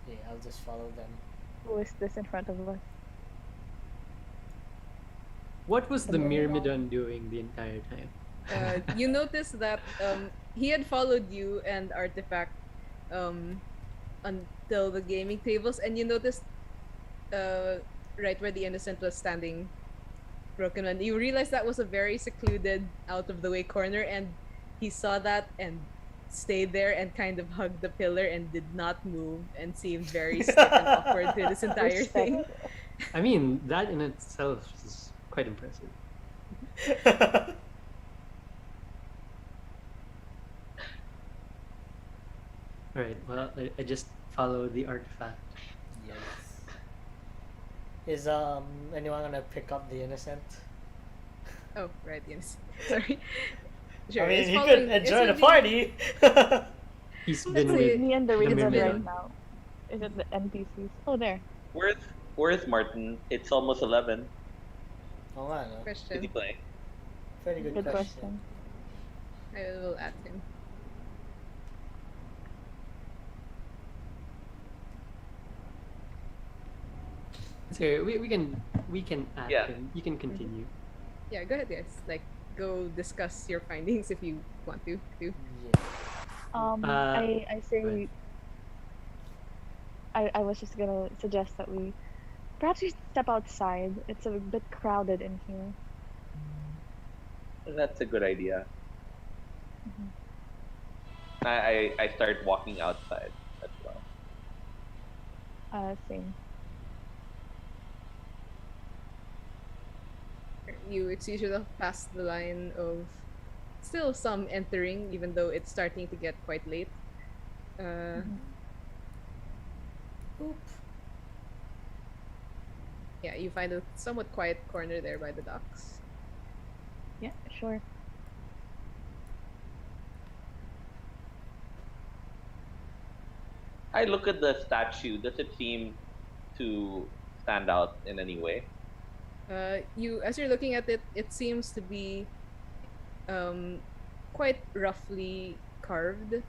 Yeah, I'll just follow them. Who is this in front of us? What was the Myrmidon. Myrmidon doing the entire time? You notice that he had followed you and Artifact until the gaming tables, and you noticed right where the innocent was standing, broken one. You realized that was a very secluded, out of the way corner, and he saw that and stayed there and kind of hugged the pillar and did not move and seemed very stiff and awkward through this entire thing. I mean, that in itself is quite impressive. Alright, well, I just follow the artifact. Yes. Is anyone gonna pick up the innocent? Oh, right, yes. Sorry. Sure, I mean, it's he following- could it's enjoy the moving- party. He's Let's been say- with Me and the the Raven Myrmidon. right now. Is it the NPCs? Oh, there. Where's Martin? It's almost 11. Oh, I know. Did question. he play? Very good, Good question. question. I will ask him. So we can add Yeah. him. You can continue. Yeah, go ahead, guys. Like, go discuss your findings if you want to. Yeah. I say go ahead. I was just gonna suggest that we perhaps we step outside. It's a bit crowded in here. That's a good idea. Mhm. I start walking outside as well. Same. You excuse yourself past the line of still some entering, even though it's starting to get quite late. Mhm. Oop. Yeah, you find a somewhat quiet corner there by the docks. Yeah, sure. I look at the statue. Does it seem to stand out in any way? You, as you're looking at it, it seems to be quite roughly carved.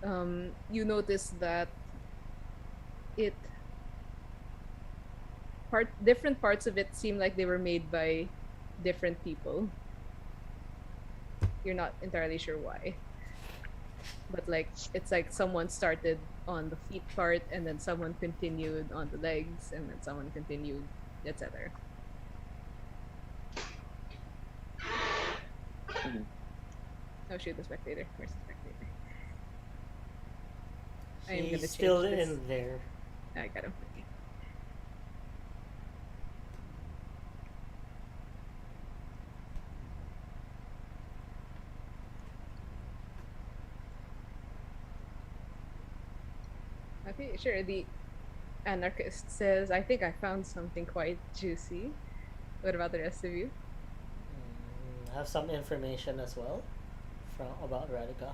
You notice that it different parts of it seem like they were made by different people. You're not entirely sure why, but like it's like someone started on the feet part, and then someone continued on the legs, and then someone continued, etc. Oh shoot, the spectator. Where's the spectator? I am He's gonna still change this. in there. I got him. Okay. Okay, sure. The anarchist says, I think I found something quite juicy. What about the rest of you? Have some information as well from about Radika.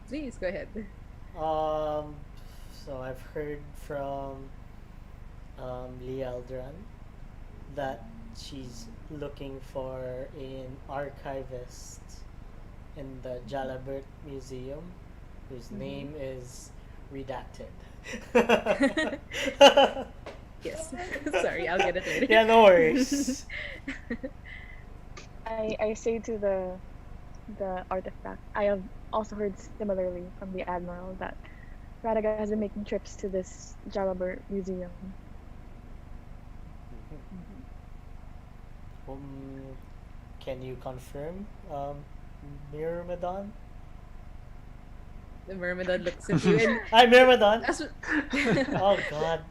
Please go ahead. Um, so I've heard from Lialdran that she's looking for an archivist in the Jalabert Museum whose name is redacted. Yes. Sorry, I'll get it later. Yeah, no worries. I say to the artifact, I have also heard similarly from the admiral that Radaga has been making trips to this Jalabert museum. Can you confirm, Myrmidon? The Myrmidon looks at you and Hi, Myrmidon. that's Oh God.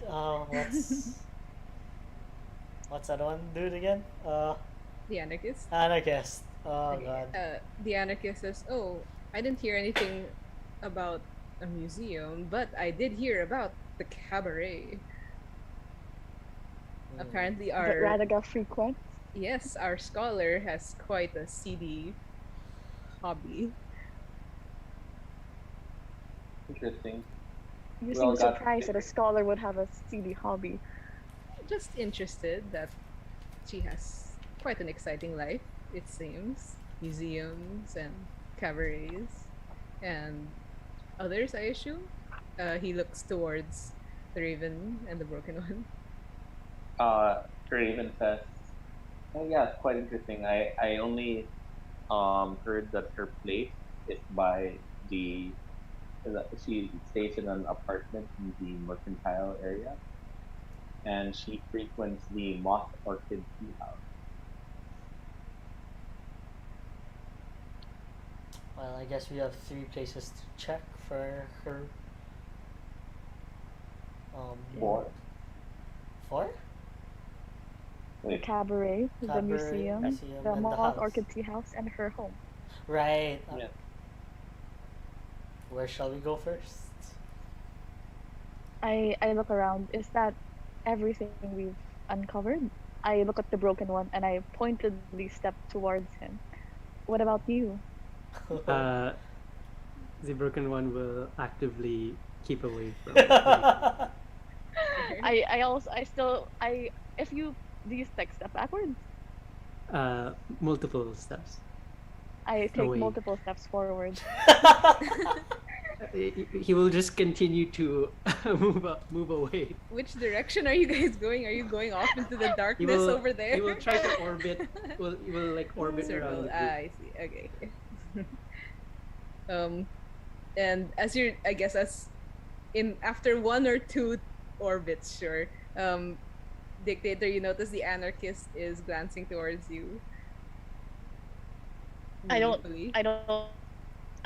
What's that one dude again? the anarchist. Anarchist. Oh Okay, God. the anarchist says, "Oh, I didn't hear anything about a museum, but I did hear about the cabaret. Apparently, That our Radaga frequents. yes, our scholar has quite a seedy hobby. Interesting. You We seem all got surprised that a different- scholar would have a seedy hobby. Just interested that she has quite an exciting life. It seems museums and cabarets and others. I assume." He looks towards the Raven and the Broken One. Raven says, "Oh yeah, it's quite interesting. I only heard that her place is by the she stays in an apartment in the Mercantile area, and she frequents the Moth Orchid Tea House." Well, I guess we have 3 places to check for her. Four. 4? The Wait, cabaret, the Cabaret, museum, museum, the and the Moth house. Orchid Tea House, and her home. Right. yeah. Where shall we go first? I look around. Is that everything we've uncovered? I look at the Broken One and I pointedly step towards him. What about you? The Broken One will actively keep away from. I if you do you like step backwards? Multiple steps. I take Away. multiple steps forward. He will just continue to move away. Which direction are you guys going? Are you going off into the He darkness will, over there? He will try to orbit. He will like orbit around. Circle. The group. I see. Okay. And as you're, I guess, as in after 1 or 2 orbits, sure. Dictator, you notice the anarchist is glancing towards you. I don't Meaningfully.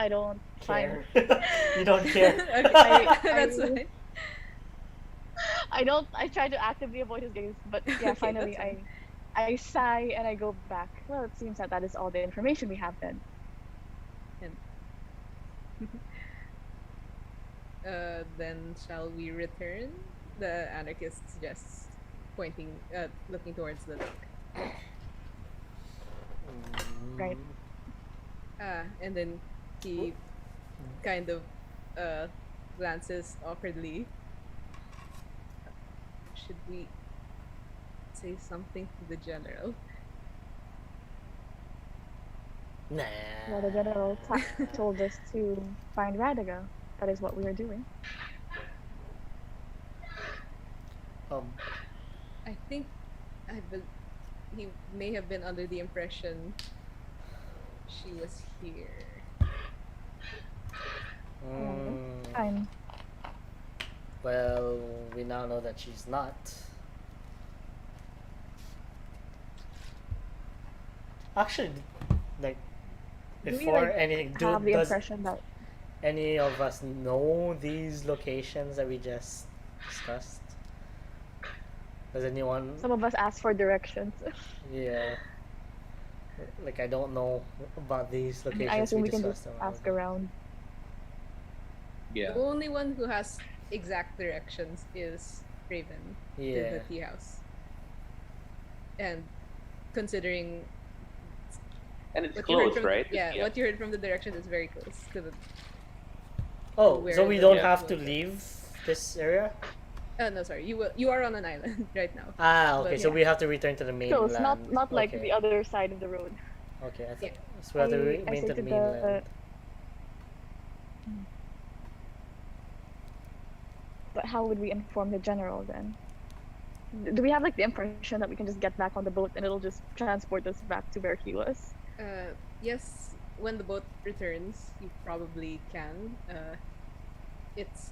I don't find Care. You don't care. Okay, that's fine. I try to actively avoid his gaze, but yeah, Okay, finally that's fine. I sigh and I go back. Well, it seems that is all the information we have then. Then shall we return? The anarchist suggests, pointing, looking towards the lake. Right. And then he kind of glances awkwardly. Should we say something to the general? Nah. Well, the general told us to find Radiga. That is what we are doing. I think he may have been under the impression she was here. Fine. Well, we now know that she's not. Actually, like Do we before like anything, have the does impression that any of us know these locations that we just discussed? Does anyone? some of us ask for directions? Yeah. Like I don't know about these I mean, I locations we assume we can just discussed a while ask ago. around. Yeah. The only one who has exact directions is Raven to the Yeah. tea house. And considering And it's what you heard close, from right? what you heard from the directions is very close to the Oh, where so we the don't boat have will to go. leave this area? No, sorry. You are on an island right now. Ah, okay. But So yeah. we have to return to the Close, mainland. not like Okay. the other side of the road. Okay. yeah. So we have to I remain say to the to mainland. but how would we inform the general then? Do we have like the impression that we can just get back on the boat and it'll just transport us back to where he was? Yes, when the boat returns, you probably can. It's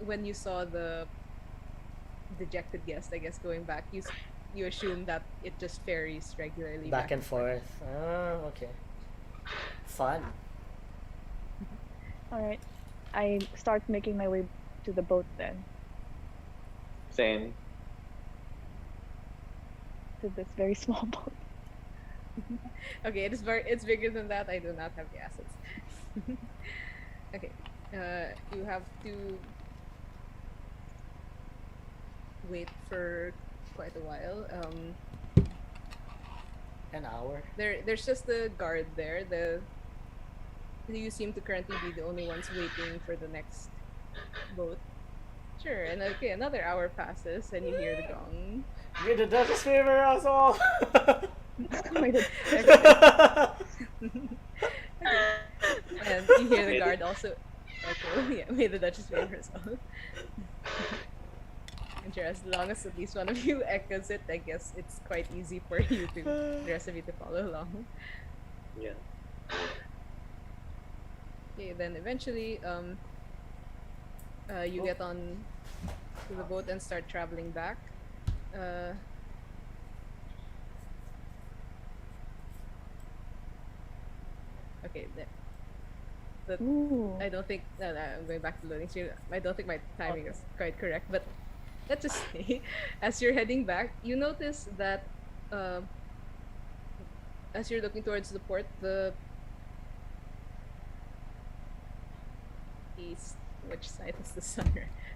when you saw the dejected guest, I guess, going back, you assume that it just ferries regularly Back and forth. Ah, okay. Fun. All right, I start making my way to the boat then, Same. to this very small boat. Okay, it's bigger than that. I do not have the assets. Okay, you have to wait for quite a while. An hour. There's just the guard there. You seem to currently be the only ones waiting for the next boat. Sure, and okay, another hour passes, and you hear the gong. May the Duchess favor us all. Wait, And you hear the guard also echo. Yeah, may the Duchess favor herself. And sure, as long as at least one of you echoes it, I guess it's quite easy for you to the rest of you to follow along. Yeah. Okay, then eventually, you get on to the boat and start traveling back. Okay, ooh, I don't think I'm going back to loading screen. I don't think my timing is quite correct, but let's just say, as you're heading back, you notice that uh, as you're looking towards the port, the east, which side is the sun?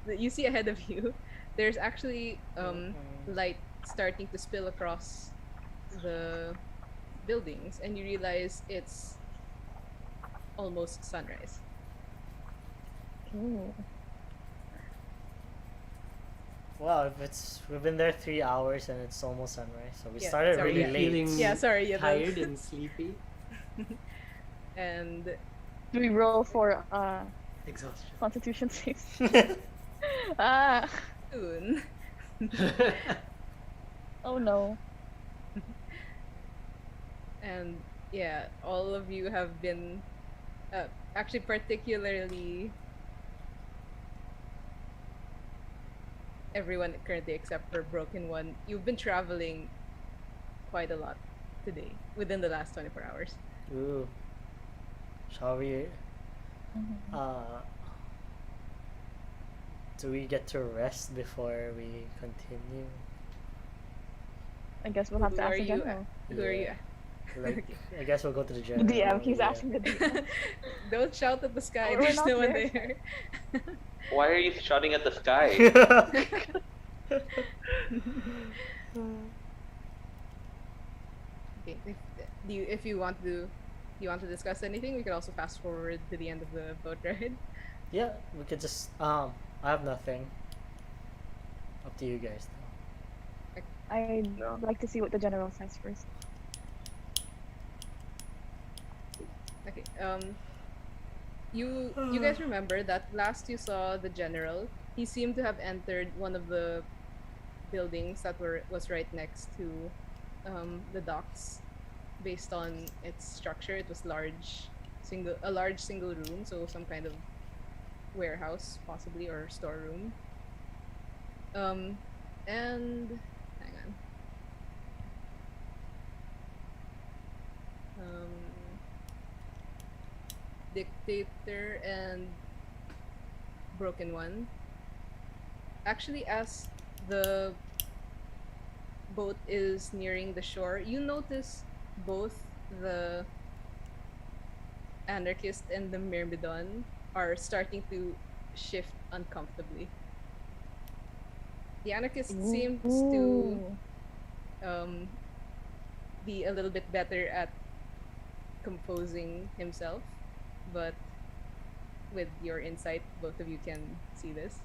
You see ahead of you, there's actually light starting to spill across the buildings, and you realize it's almost sunrise. ooh. Well, if we've been there 3 hours and it's almost sunrise, so we Yeah, started sorry, really yeah. late. Feeling Yeah, sorry, yeah, tired and sleepy. And Do we roll for Exhaustion. Constitution saves? Ah, soon, oh no. and yeah, all of you have been actually particularly everyone currently except for Broken One, you've been traveling quite a lot today within the last 24 hours. Ooh. Shall we? Do we get to rest before we continue? I guess we'll have Who to are ask the you? general. Who are you? Like, I guess we'll go to the The general. DM, he's yeah. asking the DM. Don't shout at the sky. We're There's not no one there. there. Why are you shouting at the sky? Okay, if you want to discuss anything, we can also fast forward to the end of the boat ride. Yeah, we could just I have nothing. Up to you guys though. I'd No. like to see what the general says first. Okay. You guys remember that last you saw the general, he seemed to have entered one of the buildings that was right next to the docks. Based on its structure, it was a large single room, so some kind of warehouse possibly, or storeroom. And hang on. Dictator and Broken One. Actually, as the boat is nearing the shore, you notice both the anarchist and the myrmidon are starting to shift uncomfortably. The anarchist seems to Ooh. um, be a little bit better at composing himself, but with your insight, both of you can see this.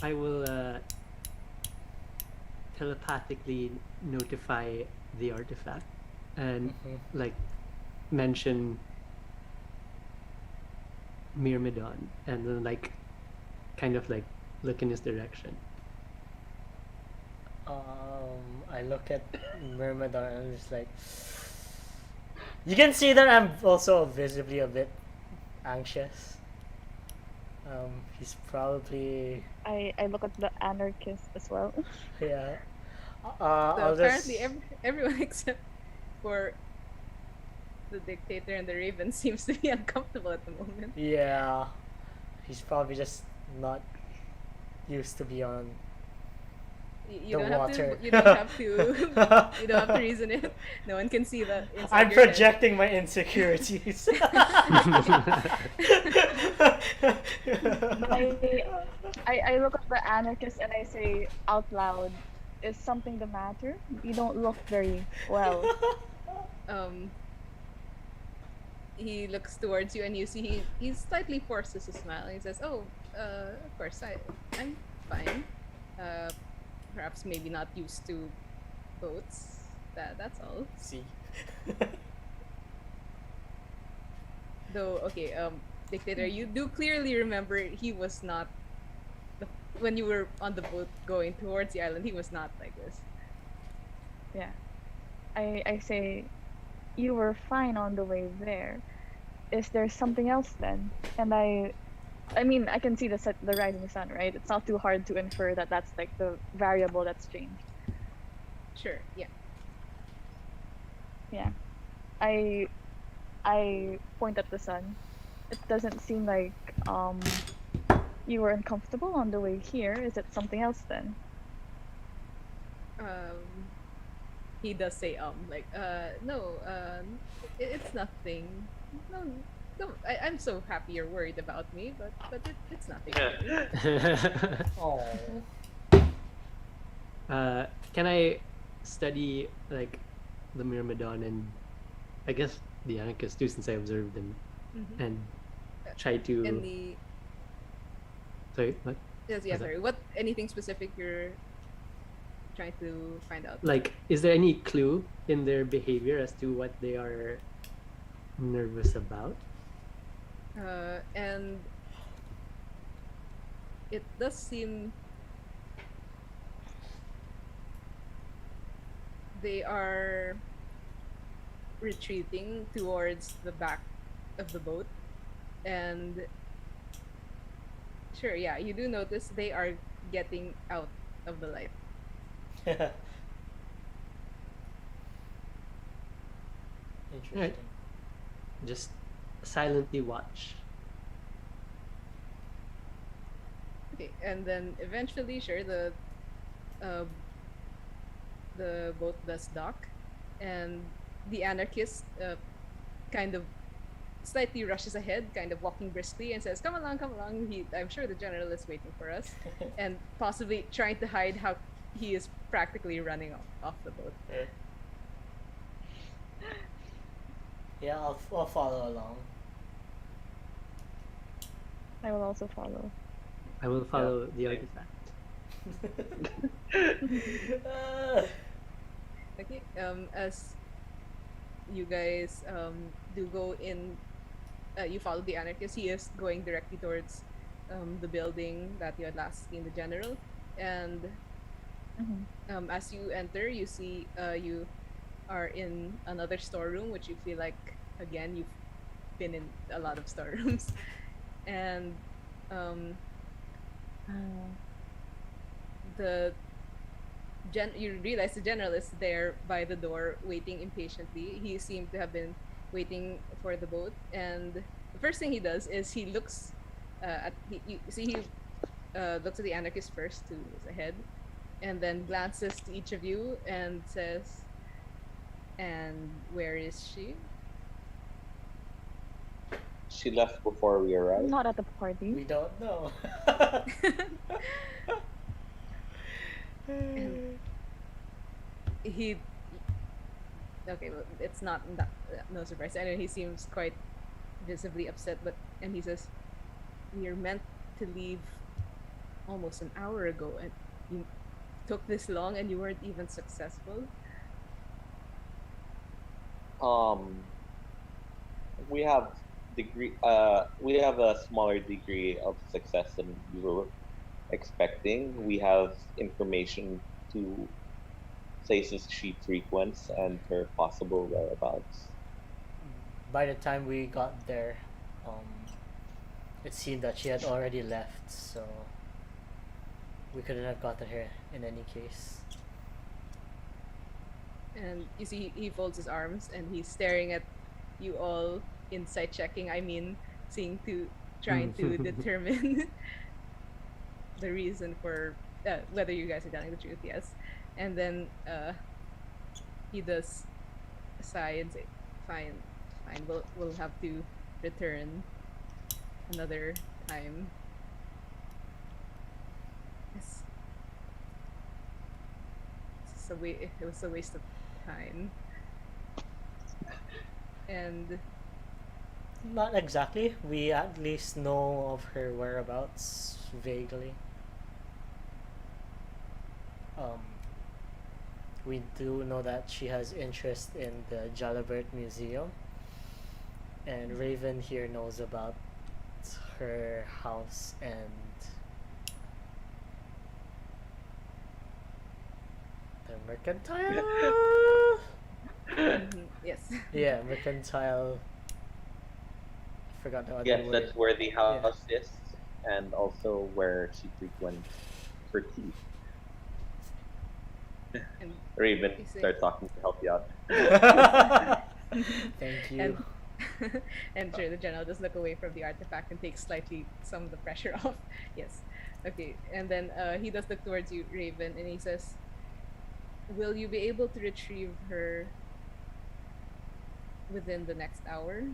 I will telepathically notify the artifact and like mention Myrmidon and then like kind of like look in his direction. I look at Myrmidon and I'm just like, you can see that I'm also visibly a bit anxious. He's probably I look at the anarchist as well. yeah. So I'll apparently, just everyone except for the dictator and the raven seems to be uncomfortable at the moment. yeah. He's probably just not used to be on You the don't have to. water. You don't have to. You don't have to reason it. No one can see that inside I'm your projecting my insecurities. I look at the anarchist and I say out loud, "Is something the matter? You don't look very well." head. He looks towards you, and you see he slightly forces a smile. He says, "Oh, of course, I'm fine. Uh, perhaps maybe not used to boats. That's all. See. Though, okay, dictator, you do clearly remember he was not the, when you were on the boat going towards the island. He was not like this. Yeah. I say, "You were fine on the way there. Is there something else then?" And I mean, I can see the rising sun, right? It's not too hard to infer that that's like the variable that's changed. Sure, yeah. Yeah. I I point at the sun. It doesn't seem like you were uncomfortable on the way here. Is it something else then? Um, he does say like no, it's nothing. No, no. I'm so happy you're worried about me, but it's nothing really. Oh. Can I study like the Myrmidon and I guess the anarchist too, since I observed them Mhm. and try to. And the Sorry, what? yes, yeah, What's that? sorry. What anything specific you're trying to find out? Like, is there any clue in their behavior as to what they are nervous about? And it does seem they are retreating towards the back of the boat, and sure, yeah, you do notice they are getting out of the light. Interesting. Just silently watch. Okay, and then eventually, sure, uh, the boat does dock, and the anarchist kind of slightly rushes ahead, kind of walking briskly, and says, "Come along, come along." I'm sure the general is waiting for us, and possibly trying to hide how he is practically running off the boat. Yeah, I'll follow along. I will also follow. I will follow the artifact. Okay, as you guys do go in, you follow the anarchist. He is going directly towards the building that you had last seen the general, and as you enter, you see you are in another storeroom, which you feel like again you've been in a lot of storerooms, and um, you realize the general is there by the door waiting impatiently. He seemed to have been waiting for the boat, and the first thing he does is he looks at you see he looks at the anarchist first, who is ahead, and then glances to each of you and says, "And where is she?" She left before we arrived. Not at the party. We don't know. And he okay, well, it's not that, no surprise. I know he seems quite visibly upset, but and he says, "We are meant to leave almost an hour ago, and you took this long, and you weren't even successful." Um, we have we have a smaller degree of success than we were expecting. We have information to places she frequents and her possible whereabouts. By the time we got there, it seemed that she had already left, so we couldn't have gotten her in any case. And you see, he folds his arms and he's staring at you all, insight checking. I mean, trying to determine the reason for whether you guys are telling the truth. Yes, and then he does sigh and say, "Fine, fine. We'll have to return another time." Yes. It was a waste of time. And Not exactly. We at least know of her whereabouts vaguely. We do know that she has interest in the Jalabert Museum, and Raven here knows about her house and the mercantile. yes. Yeah, mercantile. I forgot the other Yes, word. that's where the house is, and also where she frequents for tea. And Raven, you say- start talking to help you out. Thank you. And sure, the general just look away from the artifact and takes slightly some of the pressure off. Yes. Okay. And then he does look towards you, Raven, and he says, "Will you be able to retrieve her within the next hour?"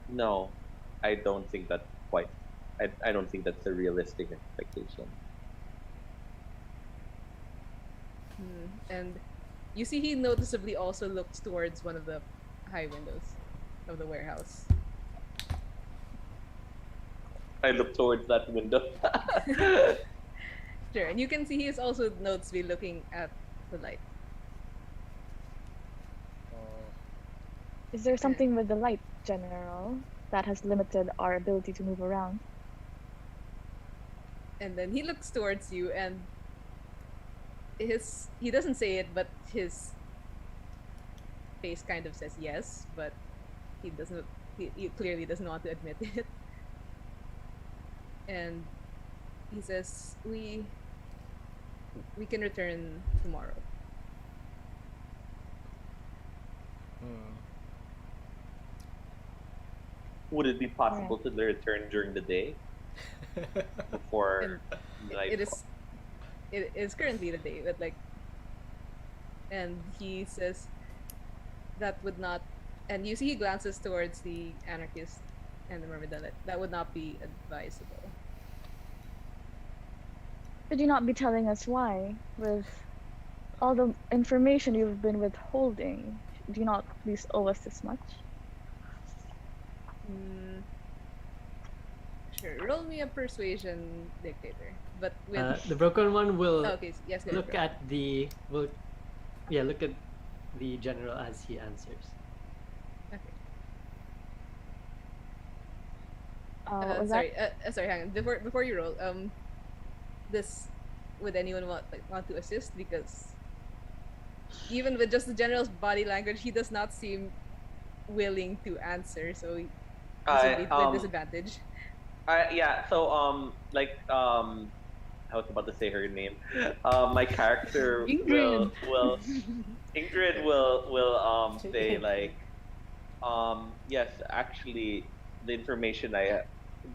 No, I don't think that's quite. I don't think that's a realistic expectation. And you see, he noticeably also looks towards one of the high windows of the warehouse. I look towards that window. Sure, and you can see he is also noticeably looking at the light. Is there something with the light, General, that has limited our ability to move around? And then he looks towards you, and he doesn't say it, but his face kind of says yes, but he doesn't. He clearly doesn't want to admit it. And he says, "We can return tomorrow." Would it be possible to return during the day before It is currently the day, but like, and he says that would not, and you see he glances towards the anarchist and the myrmidon, that would not be advisable. Could you not be telling us why? With all the information you've been withholding, do you not at least owe us this much? Sure, roll me a persuasion, dictator. But with the broken one will okay, yes, go ahead, look bro. at look at the general as he answers. Okay. Was Sorry, sorry, hang on. Before you roll, this would anyone want to assist? Because even with just the general's body language, he does not seem willing to answer. So he's at disadvantage. Yeah. So I was about to say her name. My character Ingrid. will Ingrid will say like, yes, actually, the information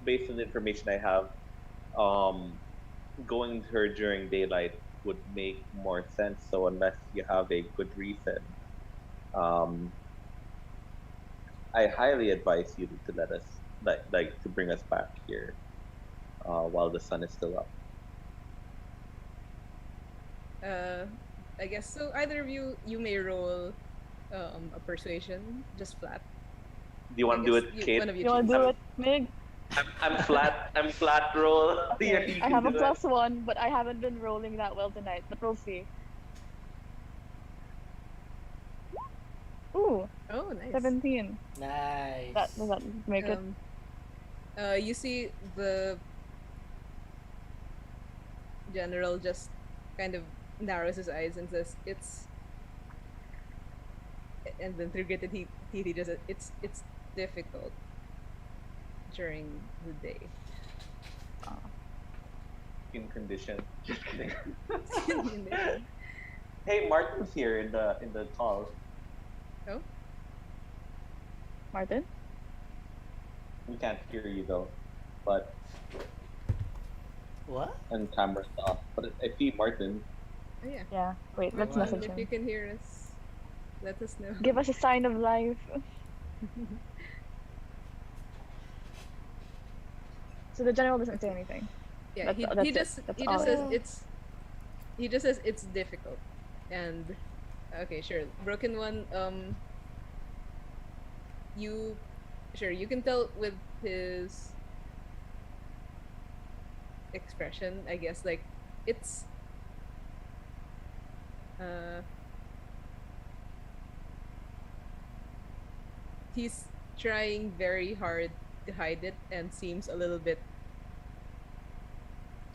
based on the information I have, um, going to her during daylight would make more sense. So unless you have a good reason, um, I highly advise you to let us like to bring us back here while the sun is still up. uh, I guess so. Either of you may roll a persuasion, just flat. Do you I want to do guess it, you Kate? one of you You want to choose. do I'm it, Mig? I'm flat. I'm flat roll. Yeah, Okay, you I can have a do it. +1, but I haven't been rolling that well tonight. But we'll see. Ooh, Oh, nice. 17. Nice. Does that make it? Um, you see the general just kind of narrows his eyes and says, "It's," and then through gritted teeth, he just says, "It's difficult during the day." Skin condition. Just kidding. Skin condition. Hey, Martin's here in the call. Oh, Martin? We can't hear you though, but What? and camera's off. But I see Martin. oh yeah. Yeah. Wait, let's Martin, message If you him. can hear us, let us know. Give us a sign of life. So the general doesn't say anything. Yeah, That's he it. just That's he all just it says is. it's difficult, and okay, sure. Broken One, you sure you can tell with his expression, I guess, like it's uh he's trying very hard to hide it and seems a little bit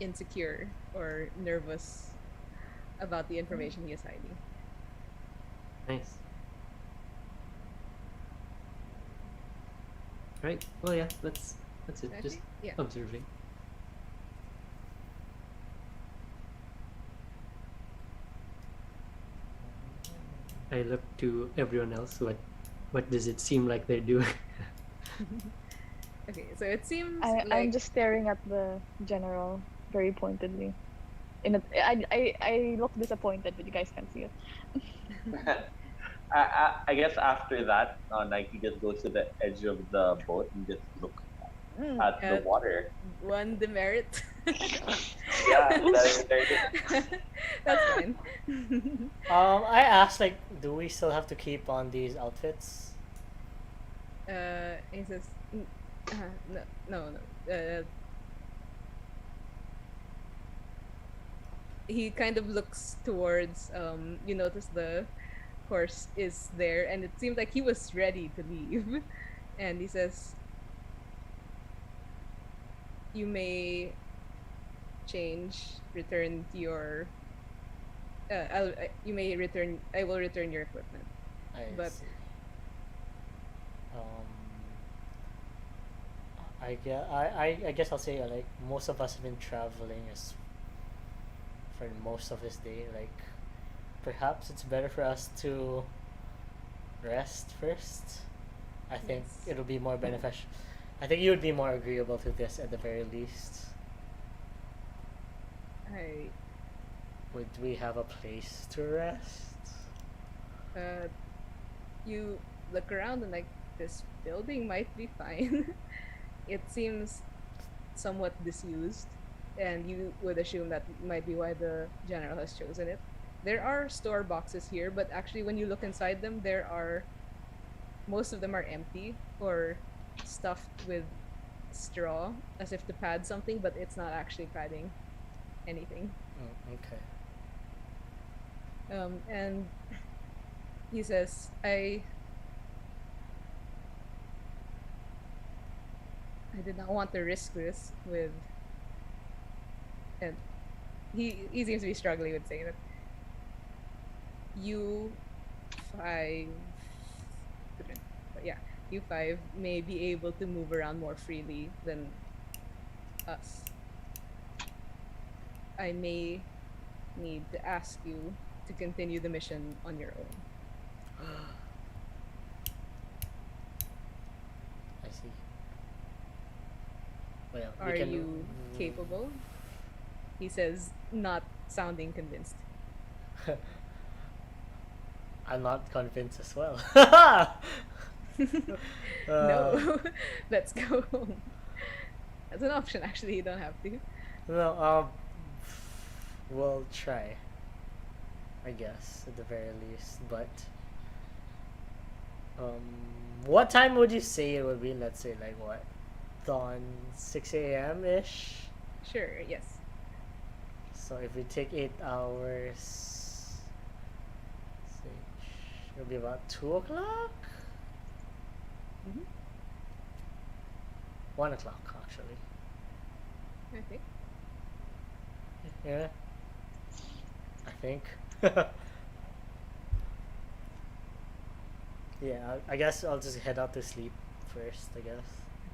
insecure or nervous about the information he is hiding. Nice. Right. Well, yeah. That's it. Just Okay, yeah. observing. I look to everyone else. What does it seem like they're doing? Okay, so it seems I'm like just staring at the general very pointedly. I look disappointed, but you guys can't see it. I guess after that, Nike just goes to the edge of the boat and just looks at the uh, water. one demerit. Yeah, there it is. That's fine. I asked, like, do we still have to keep on these outfits? He says, no, no, no. He kind of looks towards. You notice the horse is there, and it seems like he was ready to leave. And he says, "You may change, return to your. You may return. I will return your equipment." I But- see. I guess I'll say like most of us have been traveling as for most of this day. Like perhaps it's better for us to rest first. I think Yes. it'll be more beneficial. I think you would be more agreeable to this at the very least. I Would we have a place to rest? you look around and like this building might be fine. It seems somewhat disused, and you would assume that might be why the general has chosen it. There are store boxes here, but actually when you look inside them, there are most of them are empty or stuffed with straw as if to pad something, but it's not actually padding anything. Okay. And he says, I did not want to risk this with, and he seems to be struggling with saying that. You five, but yeah, you five may be able to move around more freely than us. I may need to ask you to continue the mission on your own. I see. Well, we Are can. you capable? He says, not sounding convinced. I'm not convinced as well. No, let's go home. That's an option, actually. You don't have to. No, we'll try. I guess at the very least, but what time would you say it would be? Let's say like what, dawn 6 a.m. ish. Sure. Yes. So if we take 8 hours, it'll be about 2 o'clock. Mm-hmm. 1 o'clock actually. Okay. Yeah. I think. Yeah, I guess I'll just head out to sleep first, I guess.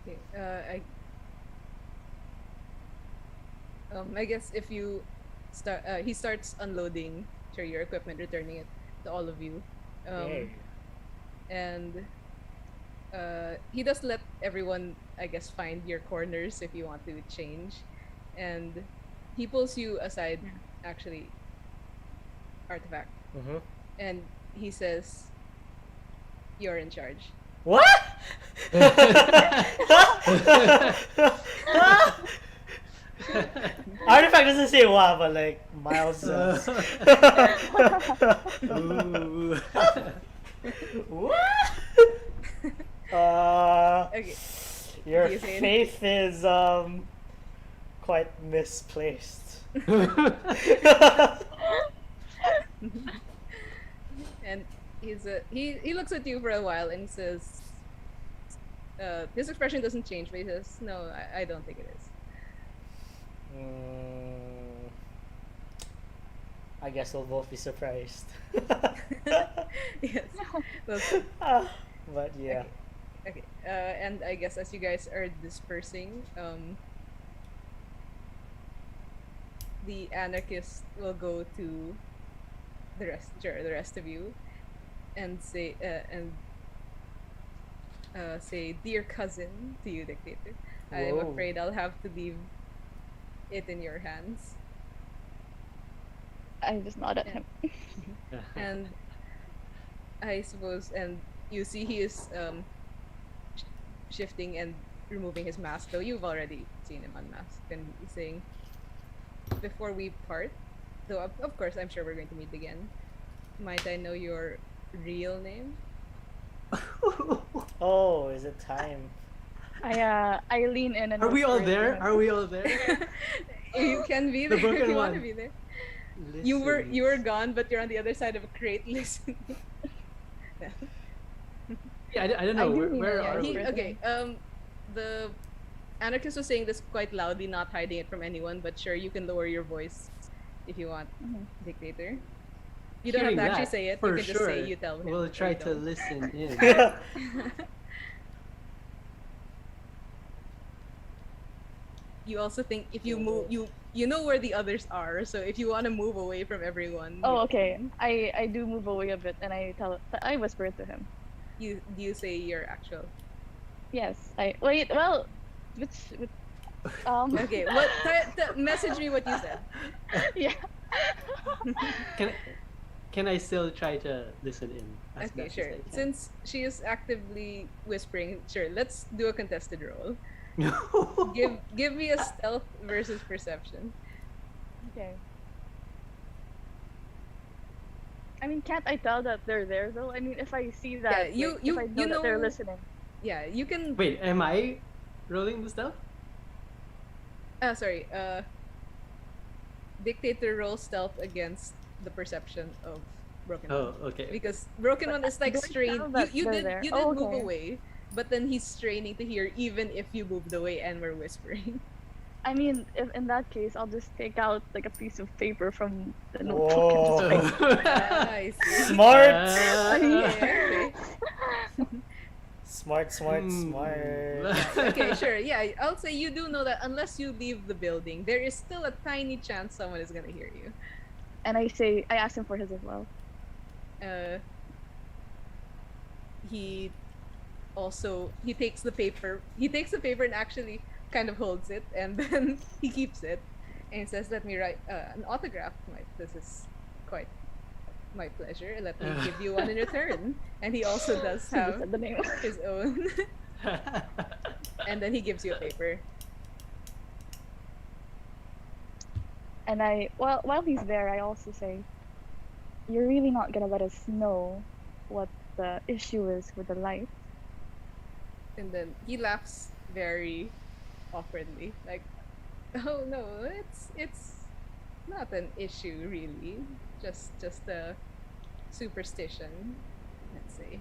Okay. I guess if you start, he starts unloading your equipment, returning it to all of you. Yay. And he does let everyone, I guess, find your corners if you want to change. And he pulls you aside, actually, Artifact. Mm-hmm. And he says, you're in charge. What? Artifact doesn't say what, but like Miles says. Ooh. What? Okay. Your Do you say faith is quite misplaced. And he looks at you for a while and says, his expression doesn't change, but he says, no, I don't think it is. I guess we'll both be surprised. Yes. But yeah. Okay. And I guess as you guys are dispersing, the anarchist will go to the rest of you, and say say, dear cousin, to you, dictator. I'm Whoa. afraid I'll have to leave it in your hands. I just nod at him. And I suppose, and you see he is shifting and removing his mask, though you've already seen him unmasked, and he's saying, before we part, though of course I'm sure we're going to meet again, might I know your real name? Oh, is it time? I lean in and Are we all whisper into there? him. Are we all there? You can be The there if broken you want to one. be there. You were Listen. gone, but you're on the other side of a crate listening. Yeah, I don't I know. do Where, need where it, are yeah. we? Okay. The anarchist was saying this quite loudly, not hiding it from anyone. But sure, you can lower your voice if you want, Mhm. dictator. You don't have Hearing to actually that, say it. You for can just say sure. you tell him. We'll or try you to don't. listen in. You also think if you move, you know where the others are. So if you want to move away from everyone, Oh, okay. I do move away a bit and I whisper it to him. you say your actual. Yes. I wait. Well, with Okay. What? Message me what you said. yeah. Can I still try to listen in? As Okay, best sure. as I can? Since she is actively whispering, sure. Let's do a contested roll. Give me a stealth versus perception. Okay. I mean, can't I tell that they're there though? I mean, if I see that, Yeah, if I know that they're know- listening. Yeah, you can. Wait, am I rolling the stuff? Sorry. Dictator roll stealth against the perception of Broken One. Oh, okay. Because Broken One is like do I tell strained. that You they're did there? you did Oh, move okay. away, but then he's straining to hear even if you moved away and were whispering. I mean, if in that case, I'll just take out like a piece of paper from the notebook. And just Whoa. I see. Smart. Okay. Smart. Okay, sure. Yeah, I'll say you do know that unless you leave the building, there is still a tiny chance someone is gonna hear you. And I asked him for his as well. Uh, he he takes the paper. He takes the paper and actually kind of holds it, and then he keeps it, and he says, "Let me write an autograph. This is quite my pleasure. Let me give you one in return." And he also does He just have said the name. his own. And then he gives you a paper. And while he's there, I also say, "You're really not gonna let us know what the issue is with the light." And then he laughs very awkwardly, like, "Oh no, it's not an issue really. Just a superstition, let's say."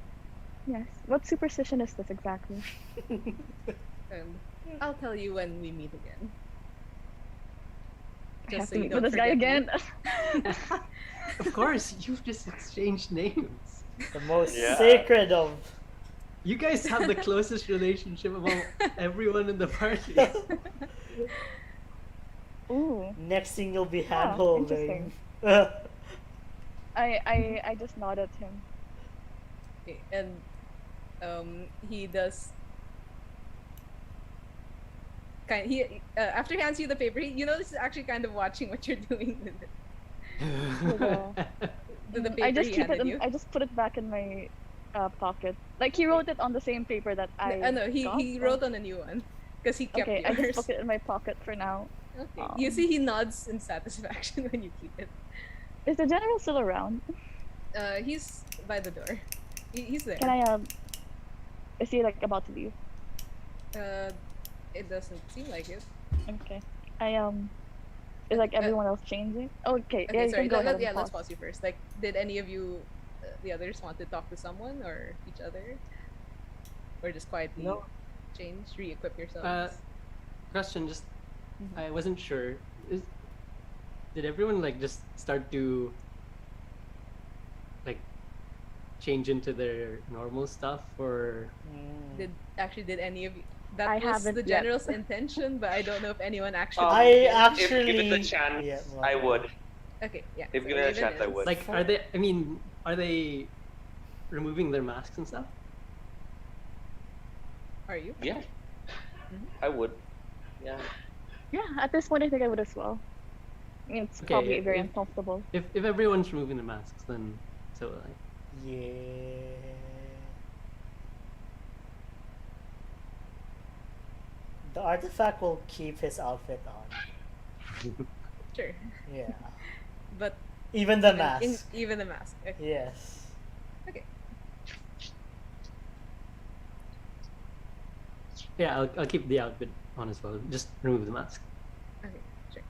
Yes. What superstition is this exactly? And I'll tell you when we meet again. I Just have so to you meet don't with this guy forget me. again. Of course, you've just exchanged names. The most Yeah. sacred of. You guys have the closest relationship among everyone in the party. Ooh. Next thing you'll be Wow, hand holding. I just nodded at him. Okay, and he does he after he hands you the paper, you notice he's actually kind of watching what you're doing with it. With the paper I just he keep handed it. you. I just put it back in my pocket. Like he wrote it on the same paper that I. No, he got, he so- wrote on a new one because he kept Okay, I yours. just put it in my pocket for now. Okay, you see he nods in satisfaction when you keep it. Is the general still around? He's by the door. He's there. Can I Is he like about to leave? It doesn't seem like it. Okay. Is like everyone else changing? Okay. Okay, Yeah, you sorry. can go ahead. Yeah, and let's pause. pause you first. Like, did any of you, the others, want to talk to someone or each other, or just quietly No. change, re-equip yourselves? Question, just Mhm. I wasn't sure. Did everyone like just start to like change into their normal stuff, or Did any of you? I That was haven't the yet. general's intention, but I don't know if anyone actually. Um, I did. If actually. given the chance, Yeah, well, I would. Okay, yeah. If so given a Raven chance, I is- would. like are they? I mean, are they removing their masks and stuff? Are you? Yeah, Mhm. I would. Yeah. Yeah, at this point, I think I would as well. I mean, it's Okay, probably very if- uncomfortable. If everyone's removing their masks, then so like Yeah. The artifact will keep his outfit on. Sure, Yeah. but Even the in- mask. even the mask. Okay. Yes. Okay. yeah, I'll keep the outfit on as well. Just remove the mask. Okay, sure.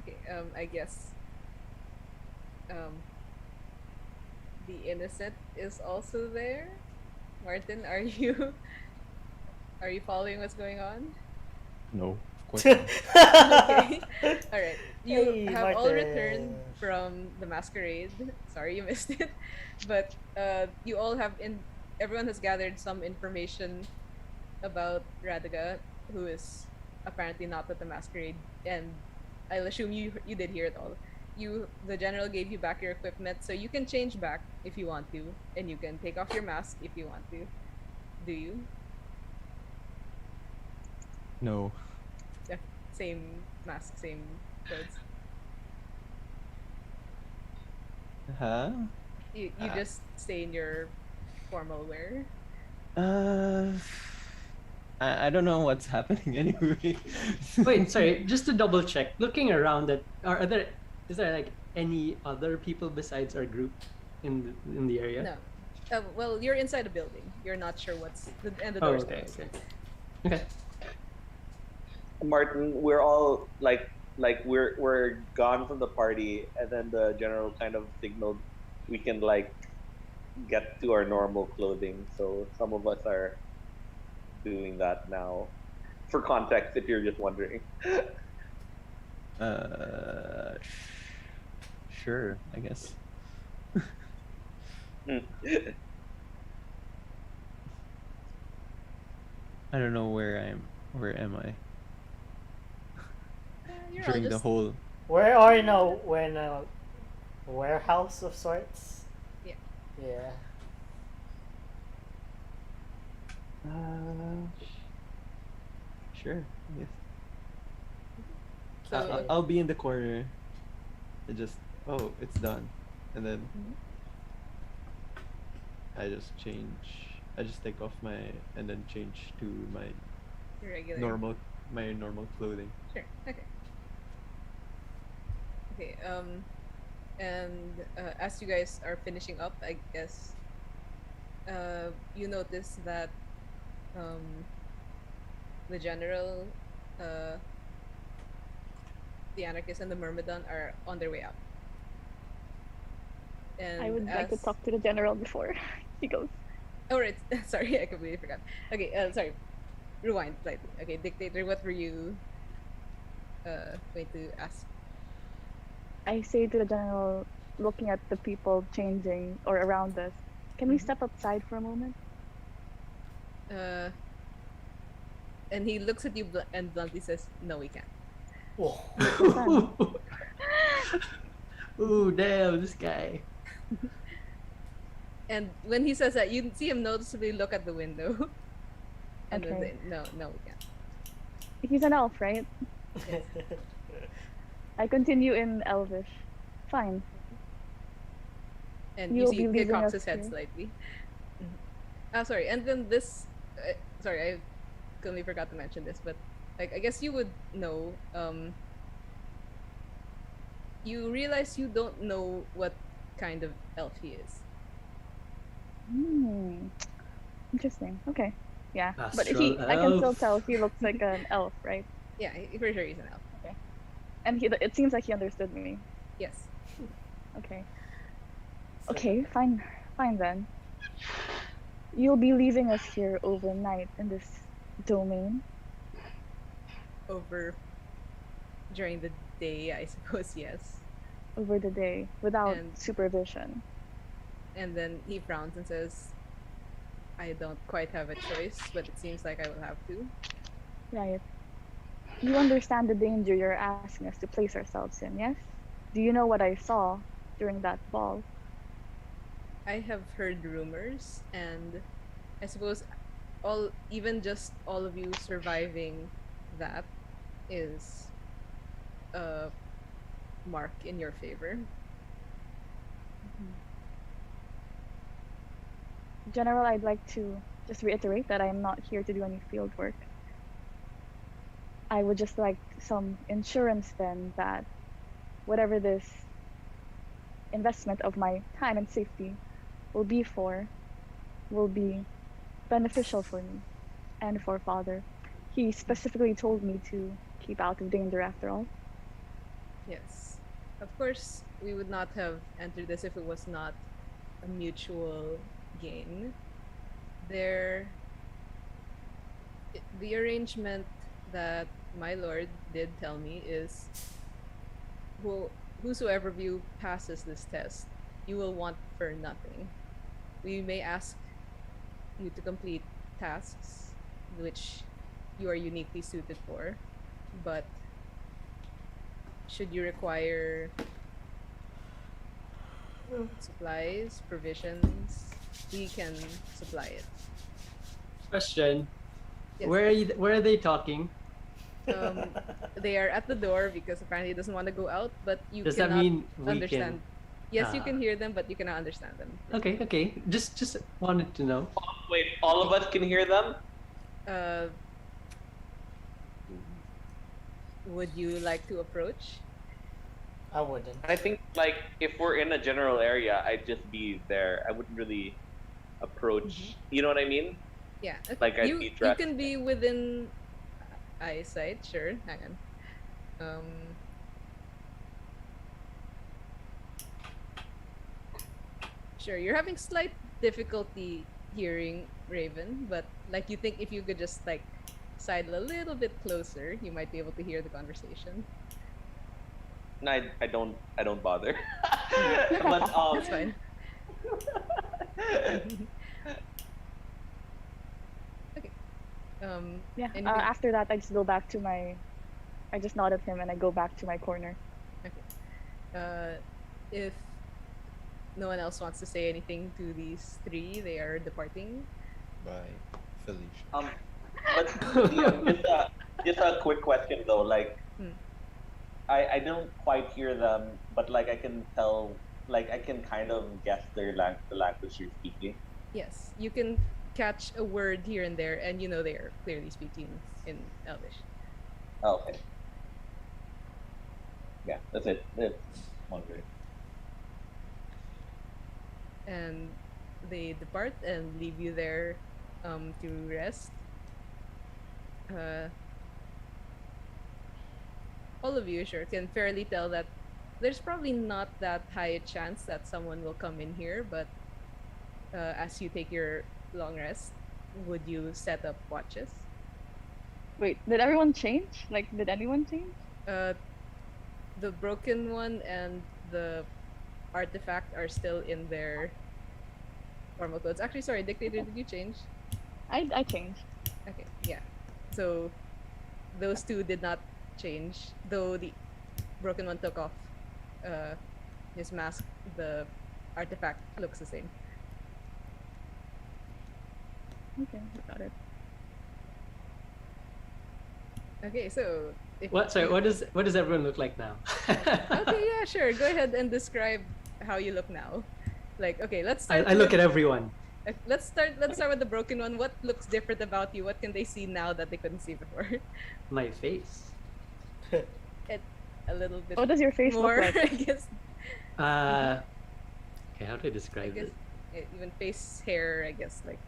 Okay, I guess the innocent is also there. Martin, are you following what's going on? No, of course not. Okay. All right. You Hey, have all returned Martin. from the masquerade. Sorry you missed it. But you all have everyone has gathered some information about Radiga, who is apparently not at the masquerade, and I'll assume you did hear it all. The general gave you back your equipment, so you can change back if you want to, and you can take off your mask if you want to. Do you? No. Yeah, same mask, same clothes. Huh? You just stay in your formal wear. Uh, I don't know what's happening anyway. Wait, sorry. Just to double check, looking around at is there like any other people besides our group in the area? No. Well, you're inside a building. You're not sure what's and the Oh, door's okay, closed. okay. Okay. Martin, we're all like we're gone from the party, and then the general kind of signaled we can like get to our normal clothing. So some of us are doing that now. For context, if you're just wondering. Sure, I guess. I don't know where I am. Where am I? You're all During the just whole Where are you now? We're in a warehouse of sorts. Yeah. Yeah. Uh, sure. Yes. So I'll be in the corner. And just it's done, and then I just change. I just take off and then change to regular. normal clothing. Sure. Okay. Okay. And as you guys are finishing up, I guess, you notice that um, the general, uh, the anarchist, and the myrmidon are on their way out. And I would like to as talk to the general before he goes. oh right, sorry, I completely forgot. Okay, sorry, rewind slightly. Okay, dictator, what were you going to ask? I say to the general, looking at the people changing or around us, can we Mhm. step outside for a moment? Uh, and he looks at you and bluntly says, "No, we can't." Whoa. Look the sun. Ooh, damn, this guy. And when he says that, you see him noticeably look at the window, and then Okay. say, "No, no, we can't." He's an elf, right? Yes. I continue in Elvish. Fine. And you You'll see be he leaving cocks us his head here. slightly. Mhm. Ah, sorry. And then this, sorry, I completely forgot to mention this, but like I guess you would know. You realize you don't know what kind of elf he is. Hmm. Interesting. Okay. Yeah. But Astral I can still elf. tell he looks like an elf, right? Yeah, for sure he's an elf. Okay. And it seems like he understood me. Yes. Okay. So, Okay, fine. Fine then. You'll be leaving us here overnight in this domain. Over during the day, I suppose. Yes. Over the day without And supervision. then he frowns and says, "I don't quite have a choice, but it seems like I will have to." Right. You understand the danger you're asking us to place ourselves in, yes? Do you know what I saw during that ball? I have heard rumors, and I suppose even just all of you surviving that is a mark in your favor. General, I'd like to just reiterate that I am not here to do any field work. I would just like some insurance then that whatever this investment of my time and safety will be for will be beneficial for me and for father. He specifically told me to keep out of danger after all. Yes. Of course, we would not have entered this if it was not a mutual gain. There, the arrangement that my lord did tell me is whosoever of you passes this test, you will want for nothing. We may ask you to complete tasks which you are uniquely suited for, but should you require supplies, provisions, we can supply it. Question. Yes. Where are they talking? They are at the door because apparently he doesn't want to go out, but you Does that cannot mean we understand. Yes, you Ah. can hear them, but you cannot understand them. can? Okay. Just wanted to know. Wait, all of us can hear them? Uh, would you like to approach? I wouldn't. I think like if we're in a general area, I'd just be there. I wouldn't really approach. You know what I mean? Yeah. Like I'd you be you dressed. can be within eyesight, sure. Hang on. Sure, you're having slight difficulty hearing Raven, but like you think if you could just like sidle a little bit closer, you might be able to hear the conversation. No, I don't bother. But That's fine. Okay. Yeah. Anything? After that, I just go back to my. I just nod at him and I go back to my corner. If no one else wants to say anything to these three, they are departing. By Felicia. But just a quick question though. Like, Hmm. I don't quite hear them, but like I can tell, like I can kind of guess the language you're speaking. Yes, you can catch a word here and there, and you know they are clearly speaking in Elvish. Oh, okay. Yeah, that's it. That's wondering. And they depart and leave you there to rest. Uh, all of you sure can fairly tell that there's probably not that high a chance that someone will come in here, but as you take your long rest, would you set up watches? Wait, did everyone change? Like, did anyone change? Uh, the broken one and the artifact are still in their normal clothes. Actually, sorry, Dictator, did you change? I changed. Okay, yeah. So those two did not change, though the broken one took off uh, his mask. The artifact looks the same. Okay, got it. Okay, so if What? Sorry. you- What does everyone look like now? Okay, yeah, sure. Go ahead and describe how you look now. Like, okay, let's start. I look with- at everyone. Let's start. Let's start with the broken one. What looks different about you? What can they see now that they couldn't see before? My face. It a little bit. What does your face more, look like? I guess. Okay, how do I I describe guess it? even face hair. I guess like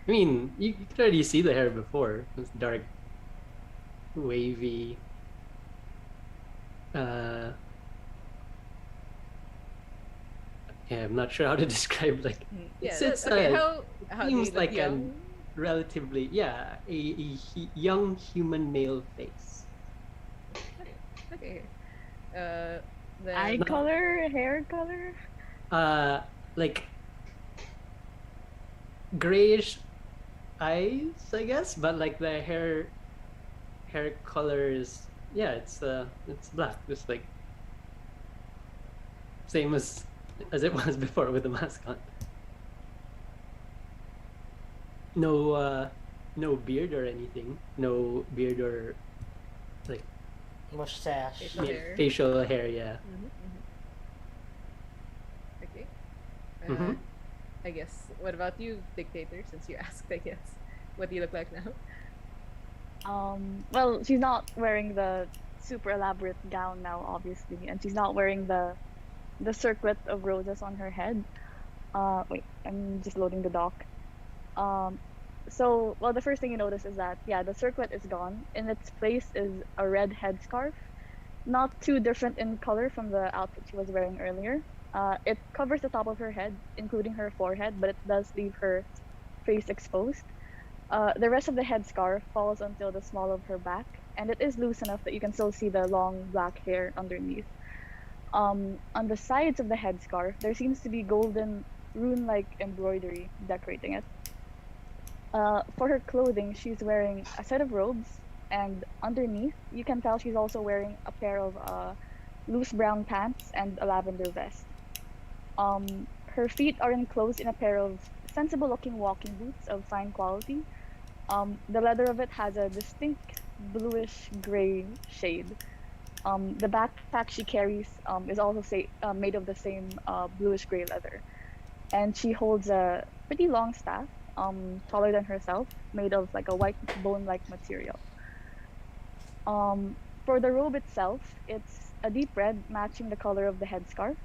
I mean, you could already see the hair before. It's dark, wavy. Yeah, I'm not sure how to describe like. yeah. It's Okay, how do you seems look like young? a relatively young human male face. Okay. Uh, then Eye No. color, hair color. Like grayish eyes, I guess, but like the hair color is it's black, just like same as it was before with the mask on. No beard or anything. No beard or like Mustache. Facial hair. facial hair. Yeah. Okay. Mhm. I guess. What about you, Dictator? Since you asked, I guess. What do you look like now? Well, she's not wearing the super elaborate gown now, obviously, and she's not wearing the circlet of roses on her head. Wait, I'm just loading the doc. So, well, the first thing you notice is that, yeah, the circlet is gone. In its place is a red headscarf, not too different in color from the outfit she was wearing earlier. It covers the top of her head, including her forehead, but it does leave her face exposed. The rest of the headscarf falls until the small of her back, and it is loose enough that you can still see the long black hair underneath. On the sides of the headscarf, there seems to be golden rune-like embroidery decorating it. For her clothing, she's wearing a set of robes, and underneath, you can tell she's also wearing a pair of loose brown pants and a lavender vest. Her feet are enclosed in a pair of sensible-looking walking boots of fine quality. The leather of it has a distinct bluish gray shade. The backpack she carries is also made of the same bluish gray leather. And she holds a pretty long staff, taller than herself, made of like a white bone-like material. For the robe itself, it's a deep red, matching the color of the headscarf.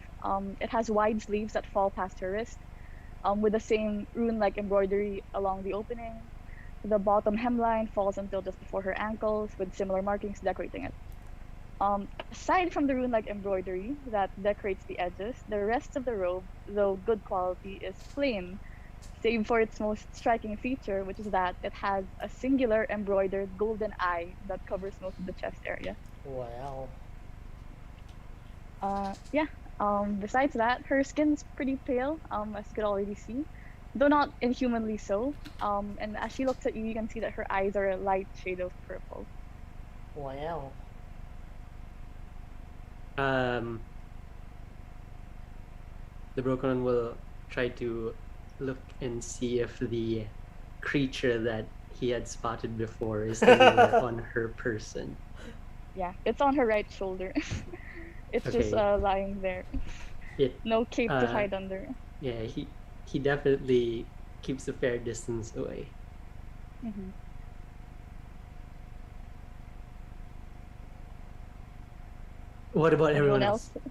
It has wide sleeves that fall past her wrist, with the same rune-like embroidery along the opening. The bottom hemline falls until just before her ankles, with similar markings decorating it. Aside from the rune-like embroidery that decorates the edges, the rest of the robe, though good quality, is plain, save for its most striking feature, which is that it has a singular embroidered golden eye that covers most of the chest area. Wow. Yeah. Besides that, her skin's pretty pale, as you could already see, though not inhumanly so. And as she looks at you, you can see that her eyes are a light shade of purple. Wow. the Broken One will try to look and see if the creature that he had spotted before is anywhere on her person. Yeah, it's on her right shoulder. It's just Okay. lying there. It No cape to hide under. yeah, he definitely keeps a fair distance away. Hmm. What about Anyone everyone else? else?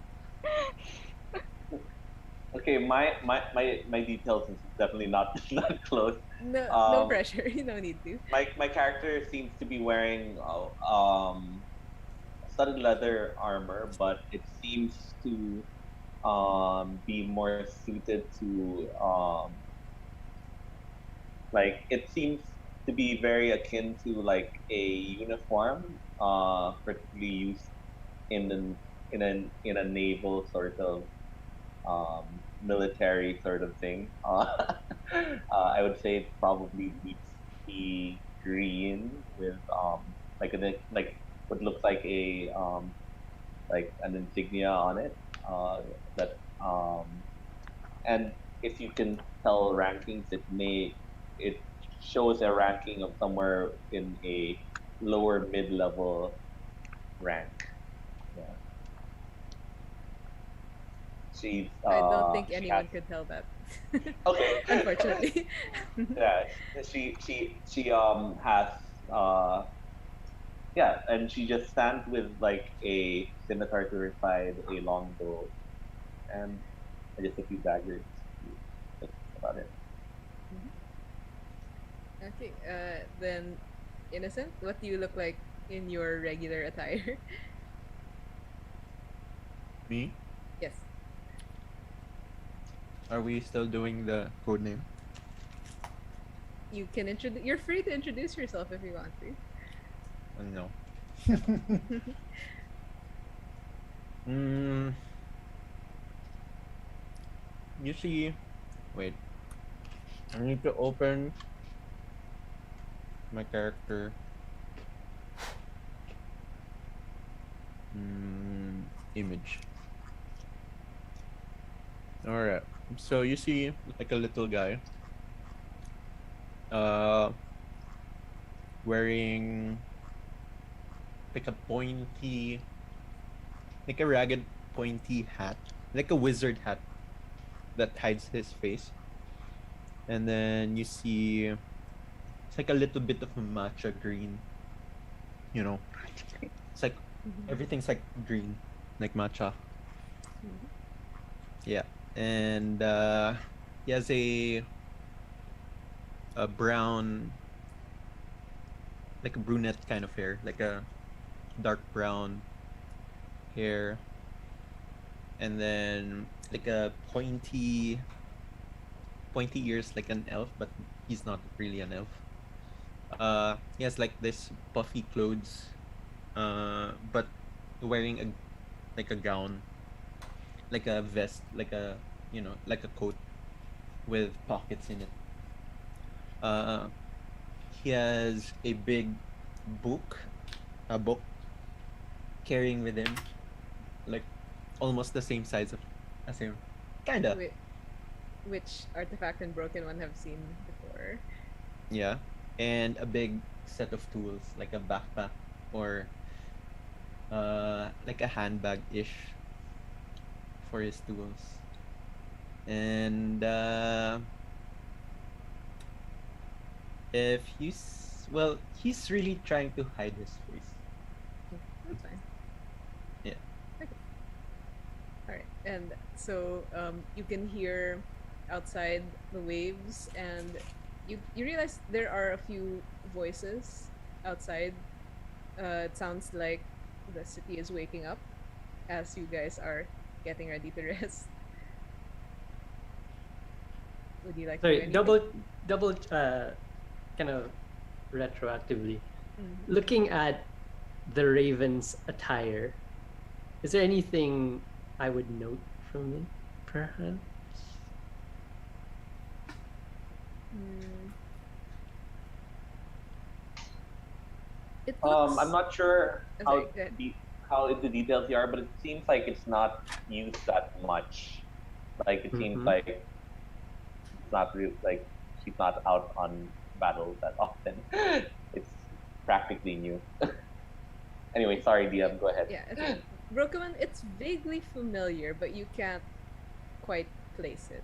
Okay, my details is definitely not not close. No, no Um, pressure. You no need to. my character seems to be wearing studded leather armor, but it seems to be more suited to like it seems to be very akin to like a uniform, particularly used in the in a naval sort of military sort of thing. I would say it probably needs the green with like what looks like an insignia on it. That and if you can tell rankings, it shows a ranking of somewhere in a lower mid level rank. Yeah, I don't think she has anyone could tell that. okay. Unfortunately. Yeah, she has uh yeah, and she just stands with like a scimitar to her side, a longbow, and just a few daggers. That's about it. Okay. Then, innocent. What do you look like in your regular attire? Me? Yes. Are we still doing the code name? You can introduce. You're free to introduce yourself if you want to. No. No. Mm, you see, wait. I need to open my character. Image. Alright. So you see like a little guy. Uh wearing like a pointy, like a ragged pointy hat. Like a wizard hat that hides his face. And then you see it's like a little bit of matcha green. You know. It's like everything's like green. Like matcha. Yeah. And he has a brown, like a brunette kind of hair, like a dark brown hair, and then like a pointy ears like an elf, but he's not really an elf. He has like this puffy clothes, but wearing like a gown, like a vest, like a like a coat with pockets in it. Uh, he has a big book, a book carrying with him, like almost the same size of as him, kinda. Which artifact and broken one have seen before? Yeah, and a big set of tools like a backpack or like a handbag ish for his tools. And if he's really trying to hide his face. That's fine. Yeah. Okay. All right. And so you can hear outside the waves, and you realize there are a few voices outside. It sounds like the city is waking up as you guys are getting ready to rest. Would you like to do Sorry, anything? double kind of retroactively. Mhm. Looking at the Raven's attire, is there anything I would note from it, perhaps? Mm. It looks. I'm not sure Sorry, go ahead. how the details are, but it seems like it's not used that much. Like it seems Mhm. like it's not real. Like she's not out on battles that often. It's practically new. Anyway, sorry, DM. Go ahead. Yeah, okay. Broken One, it's vaguely familiar, but you can't quite place it.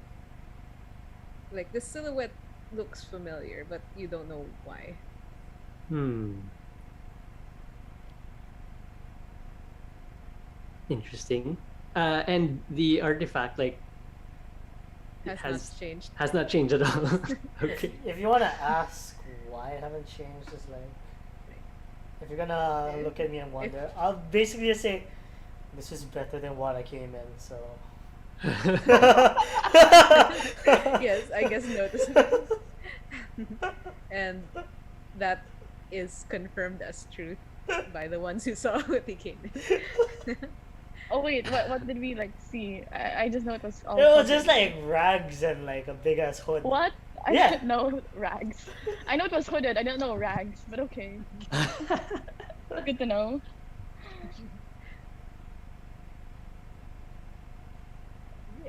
Like the silhouette looks familiar, but you don't know why. Hmm. Interesting. And the artifact like it Has not changed. has not changed at all. Okay. If you want to ask why it haven't changed, just like if you're gonna look at me and wonder, I'll basically just say this is better than what I came in. So Yes, I guess notice. And that is confirmed as truth by the ones who saw what he came in. Oh wait, what did we like see? I just know it was all. it was covered. just like rags and like a big ass hood. What? I Yeah. didn't know rags. I know it was hooded. I didn't know rags, but okay. Good to know.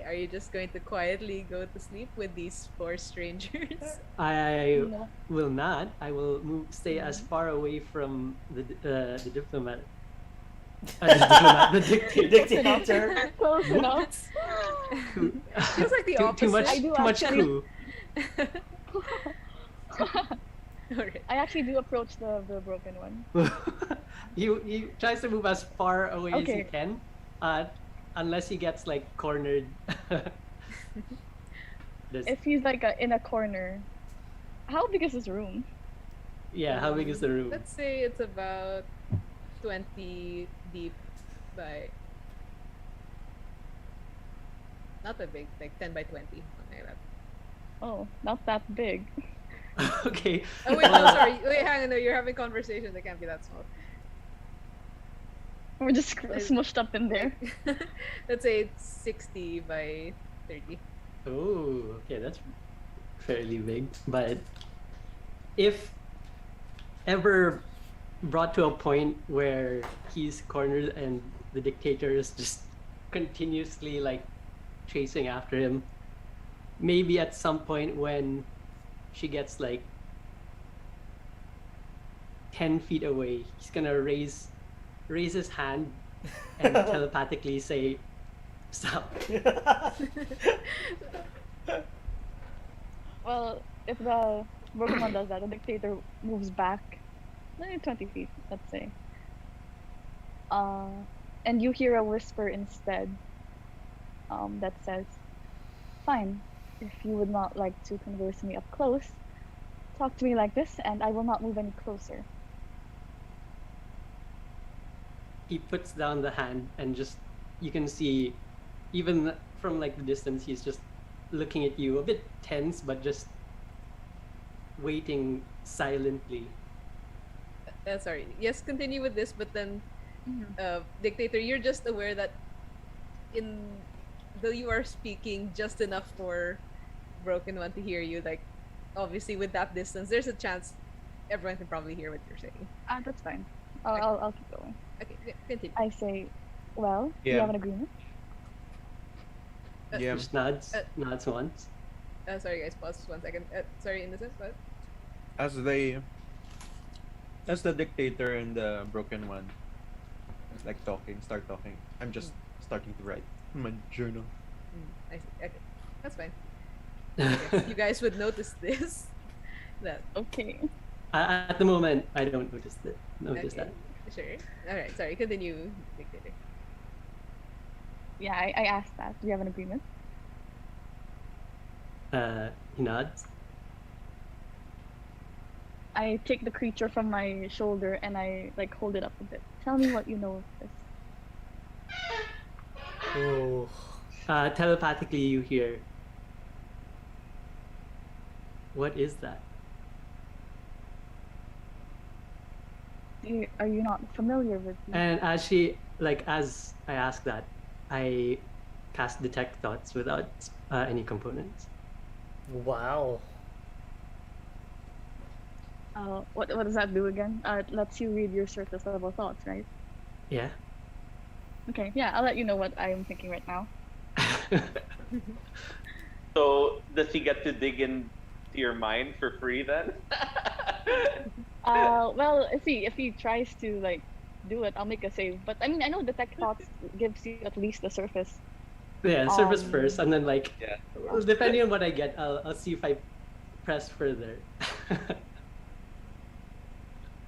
Are you just going to quietly go to sleep with these four strangers? I No. will not. I will stay as far away from the diplomat. The dictator. Dictator. Close enough. Coup. Feels like the Too much. I do Too much actually- coup. Alright. I actually do approach the broken one. He tries to move as far away as he Okay. can, unless he gets like cornered. There's- If he's like in a corner, how big is this room? yeah, how big is the room? Let's say it's about 20 deep by not that big, like 10 by 20, something like that. Oh, not that big. Okay. Oh wait, no, sorry. Wait, hang on. No, you're having conversation. They can't be that small. We're just smushed up in there. Let's say it's 60 by 30. Oh, okay, that's fairly big. But if ever brought to a point where he's cornered and the dictator is just continuously like chasing after him, maybe at some point when she gets like 10 feet away, he's gonna raise his hand and telepathically say, "Stop." Well, if the broken one does that, the dictator moves back 20 feet, let's say. And you hear a whisper instead that says, "Fine, if you would not like to converse with me up close, talk to me like this, and I will not move any closer." He puts down the hand and just you can see even from like the distance he's just looking at you a bit tense but just waiting silently. Sorry. Yes, continue with this, but then, dictator, you're just aware that though you are speaking just enough for Broken One to hear you, like obviously with that distance, there's a chance everyone can probably hear what you're saying. That's fine. I'll keep going. Okay, continue. I say, well, do you Yeah. have an agreement? Yeah. Just nods once. Sorry guys, pause just 1 second. Sorry, Innocent, what? As the dictator and the broken one like start talking, I'm just starting to write in my journal. I see. Okay, that's fine. Okay, you guys would notice this. That Okay. At the moment I don't notice okay. Sure. Alright, sorry, continue, dictator. Yeah, I asked that. Do you have an agreement? that. He nods. I take the creature from my shoulder and I like hold it up a bit. Tell me what you know of this. Ooh. Telepathically you hear, "What is that?" Are you not familiar with these? And as I ask that, I cast detect thoughts without any components. Wow. What does that do again? It lets you read your surface level thoughts, right? Yeah. Okay, yeah, I'll let you know what I'm thinking right now. So does he get to dig into your mind for free then? Well, if he tries to like do it, I'll make a save. But I mean, I know detect thoughts gives you at least the surface. Yeah, surface first, Um, and then like, Yeah. depending on what I get, I'll see if I press further.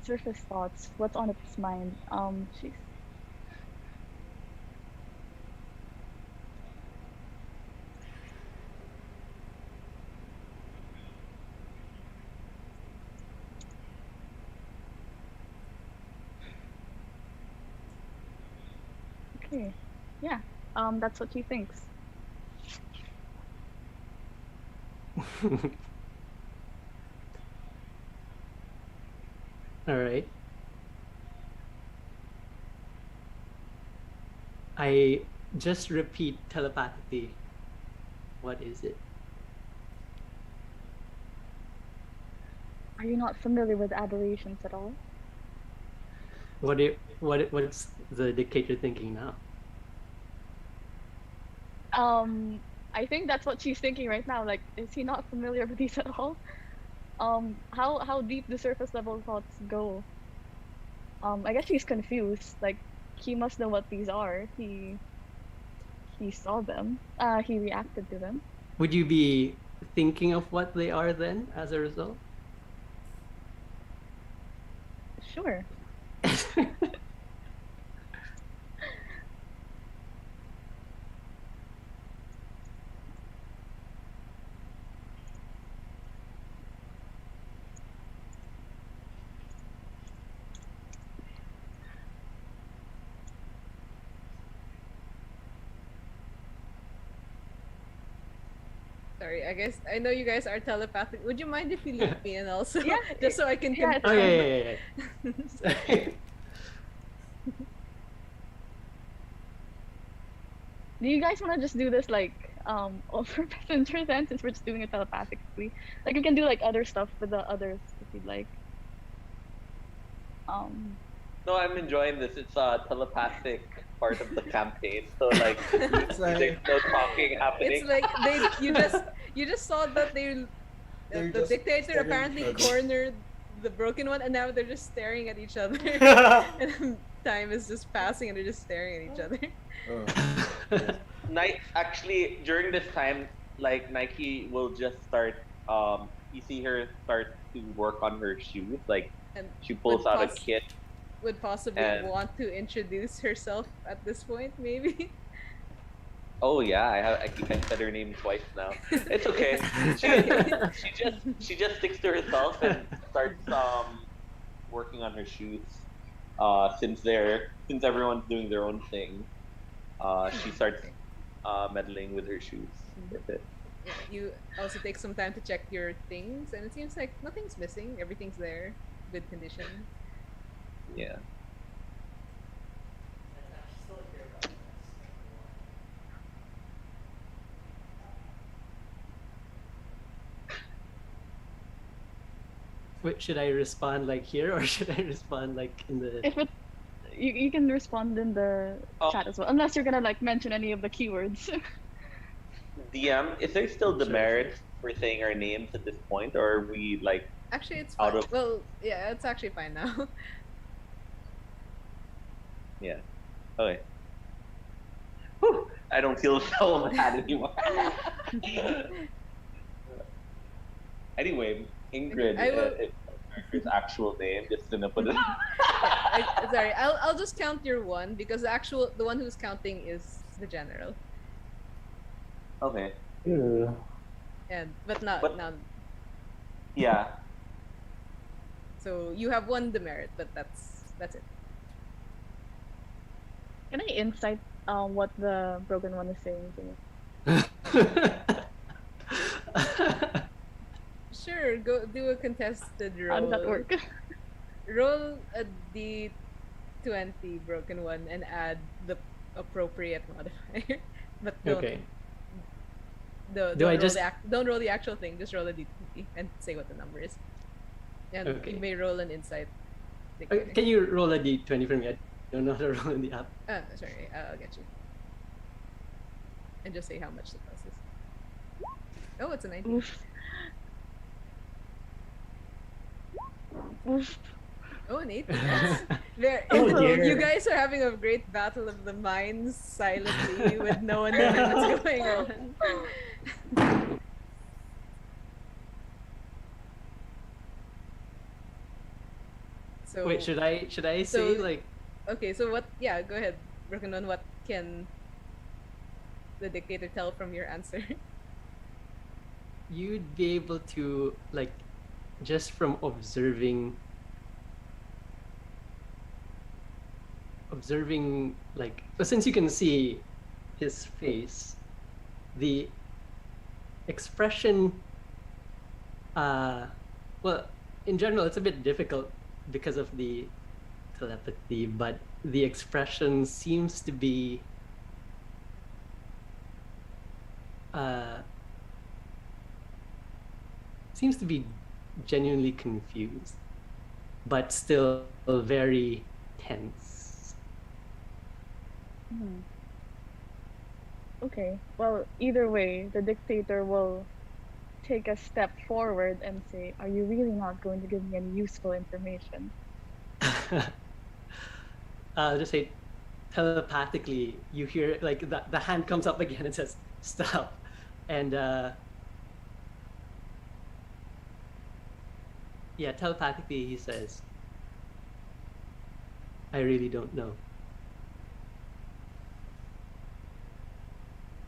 Surface thoughts. What's on its mind? Jeez. Okay. Yeah. That's what she thinks. All right. I just repeat telepathically. What is it? Are you not familiar with aberrations at all? What's the dictator thinking now? I think that's what she's thinking right now. Like, is he not familiar with these at all? How deep the surface level thoughts go? I guess she's confused. Like, he must know what these are. He saw them. He reacted to them. Would you be thinking of what they are then as a result? Sure. Sorry, I guess I know you guys are telepathic. Would you mind if you leave me in also? Yeah, Just so I can yeah, it's Oh confirm. yeah. Do you guys want to just do this like over messenger then, since we're just doing it telepathically? Like we can do like other stuff with the others if you'd like. No, I'm enjoying this. It's a telepathic part of the campaign. So like, there's no talking happening. It's like you just saw that They're the just dictator staring at apparently each other. cornered the broken one, and now they're just staring at each other. And time is just passing, and they're just staring at each other. Oh. Actually, during this time, like Nike will just start. You see her start to work on her shoes. Like And she pulls out a kit. would possibly And- want to introduce herself at this point, maybe. Oh yeah, I think I said her name twice now. It's okay. She just sticks to herself and starts working on her shoes. Since everyone's doing their own thing, she starts meddling with her shoes for a bit. Yeah, you also take some time to check your things, and it seems like nothing's missing. Everything's there, good condition. Yeah. Wait, should I respond like here or should I respond like in the? If it, you can respond in the Oh. chat as well, unless you're gonna like mention any of the keywords. DM, is there still Sure, demerit for saying our names at this point, or are we like Actually, it's Out fine. of- Well, yeah, it's actually fine now. yeah? Okay. Whew, I don't feel so bad anymore. Anyway, Ingrid I will- is her actual name, just gonna put it. Sorry, I'll just count your one because the one who's counting is the general, Okay. but not But- now. Yeah. So you have one demerit, but that's it. Can I insight what the broken one is saying to me? Sure, go do a contested roll. How does that work? Roll a d20 broken one and add the appropriate modifier. But don't Okay. don't Do I roll just- don't roll the actual thing. Just roll a d20 and say what the number is. And Okay. you may roll an insight. Can you roll a d20 for me? I don't know how to roll in the app. Sorry, I'll get you. and just say how much the plus is. Oh, it's a 19. Oof. Oof. Oh, an 18. That's there. Oh, You dear. guys are having a great battle of the minds silently with no one knowing what's going on. So Wait, should I say so- like okay, so what? Yeah, go ahead, Broken One. What can the dictator tell from your answer? you'd be able to like just from observing like since you can see his face, the expression well, in general it's a bit difficult because of the telepathy, but the expression seems to be genuinely confused, but still very tense. Hmm. Okay. Well, either way, the dictator will take a step forward and say, "Are you really not going to give me any useful information?" Just say telepathically, you hear like the hand comes up again and says, "Stop," and yeah, telepathically he says, "I really don't know."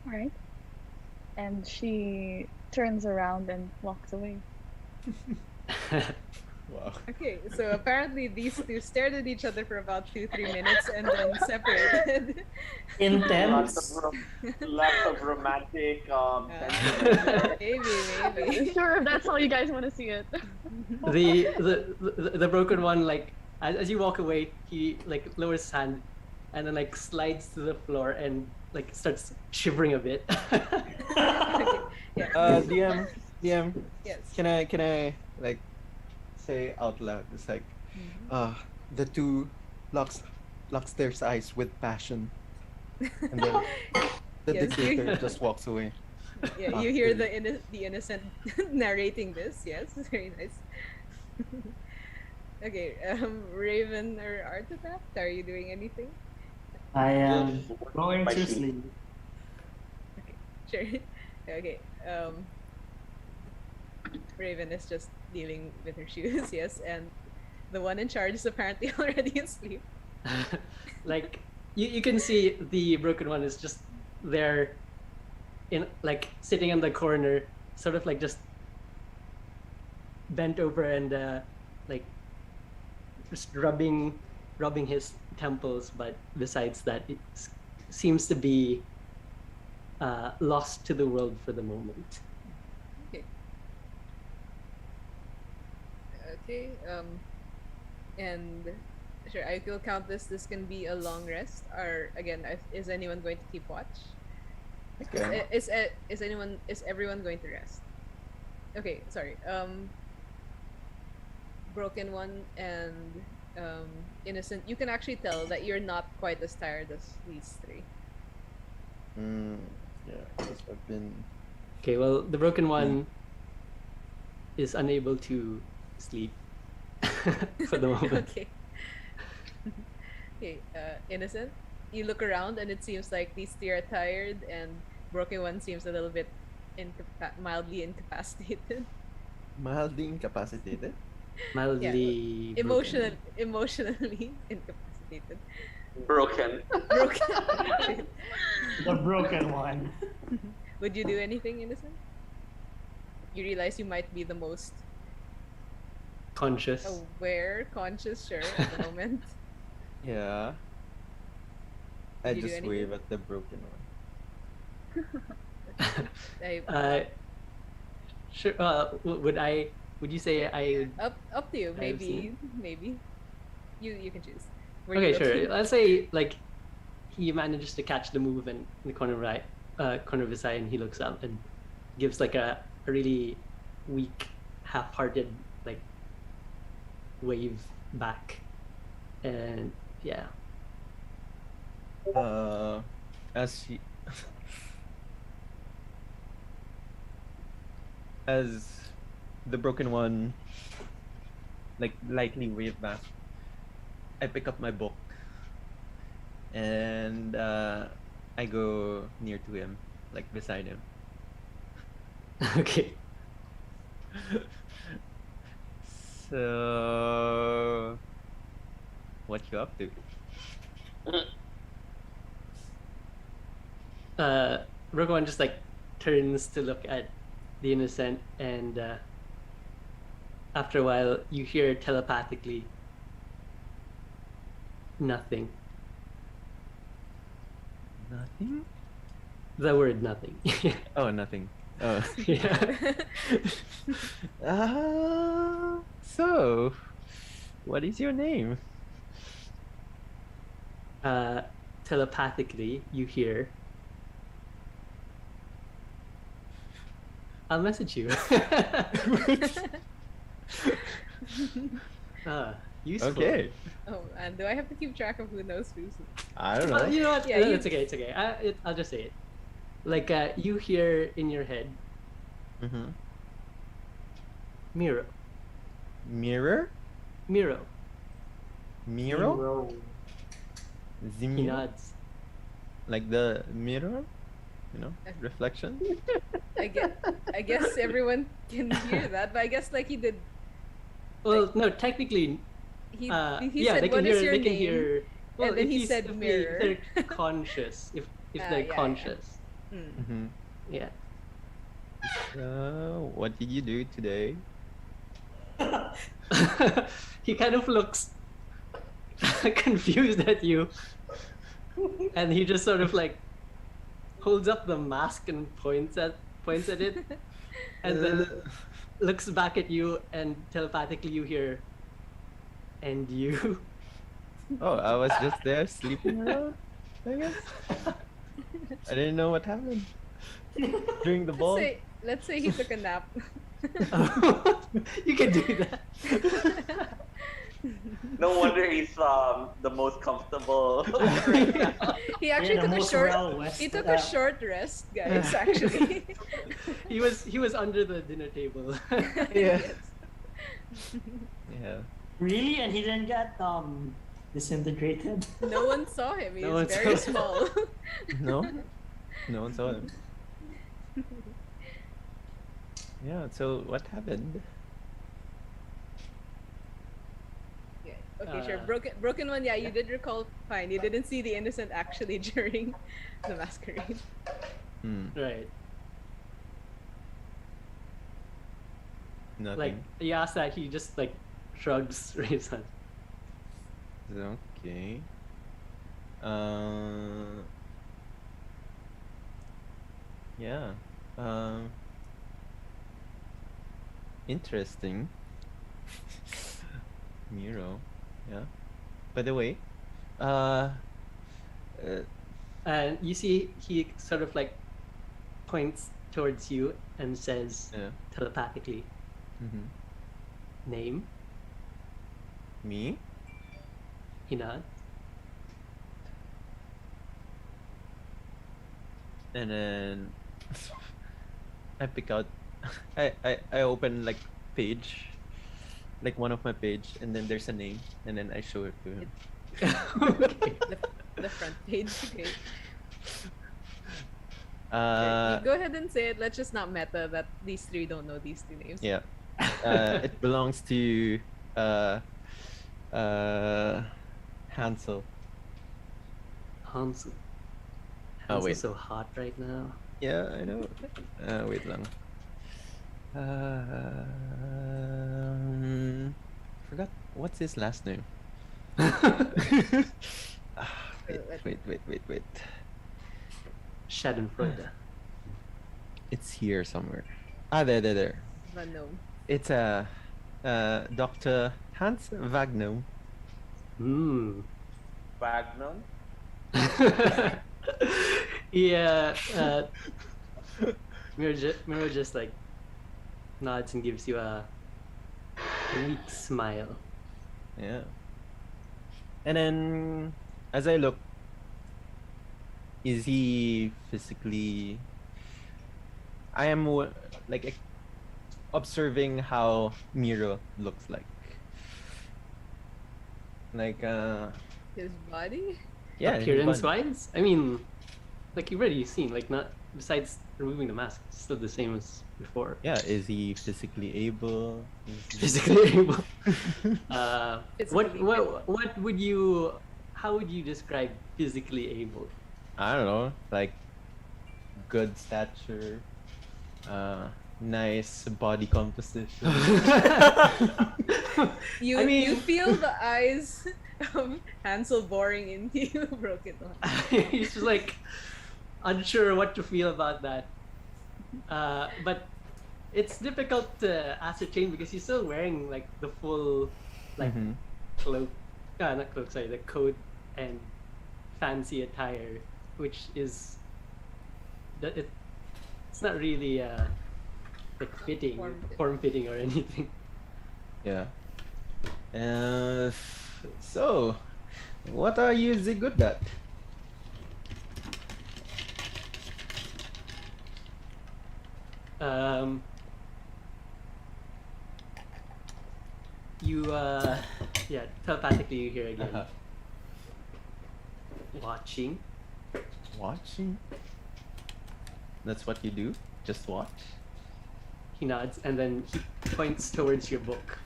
All right. And she turns around and walks away. Wow. Okay, so apparently these two stared at each other for about 2-3 minutes and then separated. Intense. Lots of romantic tension. Maybe. Sure, if that's how you guys want to see it. The broken one, like as you walk away, he like lowers his hand and then like slides to the floor and like starts shivering a bit. Okay, yeah. DM, Yes. can I like say out loud? It's like, the two locks their eyes with passion, and then the Yes, dictator just walks away. Yeah, you hear the innocent narrating this. Yes, very nice. Okay, Raven or Artifact, are you doing anything? I am Just working going my to sheep. sleep. Okay, sure. Okay, Raven is just dealing with her shoes. Yes, and the one in charge is apparently already asleep. Like you can see the broken one is just there in like sitting in the corner, sort of like just bent over and like just rubbing his temples, but besides that it seems to be lost to the world for the moment. Okay, and sure, I will count this. This can be a long rest. Or again, is anyone going to keep watch? Okay. Is everyone going to rest? Okay, sorry. Broken One and Innocent, you can actually tell that you're not quite as tired as these three. Yeah, because I've been. Okay, well, the broken one is unable to sleep for the moment. Okay. Okay, Innocent, you look around and it seems like these three are tired, and Broken One seems a little bit mildly incapacitated. Mildly incapacitated? Mildly Emotionally incapacitated. Broken. Broken. The broken one. Would you do anything, Innocent? You realize you might be the most Conscious. conscious, sure, at the moment. Yeah. I Did you do just anything? wave at the broken one. Sure. Would you say I? Up to you. I have seen Maybe. You can choose. Okay, sure. Let's say like he manages to catch the movement in the corner of his eye, and he looks up and gives like a really weak, half-hearted like wave back, and yeah. As he as the broken one like lightly wave back, I pick up my book and I go near to him, like beside him. Okay. So, what you up to? Rogue just like turns to look at the innocent, and after a while, you hear telepathically nothing. Nothing? The word nothing. Oh, nothing. Oh. Yeah. So, what is your name? Telepathically, you hear. I'll message you. Useful. Okay. Oh, and do I have to keep track of who knows who's? I don't know. You know what? Yeah, It's okay. It's okay. I'll just say it. Like you hear in your head, Mm-hmm. Miro, Mirror? Miro. Miro? The He mirror? nods. Like the mirror? You know, reflection? I guess everyone can hear that, but I guess like he did. Well, no, technically, He yeah, said, they can "What hear. is your They can name?" hear. Well, And then if he he's- said if mirror. they're conscious. If they're Yeah. conscious, Mm. Mm-hmm. yeah. So, what did you do today? He kind of looks confused at you, and he just sort of like holds up the mask and points at it, and then looks back at you, and telepathically you hear, "And you." Oh, I was just there sleeping around, I guess. I didn't know what happened during the ball. Let's say he took a nap. You can do that. No wonder he's the most comfortable. He actually Yeah, the took a most short. well-rested, He took a short rest, guys. Actually. He was under the dinner table. Yeah. Yes. Yeah. Really? And he didn't get disintegrated? No one saw him. He's No one very saw him. small. No? No one saw him. Yeah, so what happened? Yeah. Okay, sure. Uh, Broken one. Yeah, you did recall. Fine. You didn't see the innocent actually during the masquerade. Hmm. Right. Nothing. Like you ask that, he just like shrugs his hand. Okay. Yeah. Interesting. Miro. Yeah. By the way, uh, And you see he sort of like points towards you and says yeah. telepathically, Mm-hmm. "Name." Me? He nods. And then I pick out I open like page, like one of my page, and then there's a name, and then I show it to him. Okay. The front page. Okay. Uh, You go ahead and say it. Let's just not meta that these three don't know these two names. yeah. It belongs to Hansel. Hansel. Oh, Hansel's wait. so hot right now. Yeah, I know. Wait lang. Forgot what's his last name. Wait. Schadenfreude. It's here somewhere. Ah, there. Van Gnome. It's Dr. Hans Wagnum. Hmm. Magnum? Yeah. Miro just like nods and gives you a weak smile. Yeah. And then, as I look, is he physically? I am like observing how Miro looks like. Like His body? yeah, his Appearance body. wise, I mean, like you've already seen, like not besides removing the mask, it's still the same as before. Yeah, is he physically able? Is he... Physically able. Physically What would you? How would you describe physically able? I don't know, like good stature, nice body composition. You I mean- you feel the eyes of Hansel boring into you, broken one. He's just like unsure what to feel about that. But it's difficult to ascertain because he's still wearing like the full like Mhm. cloak, not cloak, sorry, the coat and fancy attire, which is it's not really like fitting, form fitting or anything. Yeah. So, what are you the good at? Um, you yeah, telepathically you hear again. Uh-huh. Watching. Watching. That's what you do. Just watch. He nods and then he points towards your book.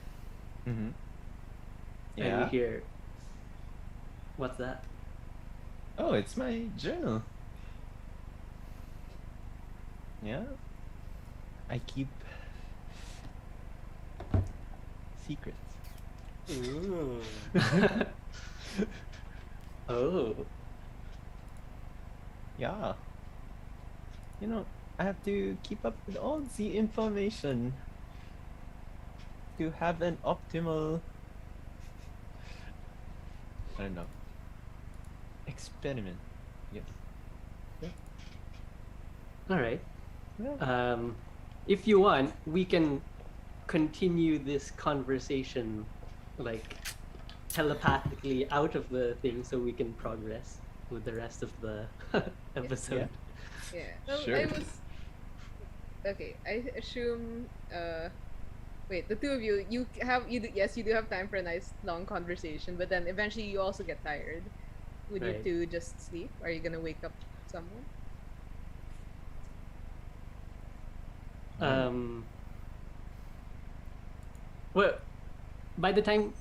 Mm-hmm. And Yeah. you hear, what's that? Oh, it's my journal. Yeah. I keep secrets. Ooh. Oh. Yeah. You know, I have to keep up with all the information to have an optimal, I don't know, experiment. Yes. All right. Yeah. If you want, we can continue this conversation like telepathically out of the thing so we can progress with the rest of the episode. Yeah. No, Sure. I was okay. I assume. Wait, the two of you, yes, you do have time for a nice long conversation, but then eventually you also get tired. Would Right. you two just sleep? Are you gonna wake up someone? Well, by the time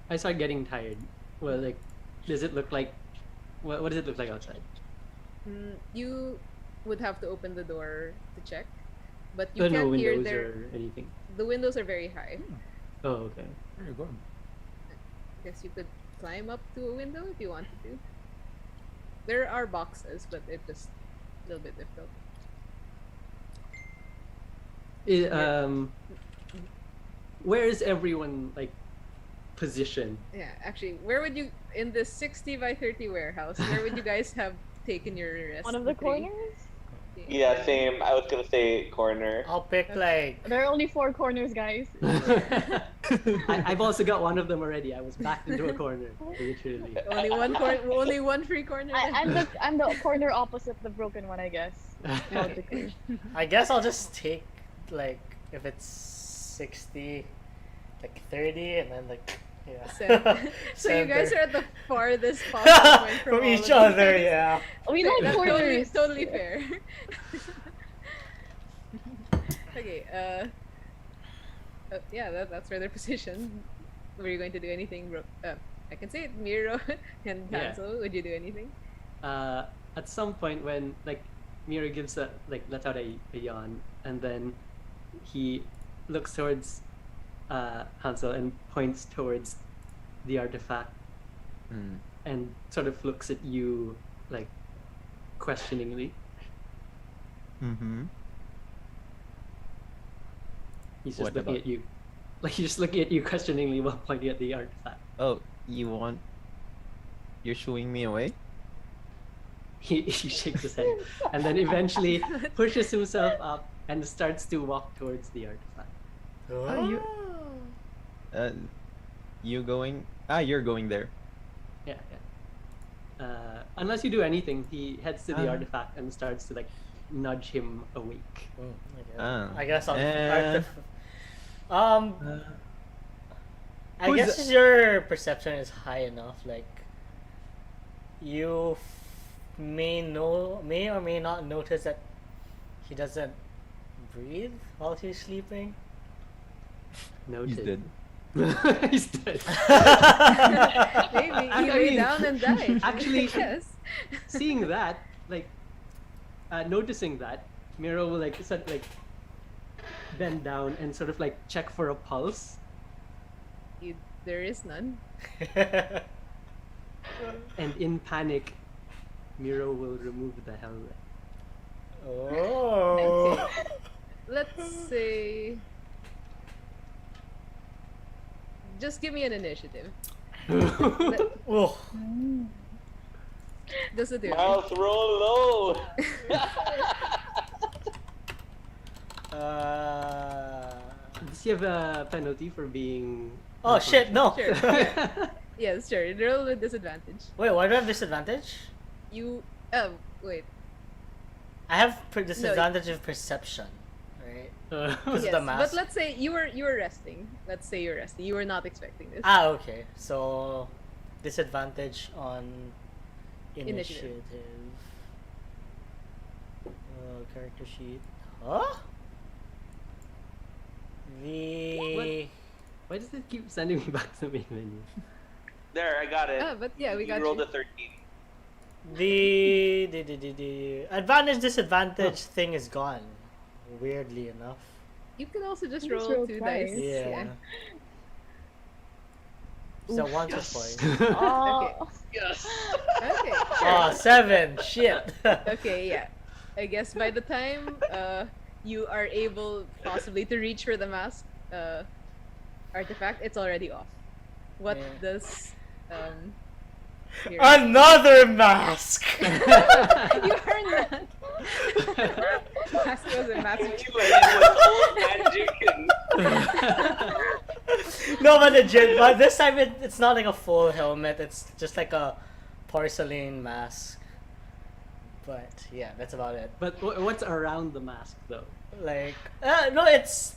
I start getting tired, well, like, does it look like, what does it look like outside? You would have to open the door to check, but you No can't hear windows their. or anything. The windows are very high. Oh, okay. Very good. Guess you could climb up to a window if you wanted to. There are boxes, but it's just a little bit difficult. Where is everyone like positioned? Yeah, actually, where would you in this 60 by 30 warehouse? Where would you guys have taken your rest? One of the three? corners? Yeah, same. I was gonna say corner. I'll pick like There are only 4 corners, guys. I've also got one of them already. I was backed into a corner, literally. Only one free corner. I'm the corner opposite the broken one, I guess. Logically. I guess I'll just take like if it's 60, like 30, and then like yeah. So you guys Center. are at the farthest possible point from From all each of other, you. yeah. We like That's corners. totally fair. Okay, yeah, that's where they're positioned. Were you going to do anything? I can say it, Miro and Yeah. Hansel. Would you do anything? At some point when like Mira gives a like lets out a yawn and then he looks towards Hansel and points towards the artifact and sort of looks at you like questioningly. Mm-hmm. He's just What looking about- at you, like he's just looking at you questioningly while pointing at the artifact. Oh, you're shooing me away? He shakes his head and then eventually pushes himself up and starts to walk towards the artifact. Are you- You going? You're going there. Yeah. Unless you do anything, he heads to the Ah. artifact and starts to like nudge him awake. Okay. Ah. I guess I'll. Eh. Um, I Who's guess your perception is high enough. Like, you may or may not notice that he doesn't breathe while he's sleeping. Noted. He's dead. He's dead. Maybe I he lay mean, down and died. actually- yes. Seeing that, like, noticing that, Miro will bend down and sort of like check for a pulse. There is none. And in panic, Miro will remove the helmet. Oh. Let's say. Just give me an initiative. Oh. Just a do. Miles, roll low. Does he have a penalty for being? Oh shit! No. Sure. Yes, sure. Roll with disadvantage. Wait, why do I have disadvantage? You. Oh, wait. I have disadvantage of perception, right? Because Yes, of the mask. but let's say you were resting. Let's say you're resting. You were not expecting this. Ah, okay. So, disadvantage on initiative. Character sheet. Huh? Why does it keep sending me back to the main menu? There, I got it. Ah, but yeah, we got You rolled you. a 13. The advantage disadvantage thing is gone. Weirdly enough. You can also just You just roll roll 2 twice. dice. Yeah. Is that once Yes. or twice? Oh. Yes. Okay. Oh, 7. Shit. Okay, yeah. I guess by the time you are able possibly to reach for the mask artifact, it's already off. What Yeah. does here- Another mask. you are not. Mask was a massive. You went with old magic and No, but legit. But this time it's not like a full helmet. It's just like a porcelain mask. But yeah, that's about it. But what's around the mask though? Like, no, it's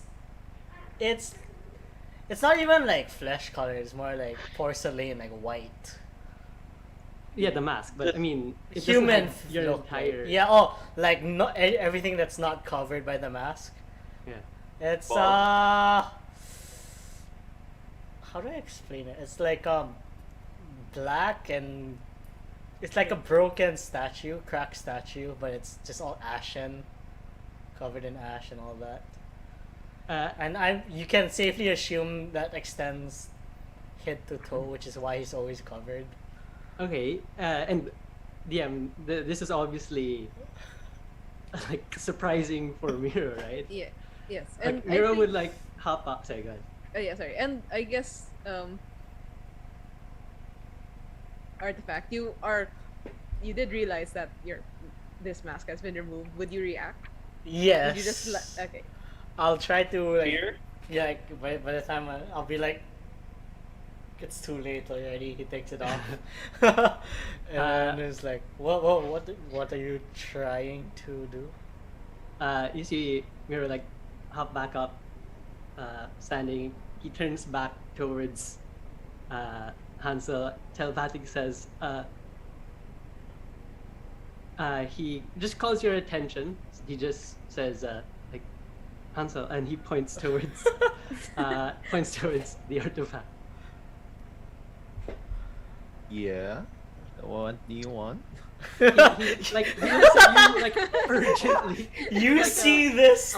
not even like flesh color. It's more like porcelain, like white. Yeah, the mask. But I mean, it doesn't Human have your look, entire. like, yeah. Oh, like not everything that's not covered by the mask. Yeah. It's Wow. how do I explain it? It's like black and it's like a broken statue, cracked statue, but it's just all ashen, covered in ash and all that. And you can safely assume that extends head to toe, which is why he's always covered. Okay. And DM, this is obviously like surprising for Miro, right? Yeah. Yes. And Like I Miro think- would like hop up. Sorry, go ahead. yeah, sorry. And I guess artifact, you did realize that this mask has been removed. Would you react? Yes. Would you just okay. I'll try to like. fear. Yeah, like, by the time I'll be like, it's too late already. He takes it off, and it's like, what are you trying to do? You see Miro like hop back up, standing. He turns back towards Hansel. Telepathic says, he just calls your attention. He just says, like, Hansel, and he points towards the artifact. Yeah. What do you want? He looks at you like urgently. You Like see this?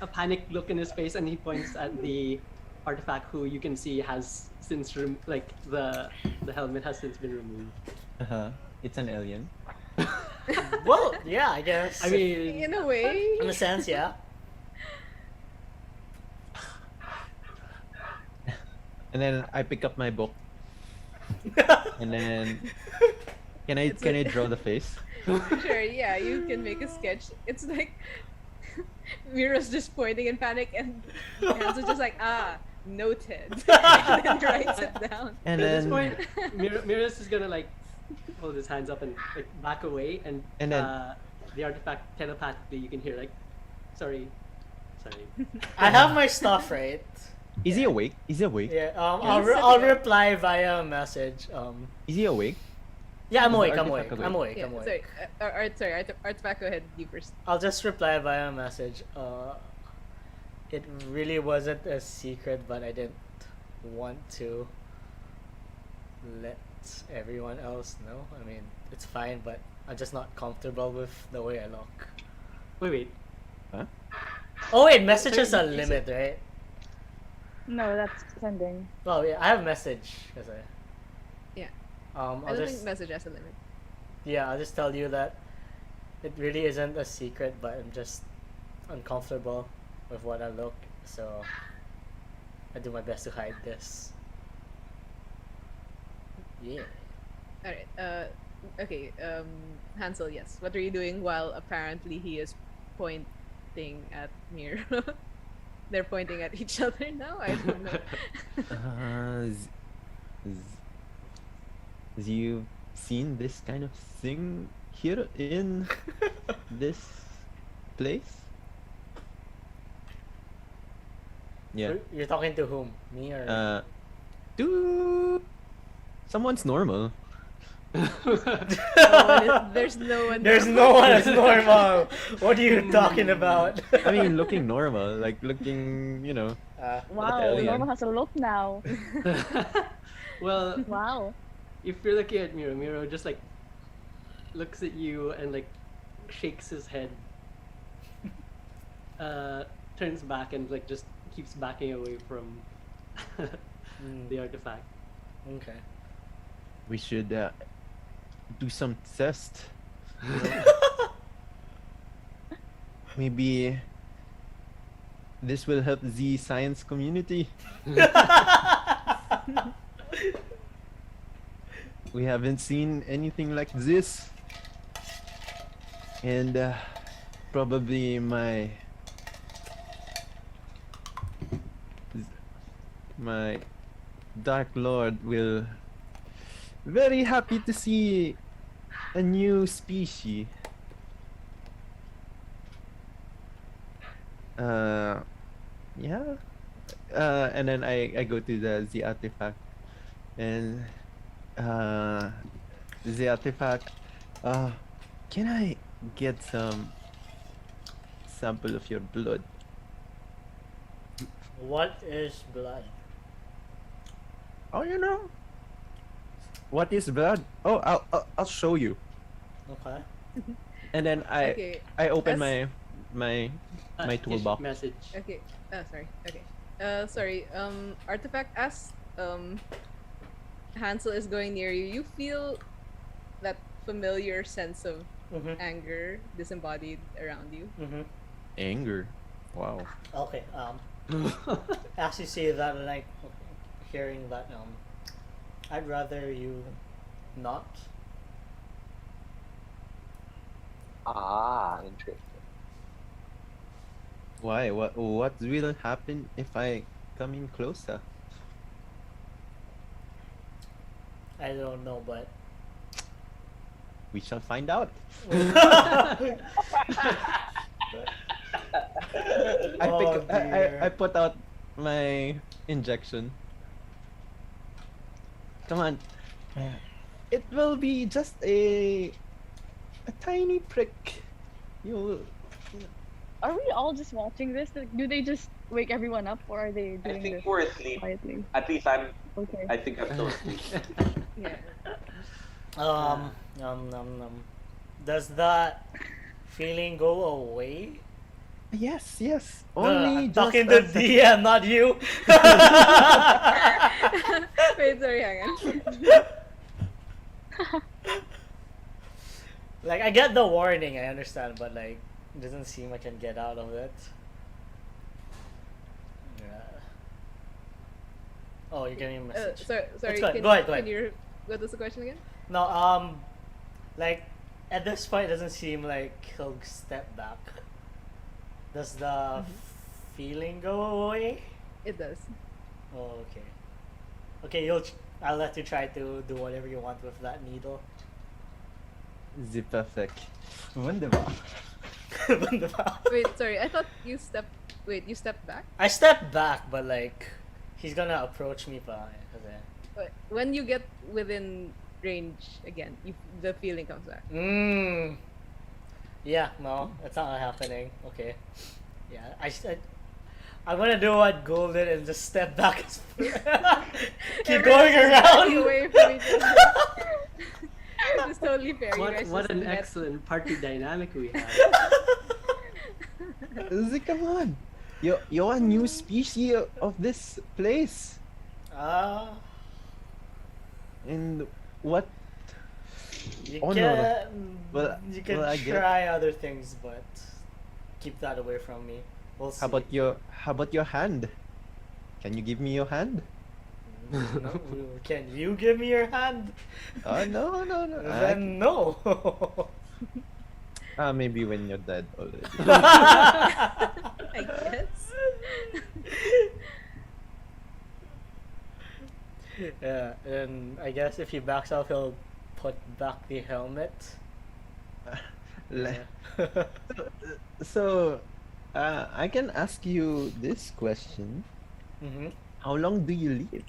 a panic look in his face, and he points at the artifact, who you can see has since the helmet has since been removed. It's an alien. Well, yeah, I guess. I mean, In a way. in a sense, yeah. And then I pick up my book. And then can I draw the face? Sure, yeah, you can make a sketch. It's like Miro's just pointing in panic, and Hanzo's just like, noted. And then writes it down. And at this then point, Miro's is gonna like hold his hands up and like back away, and And then- the artifact telepathically you can hear like, sorry. I have my stuff right. Is he awake? Is he awake? Yeah. Yeah, I'll he's sitting I'll up. reply via message. Is he awake? Yeah, I'm Is the awake. I'm artifact awake. awake? I'm awake. Yeah, I'm sorry. awake. Sorry, Artifact, go ahead. You first. I'll just reply via message. It really wasn't a secret, but I didn't want to let everyone else know. I mean, it's fine, but I'm just not comfortable with the way I look. Wait. Huh? Oh wait, message has a You said- limit, right? No, that's sending. Oh yeah, I have message. Cause Yeah. I'll I don't just think message has a limit. yeah, I'll just tell you that it really isn't a secret, but I'm just uncomfortable with what I look, so I do my best to hide this. Yeah. Alright. Okay. Hansel, yes. What are you doing while apparently he is pointing at Miro? They're pointing at each other now? I don't know. You've seen this kind of thing here in this place? Yeah. You're talking to whom? Me or? To someone's normal. There's no one. There's no one that's normal. What are you talking about? I mean, looking normal, like looking, Wow, hell, yeah. Normal has a look now. Well, Wow. if you're looking at Miro just like looks at you and like shakes his head, turns back and like just keeps backing away from the artifact. Okay. we should do some test. Maybe this will help the science community. We haven't seen anything like this, and probably my Dark Lord will very happy to see a new species. Yeah. And then I go to the artifact, and the artifact. Can I get some sample of your blood? What is blood? Oh, what is blood? Oh, I'll show you. Okay. And then Okay. I open That's- my Yes, toolbox. message. Okay. Sorry. Okay. Sorry. Artifact, as Hansel is going near you, you feel that familiar sense of Mhm. anger disembodied around you. Mhm. Anger. Wow. Okay. As you say that, like hearing that, I'd rather you not. Ah, interesting. Why? What will happen if I come in closer? I don't know, but We shall find out. Oh, dear. I put out my injection. Come on. It will be just a tiny prick. You Are we all just watching this? Like, do they just wake everyone up, or are they I doing think this we're asleep. quietly? At least I Okay. think I'm still asleep. Yeah. Does that feeling go away? Yes. I'm Only just talking to a sec- DM, not you. Wait, sorry, hang on. Like, I get the warning, I understand, but like, it doesn't seem I can get out of it. Yeah. Oh, you're getting a message. Sorry. go ahead, Can, go ahead, go can ahead. you? What was the question again? No, like, at this point, it doesn't seem like he'll step back. Does the feeling go away? It does. Oh, okay. Okay, I'll let you try to do whatever you want with that needle. The perfect. Wunderbar. Wunderbar. Wait, sorry. I thought you stepped. Wait, you stepped back. I stepped back, but like, he's gonna approach me pa. Kasi, When you get within range again, the feeling comes back. yeah, no, that's not happening. Okay. Yeah, I'm gonna do what Golden and just step back. Keep going around. Away from each other. It's totally fair. You guys What just an met. excellent party dynamic we have. Come on. You're a new species of this place. And what? You Oh, no, can no. Well, you can well, I get- try other things, but keep that away from me. We'll see. How about your hand? Can you give me your hand? No, can you give me your hand? No. Then no. Maybe when you're dead already. I guess. Yeah, and I guess if he backs out, he'll put back the helmet. Le- Yeah. So, I can ask you this question. Mm-hmm. How long do you live?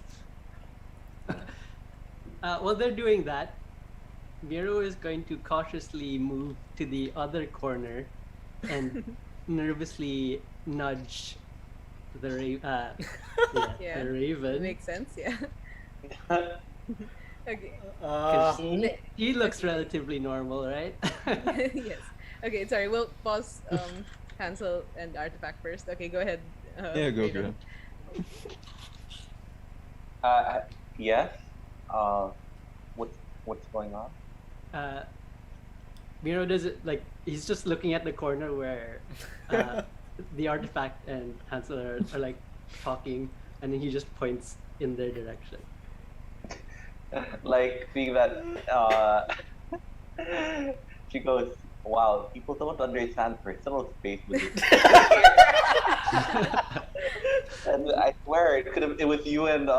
While they're doing that, Miro is going to cautiously move to the other corner and nervously nudge the Yeah. the raven. Makes sense. Yeah. Okay. 'Cause he looks relatively normal, right? Yes. Okay. Sorry. We'll pause. Hansel and Artifact first. Okay. Go ahead. Yeah, go. Raven. Yes. What's going on? Miro does it like he's just looking at the corner where the artifact and Hansel are like talking, and then he just points in their direction. Like seeing that, she goes, "Wow, people don't understand personal space with this." And I swear it was you and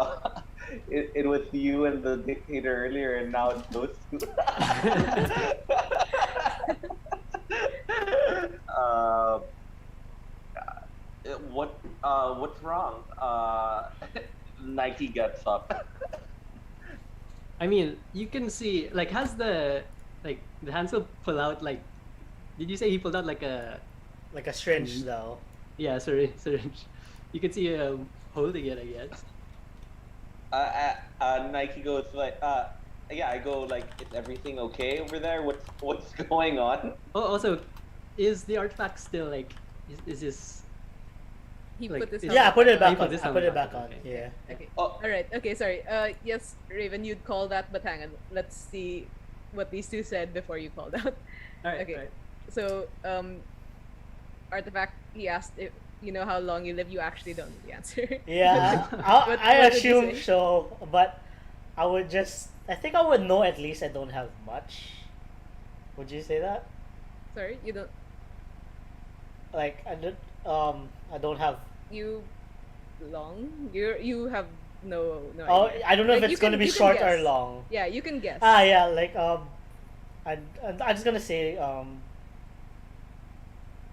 it was you and the dictator earlier, and now it's those two. What's wrong? Nike gets up. I mean, you can see like has the Hansel pull out like, did you say he pulled out like a syringe though. yeah syringe? You can see holding it, I guess. Nike goes like, yeah. I go like, is everything okay over there? What's going on? Oh, also, is the artifact still like is this? He Like, put this. is- Yeah, I put it He back put on. this I on put the it back back, on. okay. Yeah. Okay. Oh. All right. Okay. Sorry. Yes, Raven, you'd call that, but hang on. Let's see what these two said before you called out. All right. Okay. Right. So, Artifact, he asked if you know how long you live. You actually don't know the answer. Yeah, What I did you assume say? so, but I think I would know at least I don't have much. Would you say that? Sorry, you don't. Like I don't have. You long. You have no Oh, idea. I don't know Like, if you it's gonna can- be you can short or guess. long. Yeah, you can guess. Yeah, like I'm just gonna say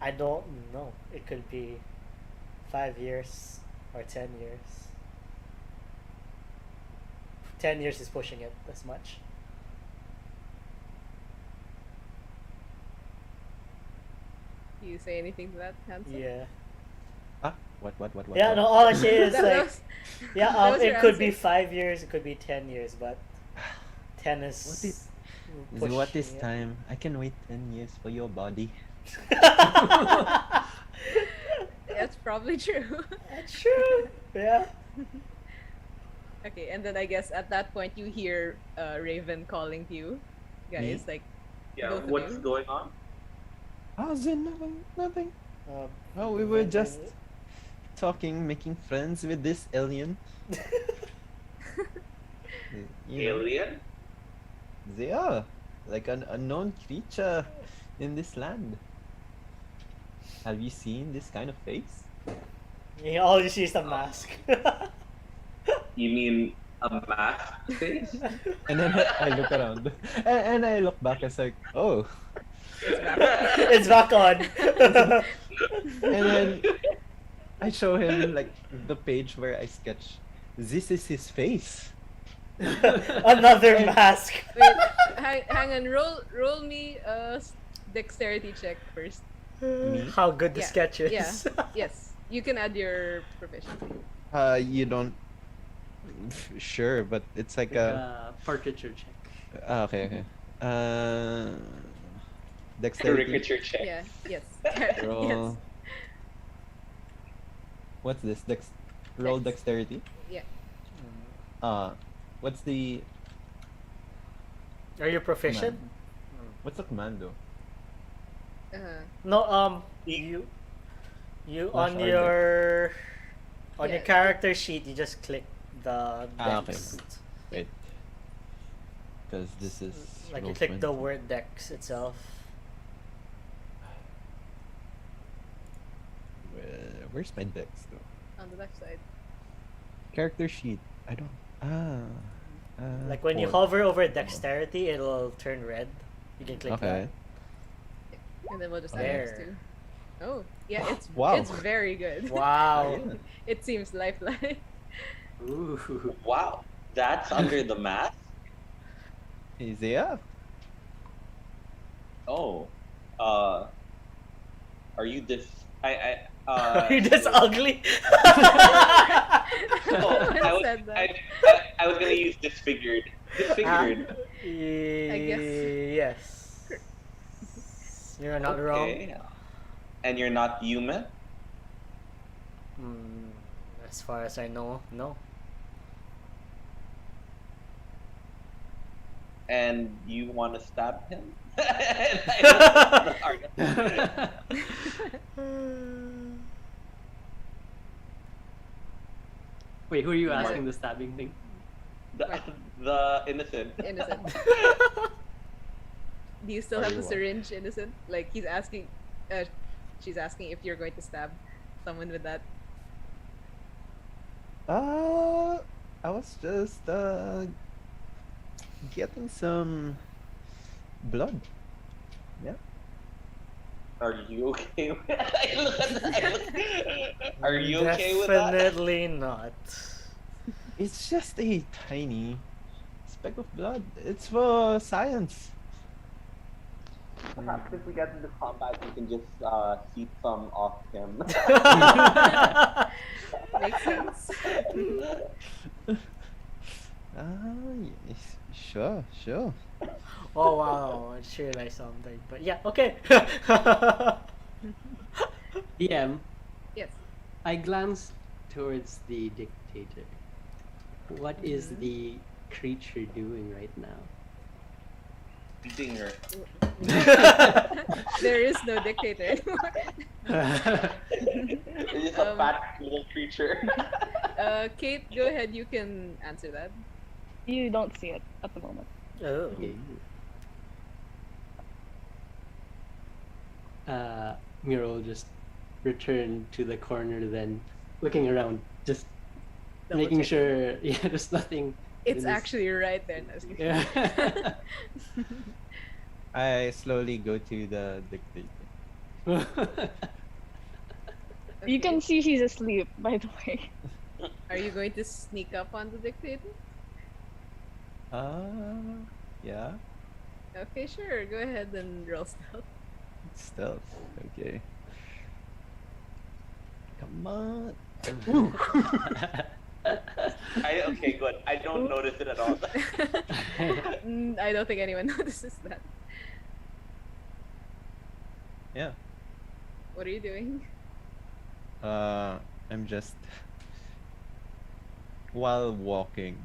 I don't know. It could be 5 years or 10 years. 10 years is pushing it as much. Do you say anything to that, Hansel? Yeah. What? Yeah, no, all I say is That like was- yeah, that was it your could be answer? 5 years, it could be 10 years, but 10 is What is pushing it. time? I can wait 10 years for your body. That's probably true. That's true. Yeah. Okay, and then I guess at that point you hear Raven calling to you guys, like Yeah. both of What's you. going on? How's it? Nothing. Um, Oh, we were then- just talking, making friends with this alien. You know, Alien? they are like an unknown creature in this land. Have you seen this kind of face? Yeah, all you see is the mask. You mean A mask face? And then I look around, and I look back. It's like, oh, It's back. It's back on. and then I show him like the page where I sketch. This is his face. Another mask. Wait, hang on. Roll me a dexterity check first. How good the Yeah, sketch is. Yeah. Yes. You can add your proficiency. You don't. Sure, but it's like a. Portraiture check. Okay, okay. Dexterity. Caricature check. Yeah. Yes. Roll. Yes. What's this? Roll Dex. dexterity. Yeah. What's the Are you proficient? command? What's the command though? No, you Flash on or your Yeah. character sheet, you just click the Okay. dex. Wait. Because this is. Like you roll click the 20. word dex itself. Where's my dex though? On the left side. Character sheet. I don't. Like when you 4. hover over dexterity, it'll turn red. You can click Okay. And then we'll just add There. those two. Oh, yeah, Wow. it's very good. that. Wow. It seems lifelike. Ooh. Wow, that's under the mask. Easy up. Oh. Are you this? You're just ugly. Oh, I I was, said that. I was gonna use disfigured. Disfigured. Yes. You're not wrong. Okay. And you're not human? As far as I know, no. And you want to stab him? I know. Wait, who are you asking the stabbing thing? The innocent. Innocent. Do you still Are have you the what? syringe, innocent? Like he's asking, she's asking if you're going to stab someone with that. I was just getting some blood. Yeah. Are you okay with Are you okay with that? Definitely not. It's just a tiny speck of blood. It's for science. Perhaps if we get into combat, you can just heat some off him. Makes sense. Yes. Sure. Oh wow, I just realized something. But yeah, okay. DM, Yes. I glanced towards the dictator. What is the creature doing right now? Beating her. There is no dictator anymore. It's just a fat little creature. Kate, go ahead. You can answer that. You don't see it at the moment. Oh. Okay. Miro just returned to the corner, then looking around, just Double making checking. sure, yeah, there's nothing. It's in this- actually right there. No, I was kidding. Yeah. I slowly go to the dictator. You can Okay. see he's asleep, by the way. Are you going to sneak up on the dictator? Yeah. Okay, sure. Go ahead and roll stealth. Stealth. Okay. Come on. Okay, good. I don't notice it at all. I don't think anyone notices that. Yeah. What are you doing? I'm just while walking.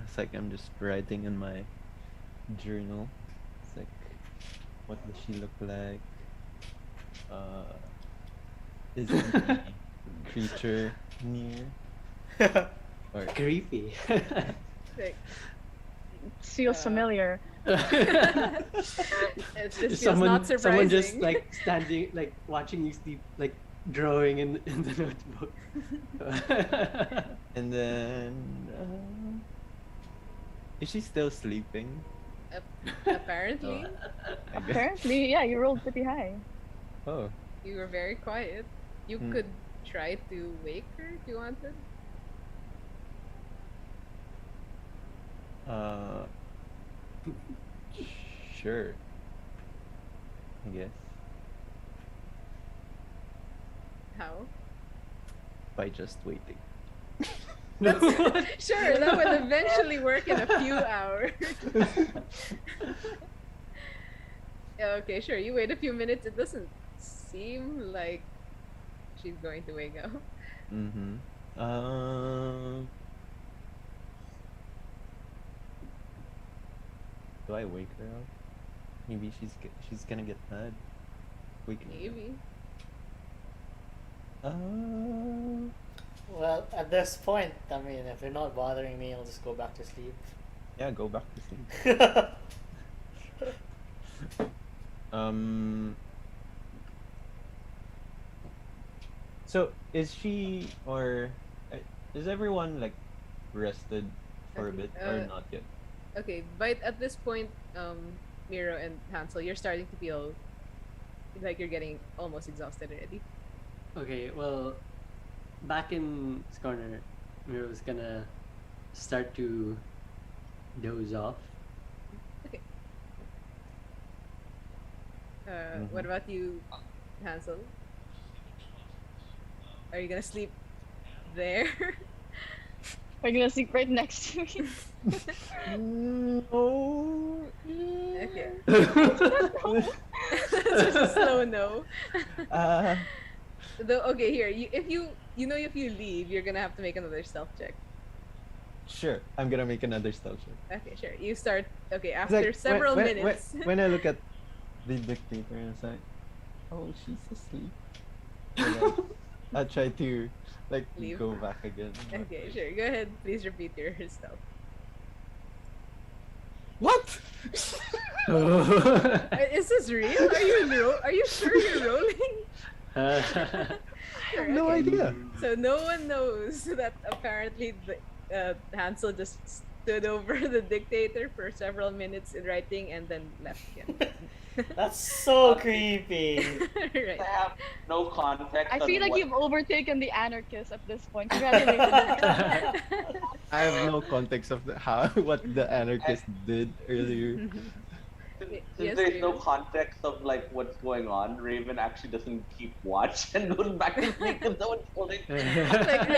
It's like I'm just writing in my journal. It's like, what does she look like? Is the creature near? Or Creepy. Like, Feels familiar. it just feels not surprising. someone just like standing, like watching you sleep, like drawing in the notebook. and then Is she still sleeping? Apparently, I guess. Apparently, yeah, you rolled pretty high. Oh. you were very quiet. You Hmm. could try to wake her if you wanted. Uh. Sure. I guess. How? By just waiting. Sure, that would eventually work in a few hours. Yeah, okay, sure. You wait a few minutes. It doesn't seem like she's going to wake up. Mm-hmm. Um. Do I wake her up? Maybe she's gonna get mad. Waking me up. Maybe. Well, at this point, I mean, if you're not bothering me, I'll just go back to sleep. Yeah, go back to sleep. So is she or is everyone like rested for a Okay, bit or not yet? Okay, but at this point, Miro and Hansel, you're starting to feel like you're getting almost exhausted already. Okay, well, back in his corner, Miro's gonna start to doze off. Okay. What about you, Hansel? Are you gonna sleep there? Are you gonna sleep right next to me? No. Okay. That's just a slow no. Okay, here. If you leave, you're gonna have to make another stealth check. Sure, I'm gonna make another stealth check. Okay, sure. You start. Okay, It's after like, several minutes. when I look at the dictator, it's like, oh, she's asleep. And then I try to like Leave. go back again. Okay, sure. Go ahead. Please repeat your stealth. What? Is this real? Are you sure you're rolling? Sure, No okay. idea. So no one knows that apparently Hansel just stood over the dictator for several minutes in writing and then left again. That's so creepy. Right. I have no context. I on feel like what- you've overtaken the anarchist at this point. Congratulations. I have no context of what the anarchist did earlier. Since Yes, there's no Raven. context of like what's going on, Raven actually doesn't keep watch and goes back to sleep because no one's holding. Like,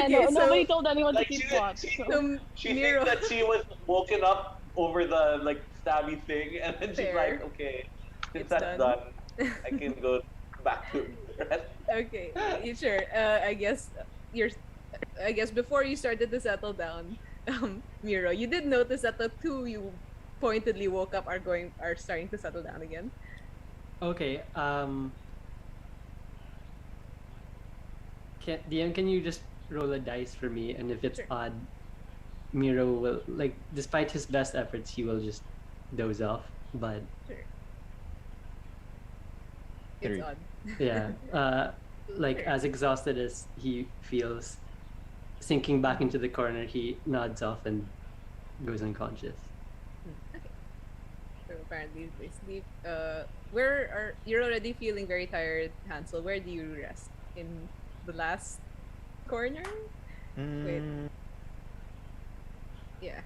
Yeah, okay, nobody told anyone like, to keep she- watch. she- So. so She Miro, thinks that she was woken up over the like stabby thing, and then she's Fair. like, okay, since It's that's done. I can go back to the rest. Okay, sure. I guess before you started to settle down, Miro, you did notice that the two you pointedly woke up are starting to settle down again. Okay. Can you just roll a dice for me? And if it's Sure. odd, Miro will despite his best efforts, he will just doze off. But Sure. It's 3. odd. yeah, Sure. as exhausted as he feels, sinking back into the corner, he nods off and goes unconscious. Okay. So apparently they sleep. You're already feeling very tired, Hansel? Where do you rest? In the last corner? Mm, Yeah.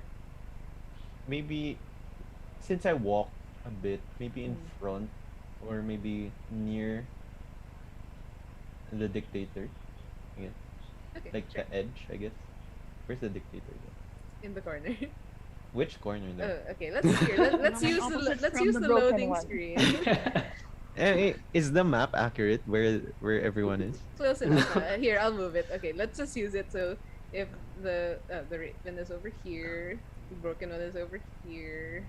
maybe since I walk a bit, maybe in front or maybe near the dictator. Yeah. Okay. Like sure. the edge, I guess. Where's the dictator though? In the corner. Which corner though? Okay. Let's hear. Let's use Opposite let's from use the the broken loading one. screen. Is the map accurate where everyone is? Close enough. Here, I'll move it. Okay, let's just use it. So if the Raven is over here, the broken one is over here.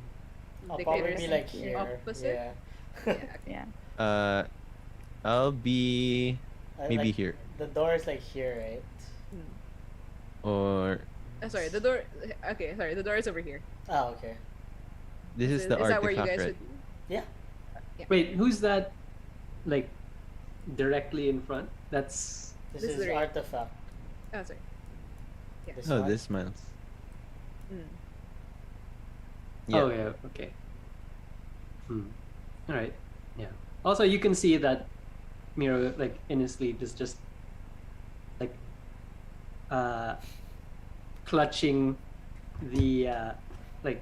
I'll Dictator probably is be like here. opposite. Yeah. Yeah. Yeah. I'll be maybe here The door is like here, right? or Sorry, the door. Okay, sorry, the door is over here. Oh, okay. this is the Is that artifact, where you guys right? would be? Yeah. Wait, who's that? Like directly in front? That's This This is is the ring. artifact. Oh, sorry. This Oh, one? this Miles. Mm. Yeah. Oh yeah, okay. All right. Yeah. Also, you can see that Miro, like in his sleep, is just like uh clutching the like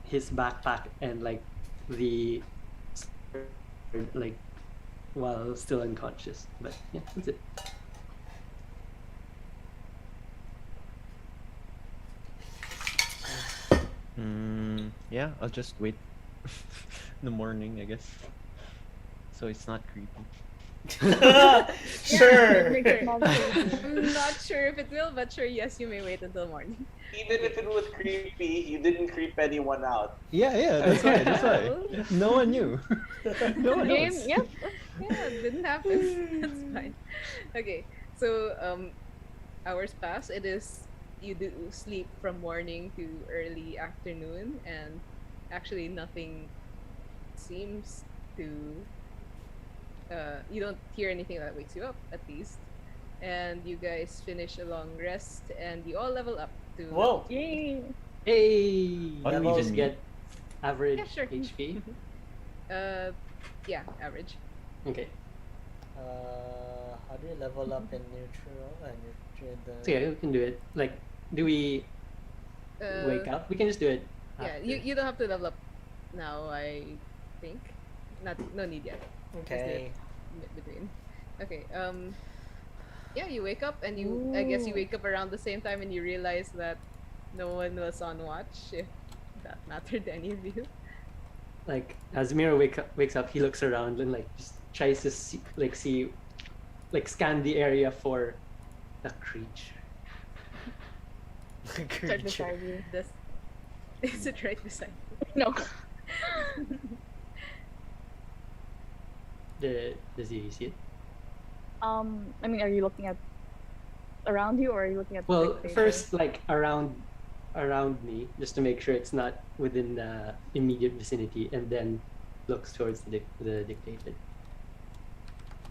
his backpack and like the sword, like while still unconscious. But yeah, that's it. Yeah, I'll just wait in the morning, I guess. So it's not creepy. Sure. Make it not creepy. I'm not sure if it will, but sure, yes, you may wait until morning. Even if it was creepy, you didn't creep anyone out. Yeah, that's why. That's why. Well, No one knew. No one Game, knows. yep. yeah, it didn't happen. That's fine. Okay, so hours pass. It is you do sleep from morning to early afternoon, and actually nothing seems to you don't hear anything that wakes you up at least, and you guys finish a long rest, and you all level up to level Whoa. 2. Yay. Hey, What you do we just even get average Yeah, sure. HP. Yeah, average. Okay. How do you level up in neutral? Neutral So yeah, we can do it. Like, do we wake up? We can just do it. Yeah, After. you don't have to level up now, I think. No need yet. Just do it Okay. between. Okay. Yeah, you wake up and I guess you Ooh. wake up around the same time and you realize that no one was on watch, if that mattered to any of you. Like as Miro wakes up, he looks around and like just tries to see like scan the area for a creature. Start Creature. beside you. This is it right beside No. you? Does he see it? I mean, are you looking at around you or are you looking at the Well, dictator? first like around me, just to make sure it's not within the immediate vicinity, and then looks towards the dictator.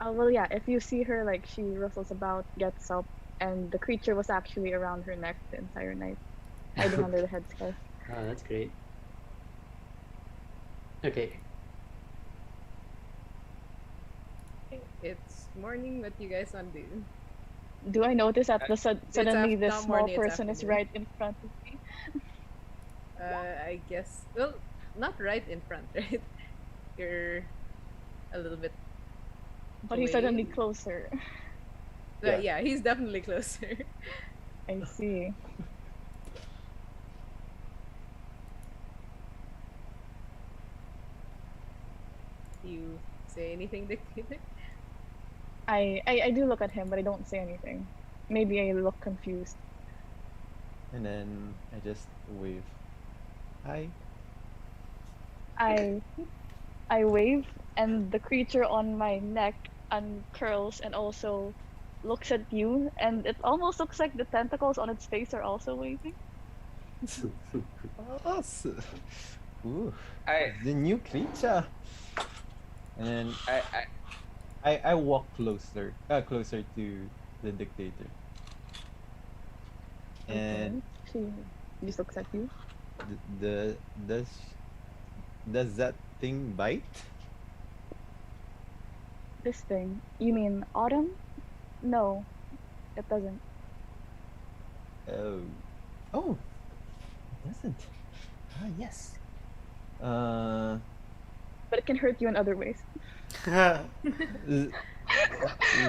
Well, yeah, if you see her, like, she rustles about, gets up, and the creature was actually around her neck the entire night, hiding under the headscarf. Oh, that's great. Okay. It's morning. What you guys want to do? Do I notice that suddenly this not small morning, it's person is afternoon. right in front of me? I guess. Well, not right in front, right? You're a little bit. But he's away. suddenly closer. Yeah, he's definitely closer. I see. You say anything, dictator? I do look at him, but I don't say anything. Maybe I look confused. And then I just wave. Hi. I wave, and the creature on my neck uncurls and also looks at you, and it almost looks like the tentacles on its face are also waving. Awesome. Ooh, I the new creature. And then I walk closer to the dictator. And Okay. She just looks at you. the does that thing bite? This thing. You mean autumn? No, it doesn't. Oh. Oh. It doesn't. Ah, yes. Uh, But it can hurt you in other ways. the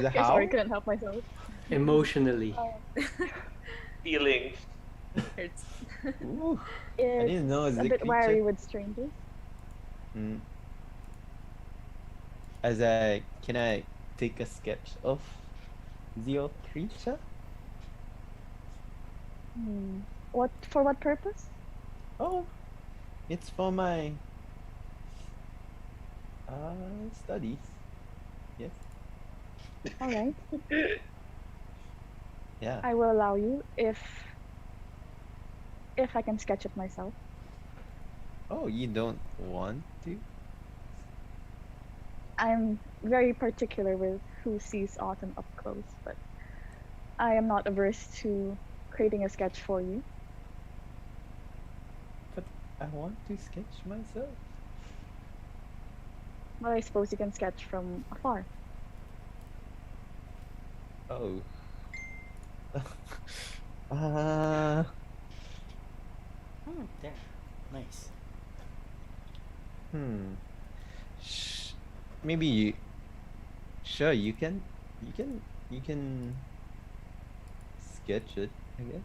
Okay, how? sorry, couldn't help myself. Emotionally. feelings. Hurts. Ooh, It's didn't know it's a a bit wary creature. with strangers. Mm. Can I take a sketch of the creature? For what purpose? Oh, it's for my studies. Yes. All right, Yeah. I will allow you if I can sketch it myself. Oh, you don't want to? I'm very particular with who sees autumn up close, but I am not averse to creating a sketch for you. I want to sketch myself. Well, I suppose you can sketch from afar. Oh. uh, Oh, there. Nice. hmm. Maybe you. Sure, you can sketch it. I guess.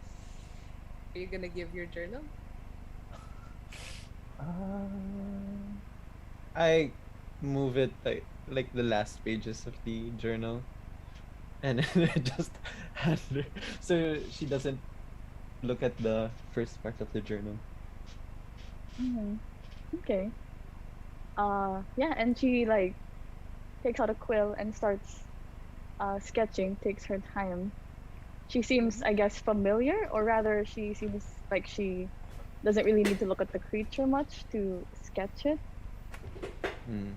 Are you gonna give your journal? I move it like the last pages of the journal, and I just hand her so she doesn't look at the first part of the journal. Hmm. Okay. Yeah, and she like takes out a quill and starts sketching. Takes her time. She seems, I guess, familiar, or rather, she seems like she doesn't really need to look at the creature much to sketch it. Hmm.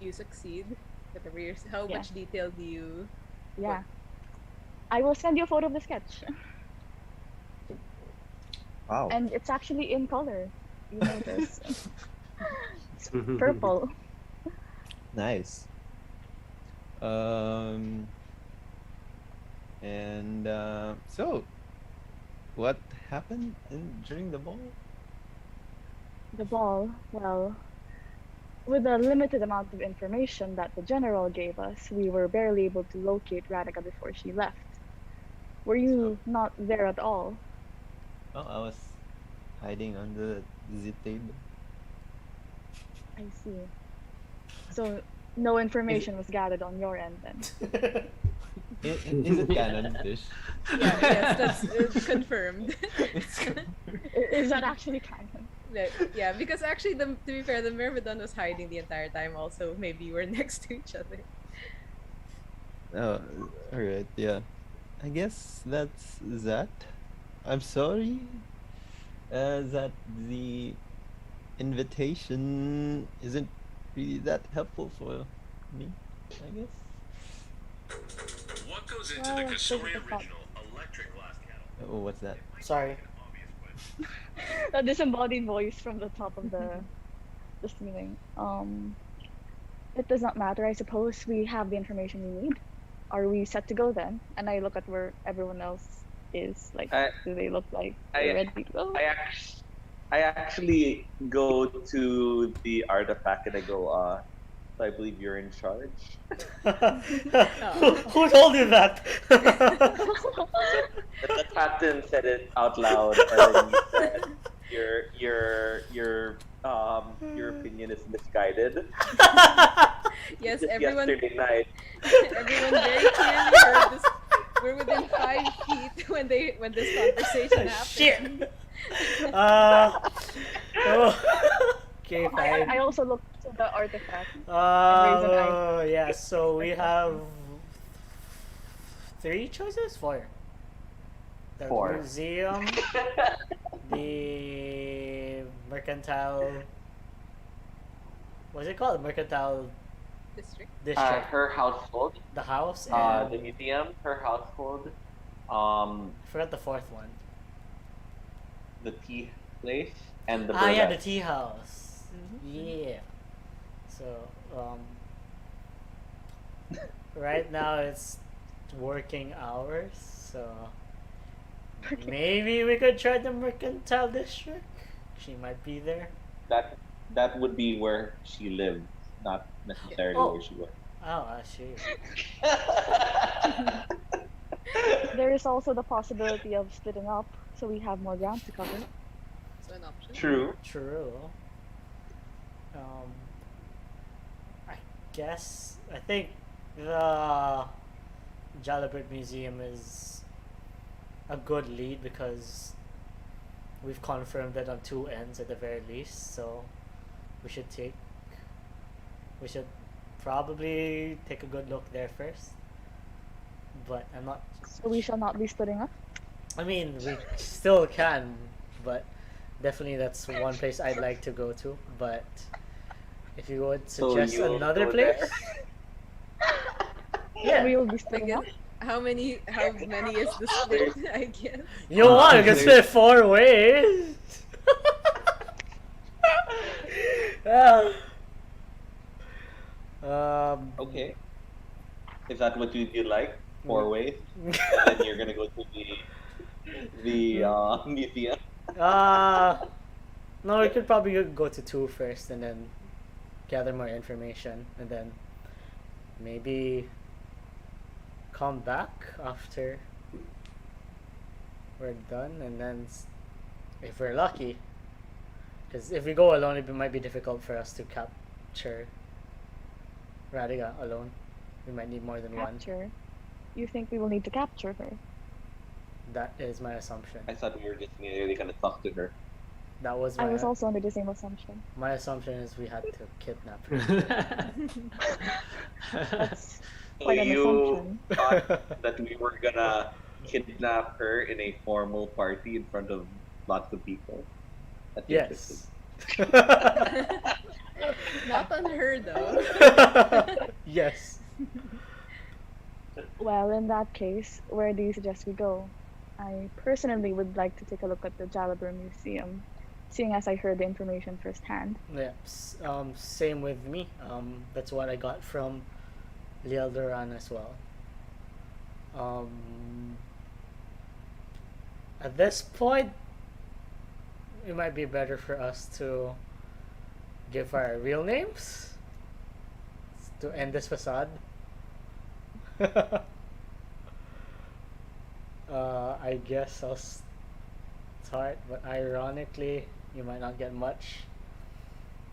You succeed. Whatever your how Yeah. much detail do you Yeah. put? I will send you a photo of the sketch, Wow. and it's actually in color. You notice. It's purple. Nice. Um. And so, what happened during the ball? The ball, well, with the limited amount of information that the general gave us, we were barely able to locate Radhika before she left. Were you not there at all? Oh, I was hiding under the table. I see. So no information was gathered on your end then. Is it canon, Fish? Yeah, yes, that's confirmed. It's Is that actually canon? Yeah, because actually, to be fair, the Myrmidon was hiding the entire time. Also, maybe you were next to each other. Oh, all right. Yeah, I guess that's that. I'm sorry. That the invitation isn't really that helpful for me. I guess. What goes into Well, the I suppose Kasori it's not. original electric glass kettle? Oh, what's that? Sorry. A disembodied voice from the top of the ceiling. It does not matter. I suppose we have the information we need. Are we set to go then? And I look at where everyone else is. Like, do they look like they're ready to go? I actually go to the artifact and I go, so I believe you're in charge. Who told you that? The captain said it out loud, and then you said your opinion is misguided. Yes, Just everyone, yesterday night. everyone very clearly heard this. We're within 5 feet when this conversation happened. Shit. Okay, fine. I also look to the artifact. and raise an eye. Yeah, so we have 3 choices? 4. The 4. museum, the mercantile. What's it called? Mercantile District. district. Her household, The house and the museum, her household, I forgot the 4th one. the tea place, and the Ah, yeah, the burlesque. tea house. Mhm. Yeah. So, right now it's working hours, so maybe we could try the mercantile district. She might be there. That would be where she lives, not necessarily Oh. where she works. Oh, I see. There is also the possibility of splitting up, so we have more ground to cover. So an option. True. True. I guess I think the Jalabert Museum is a good lead because we've confirmed it on 2 ends at the very least, so we should probably take a good look there first. But I'm not. So we shall not be splitting up. I mean, we still can, but definitely that's one place I'd like to go to. But if you would So suggest you'll another go place, there? yeah, We will be I splitting guess, up. how many is the split? I guess. you want to split 4 ways. Ah. Okay. Is that what you like? Mm. 4 ways, and then you're gonna go to the museum. No, we could probably go to two first and then gather more information and then maybe come back after we're done and then if we're lucky, because if we go alone it might be difficult for us to capture Radiga alone. We might need more than one. Capture. You think we will need to capture her? That is my assumption. I thought we were just merely gonna talk to her. That was I my was also under the same assumption. my assumption is we had to kidnap her. That's So quite an you assumption. thought that we were gonna kidnap her in a formal party in front of lots of people? That's Yes. Not on her though. Yes. Well, in that case, where do you suggest we go? I personally would like to take a look at the Jalabur Museum, seeing as I heard the information firsthand. Yeah. Same with me. That's what I got from Lieldoran as well. At this point, it might be better for us to give our real names to end this facade. I guess I'll start, but ironically, you might not get much.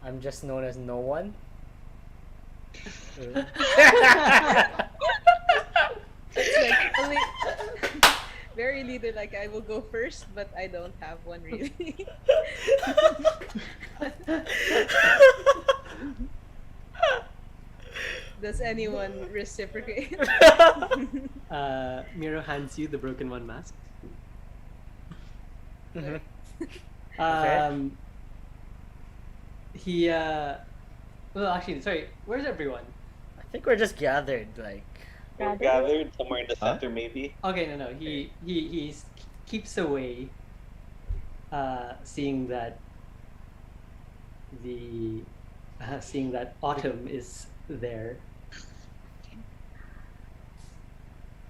I'm just known as no one. It's like only very leader like I will go first, but I don't have one really. Does anyone reciprocate? Miro hands you the Broken One mask. Mhm. He well, actually, sorry, where's everyone? I think we're just gathered, like. We're gathered somewhere in the center, maybe. Okay, no, he keeps away, seeing that seeing that Autumn is there.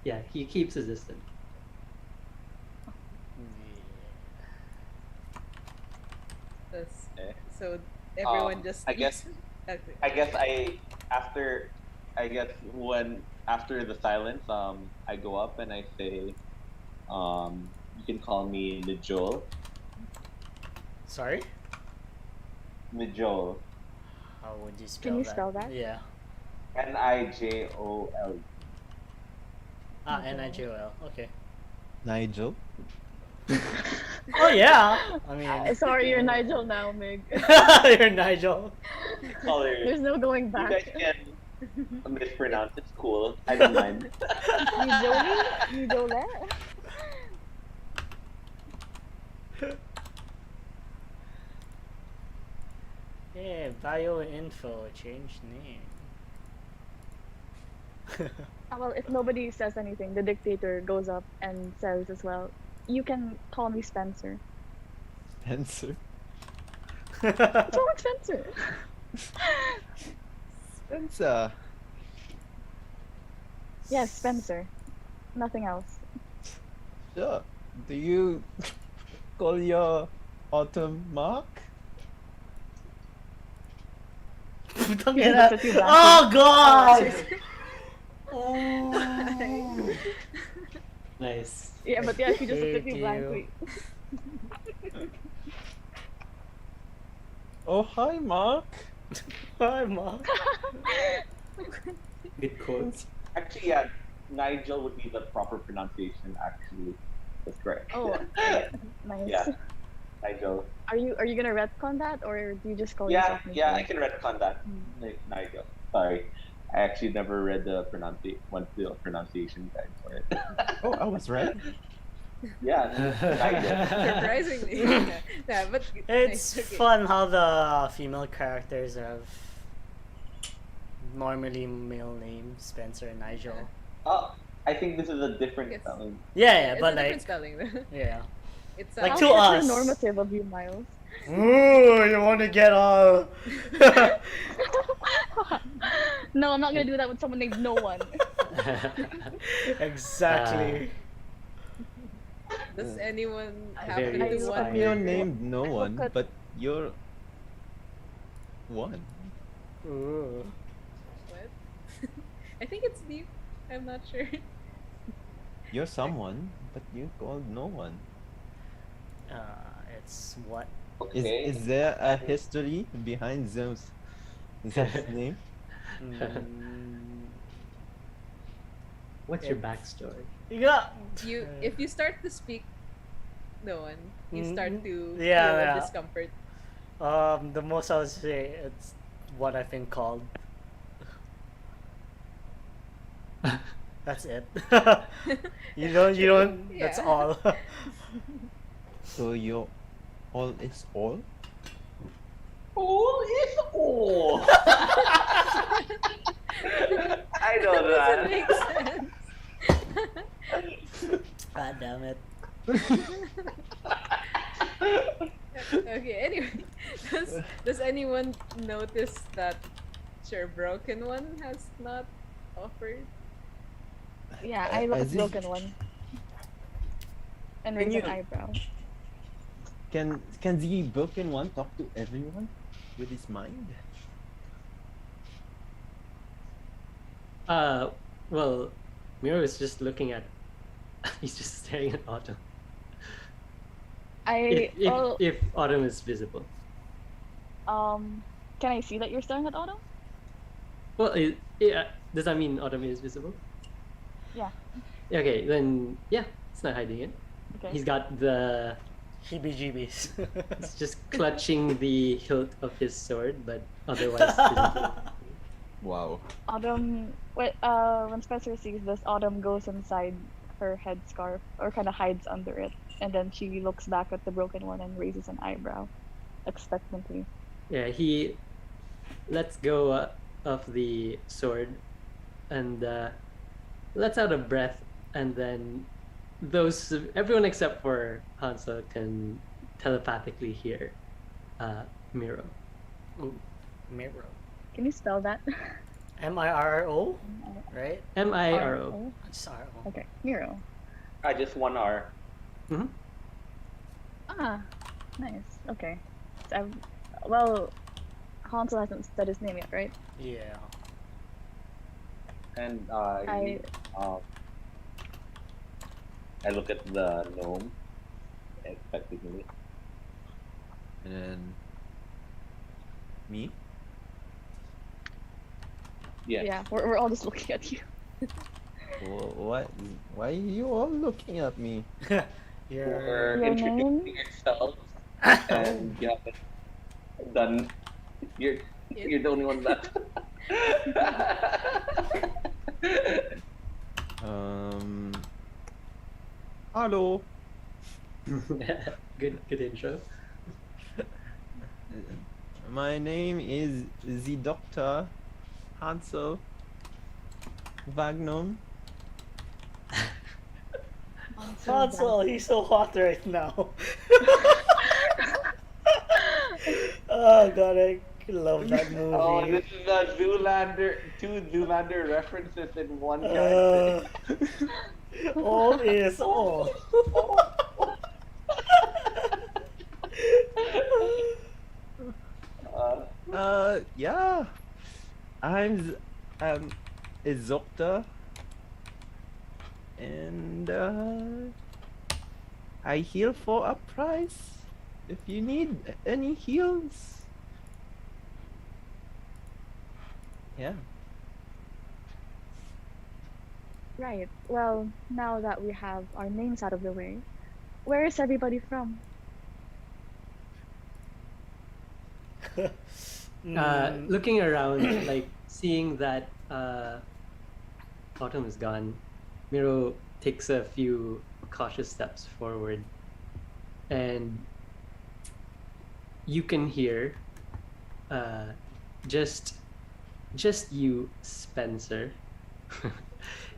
Yeah, he keeps his distance. So everyone just. I guess. Okay. I guess when after the silence, I go up and I say, you can call me Nijol. Sorry? Nijol. How would you spell Can you that? spell that? Yeah. Nijol. Nijol. Okay. Nigel. Oh yeah. I mean, Sorry, you're Nigel now, Mig. you're Nigel. Color. There's no going You back. guys can mispronounce. It's cool. I don't mind. Nijoli? Nijole? Yeah, bio info, change name. Well, if nobody says anything, the dictator goes up and says as well, you can call me Spencer. Spencer. What's wrong with Spencer? Spencer. Yes, Spencer. Nothing else. Sure. Do you call your Autumn Mark? Don't He get just that. looks at you Oh blankly. god! Nice. Yeah, but yeah, she just looked at Hate you you. blankly. Oh, hi, Mark. Hi, Mom. Good quotes. Actually, yeah, Nigel would be the proper pronunciation. Actually, that's correct. Oh, yeah. Nice. Yeah, Nigel. Are you gonna retcon that, or do you just call Yeah, yourself yeah, I Nigel? can retcon that. Nigel. Sorry, I actually never read the pronunciation guide for it. Oh, I was right. Yeah, Nigel. Surprisingly. Yeah, but It's nice, okay. fun how the female characters have normally male names, Spencer and Nigel. Oh, I think this is a different It's- spelling. Yeah, It's but a different like, spelling. yeah. It's Like How to us. heteronormative of you, Miles. Ooh, you want to get all. No, I'm not gonna do that with someone named No One. Exactly. Does anyone Very happen I to look want at You're inspired. your named no I look one, at but you're one. Ooh. what? I think it's deep. I'm not sure. You're someone, but you're called no one. It's what? Okay. Is there a history behind Zem's name? Mm, What's your it's backstory? yeah. If you start to speak no one, you start to Yeah, feel a yeah. discomfort. The most I would say it's what I've been called. That's it. You True. don't. That's Yeah. all. So your all is all? All is all. I know That doesn't that. make sense. God damn it. Okay, anyway. Does anyone notice that your broken one has not offered? Yeah, I look at As the if broken one and can raise an you eyebrow. can the broken one talk to everyone with his mind? Well, Miro is just looking at. He's just staring at Autumn. Well, If Autumn is visible. can I see that you're staring at Autumn? Well, does that mean Autumn is visible? Yeah. Okay, then yeah, it's not hiding it. Okay. He's got the. Heebie-jeebies. He's just clutching the hilt of his sword, but otherwise isn't. Wow. Autumn, when Spencer sees this, Autumn goes inside her headscarf or kind of hides under it, and then she looks back at the broken one and raises an eyebrow, expectantly. Yeah, he lets go of the sword and lets out a breath, and then everyone except for Hanzo can telepathically hear Miro. Miro. Can you spell that? Miro, right? Miro. It's R-O. Okay, Miro. I just one R. Mm-hmm. Ah, nice. Okay. So well, Hansel hasn't said his name yet, right? Yeah. And I I look at the gnome expectantly. And then me? Yes. yeah, we're all just looking at you. What? Why are you all looking at me? You're. Or Your introducing name? yourself, and you haven't done. You're you're the only one left. Hello. Good intro. My name is the Doctor Hansel Vagnum. Hansel, he's so hot right now. Oh god, I love that movie. Oh, this is a two Zoolander references in one character. All is all. Yeah. I'm a doctor, and I heal for a price. If you need any heals. Yeah. Right. Well, now that we have our names out of the way, where is everybody from? Looking around, like seeing that Autumn is gone, Miro takes a few cautious steps forward, and you can hear just you, Spencer.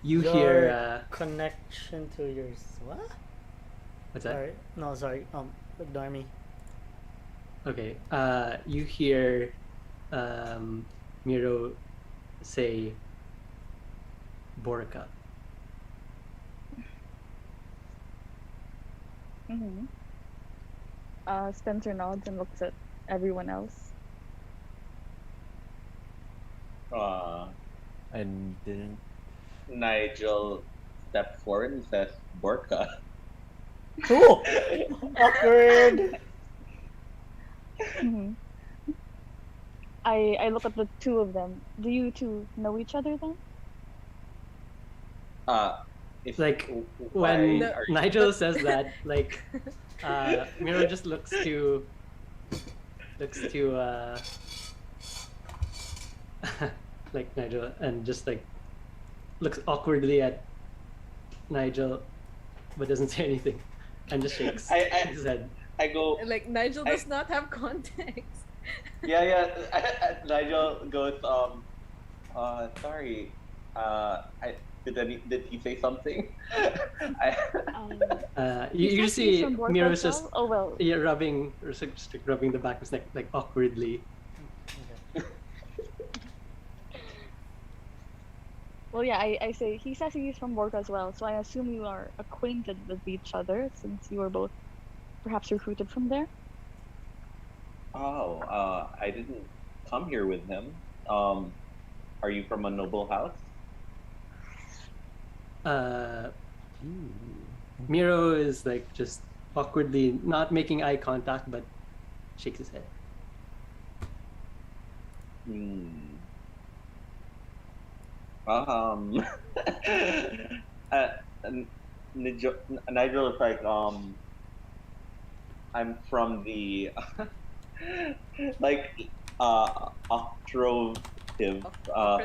You Your hear connection to your what? what's that? Sorry. No, sorry. Ignore me. Okay. You hear Miro say Borka. Mm-hmm. Spencer nods and looks at everyone else. Uh, And didn't. Nigel steps forward and says, Borka. Ooh, awkward. Mm-hmm. I look at the two of them. Do you two know each other then? Uh, if Like why when No, are you? Nigel but- says that, like Miro just looks to like Nigel and just like looks awkwardly at Nigel but doesn't say anything and just shakes his head. I go. Like Nigel I- does not have context. Yeah. Nigel goes. Sorry. Did he say something? I. Um, You, he you says he's see from Borka Miro's as just well? Oh well. rubbing or just like rubbing the back of his neck like awkwardly. Well, yeah, I say he says he's from Borka as well, so I assume you are acquainted with each other since you were both perhaps recruited from there. Oh. I didn't come here with him. Are you from a noble house? Miro is like just awkwardly not making eye contact but shakes his head. Hmm. Um. uh, Nigel is like I'm from the like octrovative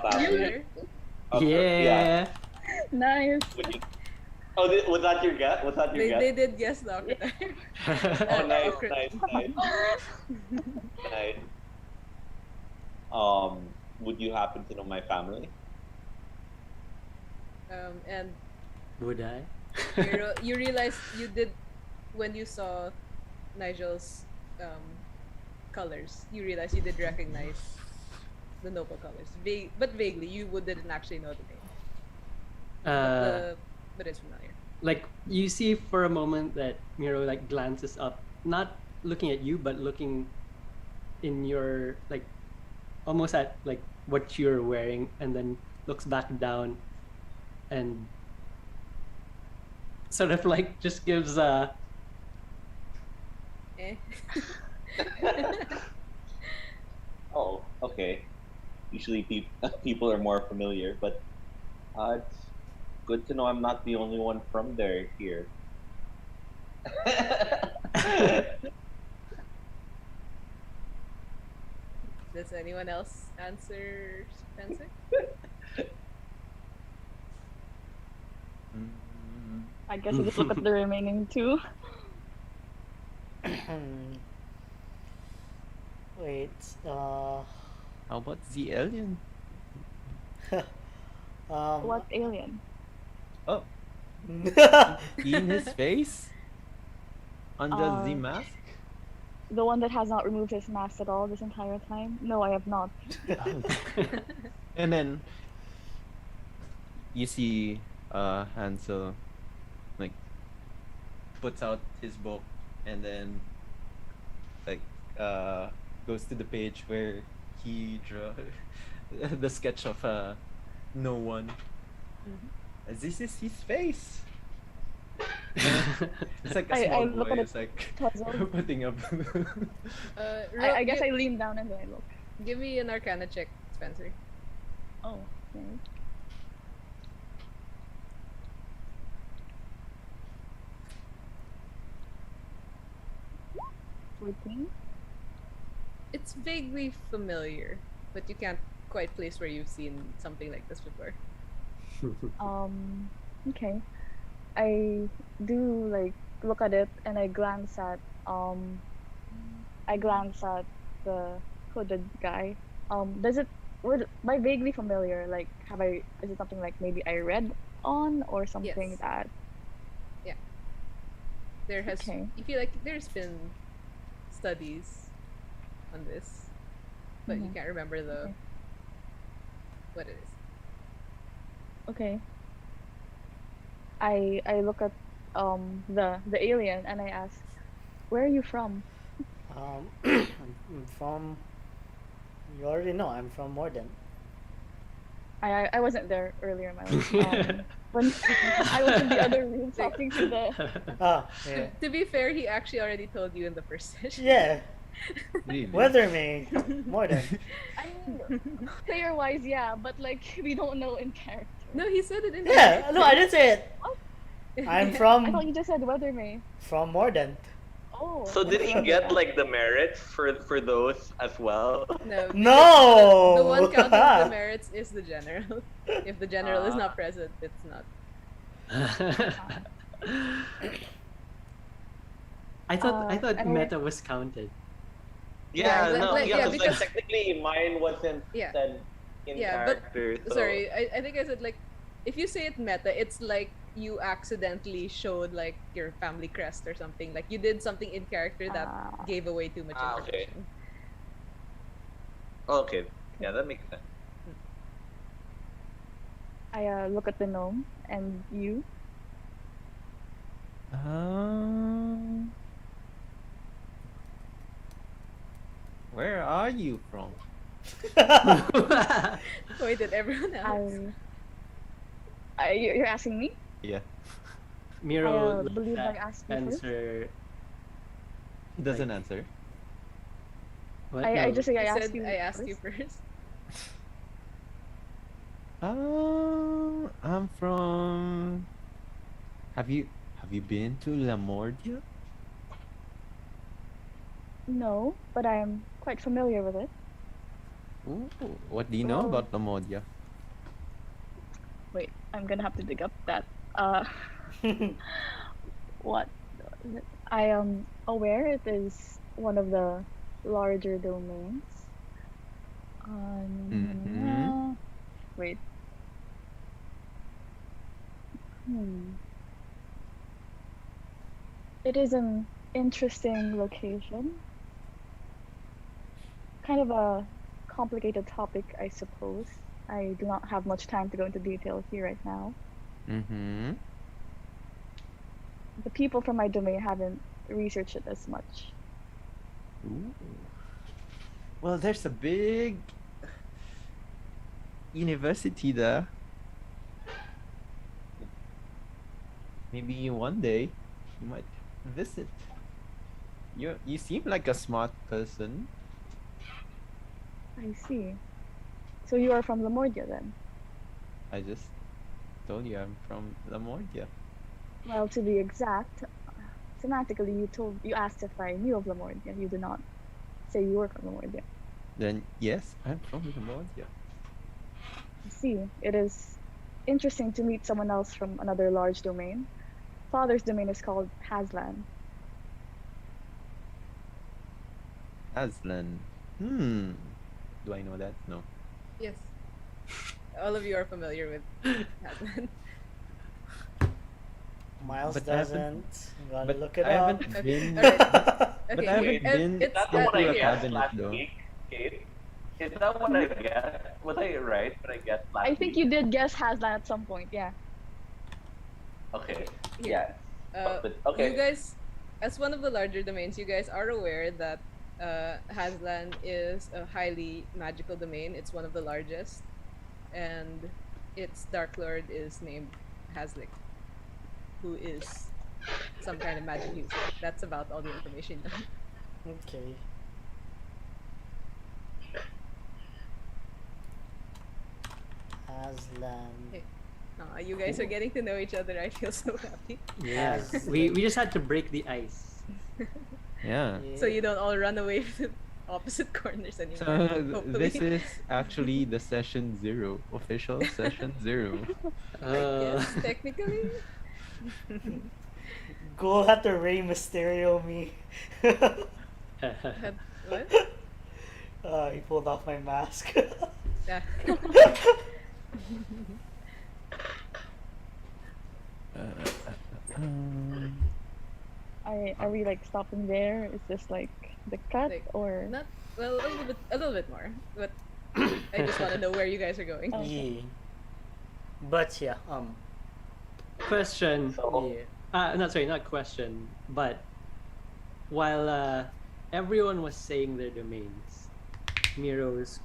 family. Yeah. Nice. Oh, was that your guess? Was that your guess? They did guess the Ocrotype. Oh, nice, Ocro- nice. Would you happen to know my family? And Would I? you realized you did when you saw Nigel's colors. You realized you did recognize the noble colors, but vaguely. You didn't actually know the name, but it's familiar. Like you see for a moment that Miro like glances up, not looking at you, but looking in your like almost at like what you're wearing, and then looks back down and sort of like just gives a Eh. Oh, okay. Usually people are more familiar, but it's good to know I'm not the only one from there here. Does anyone else answer Spencer? I guess I just look at the remaining two. Wait. How about the alien? What alien? Oh, in his face? Under the mask? The one that has not removed his mask at all this entire time? No, I have not. And then you see Hansel like puts out his book and then like goes to the page where he draw the sketch of no one. This is his face. It's like a I small look boy at it is like puzzled. putting up. I guess I lean down and then I look. Give me an Arcana check, Spencer. Oh, okay. It's vaguely familiar, but you can't quite place where you've seen something like this before. Okay. I do like look at it and I glance at the hooded guy. Does it by vaguely familiar, like is it something like maybe I read on or something Yes. that There has Okay. you feel like there's been studies on this, but you Mhm. can't remember the Okay. what it is. Okay. I look at the alien and I ask, "Where are you from?" I'm from. You already know. I'm from Morden. I wasn't there earlier, Miles. When I was in the other room Like, talking to the. Ah, yeah. to be fair, he actually already told you in the first session. Yeah. Really? Weather me. Morden. I mean, player wise, yeah, but like we don't know in character. No, he said it in Yeah. No, I character. didn't say it. What? I'm Yeah. I thought from you just said weather May. Morden. Oh, So did okay, he okay, get yeah. like the merits for those as well? No, because the one No. counting the merits is the general. If the general is Ah. not present, it's not. I thought And I meta was counted. Yeah, Yeah, no, yeah, yeah, because like because technically mine wasn't yeah, said in yeah, but character, so sorry, I think I said like if you say it meta, it's like you accidentally showed like your family crest or something. Like you did something in character that uh, gave away too much okay, information. okay, okay. yeah, that makes sense. I look at the gnome and you. Um, where are you from? Why did everyone else? You're asking me? Yeah, Miro let believe I that asked you first. answer. he doesn't Like, answer. what? I No. just say I He asked said you I asked you first. first. I'm from. Have you been to Lamordia? No, but I'm quite familiar with it. Ooh, what do you know Well, about Lamordia? wait, I'm gonna have to dig up that. Uh, what? I am aware it is one of the larger domains. Mm-hmm. Wait. Hmm. It is an interesting location. Kind of a complicated topic, I suppose. I do not have much time to go into detail here right now. Mm-hmm. The people from my domain haven't researched it as much. Ooh. Well, there's a big university there. Maybe one day you might visit. You seem like a smart person. I see. So you are from Lamordia then? I just told you I'm from Lamordia. Well, to be exact, semantically you asked if I knew of Lamordia. You did not say you were from Lamordia. Then yes, I'm from Lamordia. I see. It is interesting to meet someone else from another large domain. Father's domain is called Haslan. Aslan. Hmm. Do I know that? No. Yes. All of you are familiar with Haslan. Miles But I haven't- doesn't. Gotta But look it I up. haven't been. Alright. But Okay, I haven't Wait, been it's That's not what I into a guessed cabinet last though. week, Kate. Is that what I guessed? Was I right? What I guessed last I week? think you did guess Haslan at some point, yeah. Okay. Here. Yeah. But okay. You guys, as one of the larger domains, you guys are aware that Haslan is a highly magical domain. It's one of the largest, and its Dark Lord is named Haslik, who is some kind of magic user. That's about all the information. Okay. Aslan. Okay. You guys are getting to know each other. I feel so happy. Yeah. We just had to break the ice. Yeah. So you don't all run away to opposite corners anymore. So hopefully. this is actually the session 0, official session 0. Yes, technically. Go have to Rey Mysterio me. What? He pulled off my mask. Yeah. Are we like stopping there? Is this like The cut Like or not well, a little bit more. But I just want to know where you guys are going. Oh. Yeah. But yeah, Question. So Yeah. Not sorry, not question. But while everyone was saying their domains, Miro was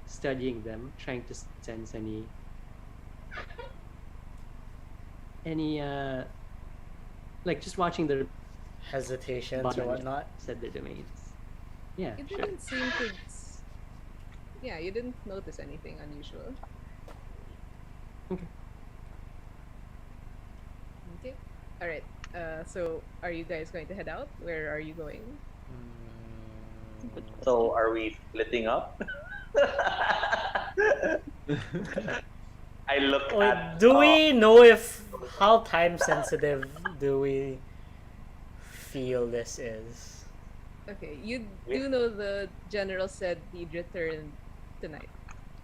studying them, trying to sense any like just watching their hesitations body or whatnot. said their domains. Yeah, You sure. didn't seem to. Yeah, you didn't notice anything unusual. Okay. Okay. All right. So are you guys going to head out? Where are you going? so are we splitting up? I look Wait, at. do we know if how time sensitive do we feel this is? Okay. You do know the general said he'd return tonight,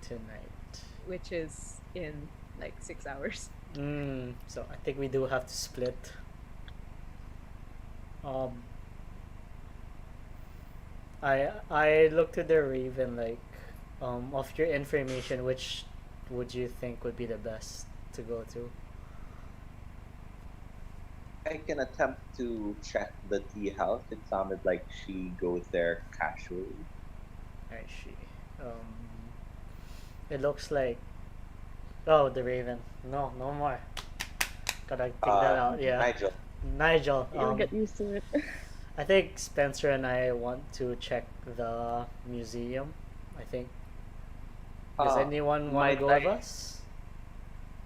Tonight. which is in like 6 hours. So I think we do have to split. I looked at the Raven like, of your information, which would you think would be the best to go to? I can attempt to check the tea house. It sounded like she goes there casually. I see. It looks like, oh, the Raven. No, no more. Gotta take that out. Yeah, Nigel. Nigel. you'll get used to it. I think Spencer and I want to check the museum. I think. Does anyone want to might go I- with us?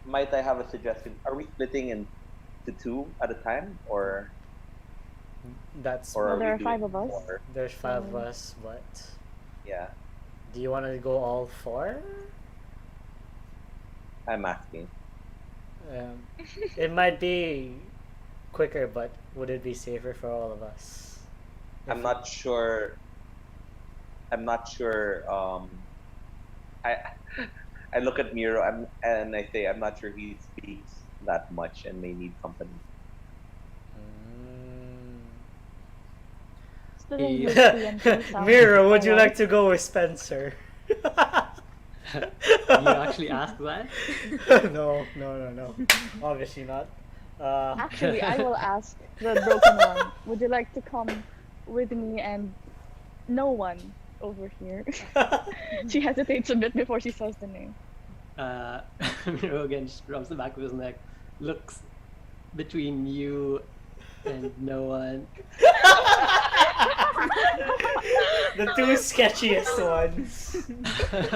Might I have a suggestion? Are we splitting into two at a time, or That's or Well, are there we are five doing of us. more? there's 5 of so- us, but Yeah, do you want to go all 4? I'm asking. It might be quicker, but would it be safer for all of us? I'm not sure. I'm not sure. I I look at Miro and I say I'm not sure he speaks that much and may need company. Splitting He- with TNT sounds Miro, would you alright. like to go with Spencer? You actually asked that? No. Obviously not. Actually, I will ask the broken one. Would you like to come with me and no one over here? She hesitates a bit before she says the name. Miro again just rubs the back of his neck, looks between you and no one, The 2 sketchiest ones.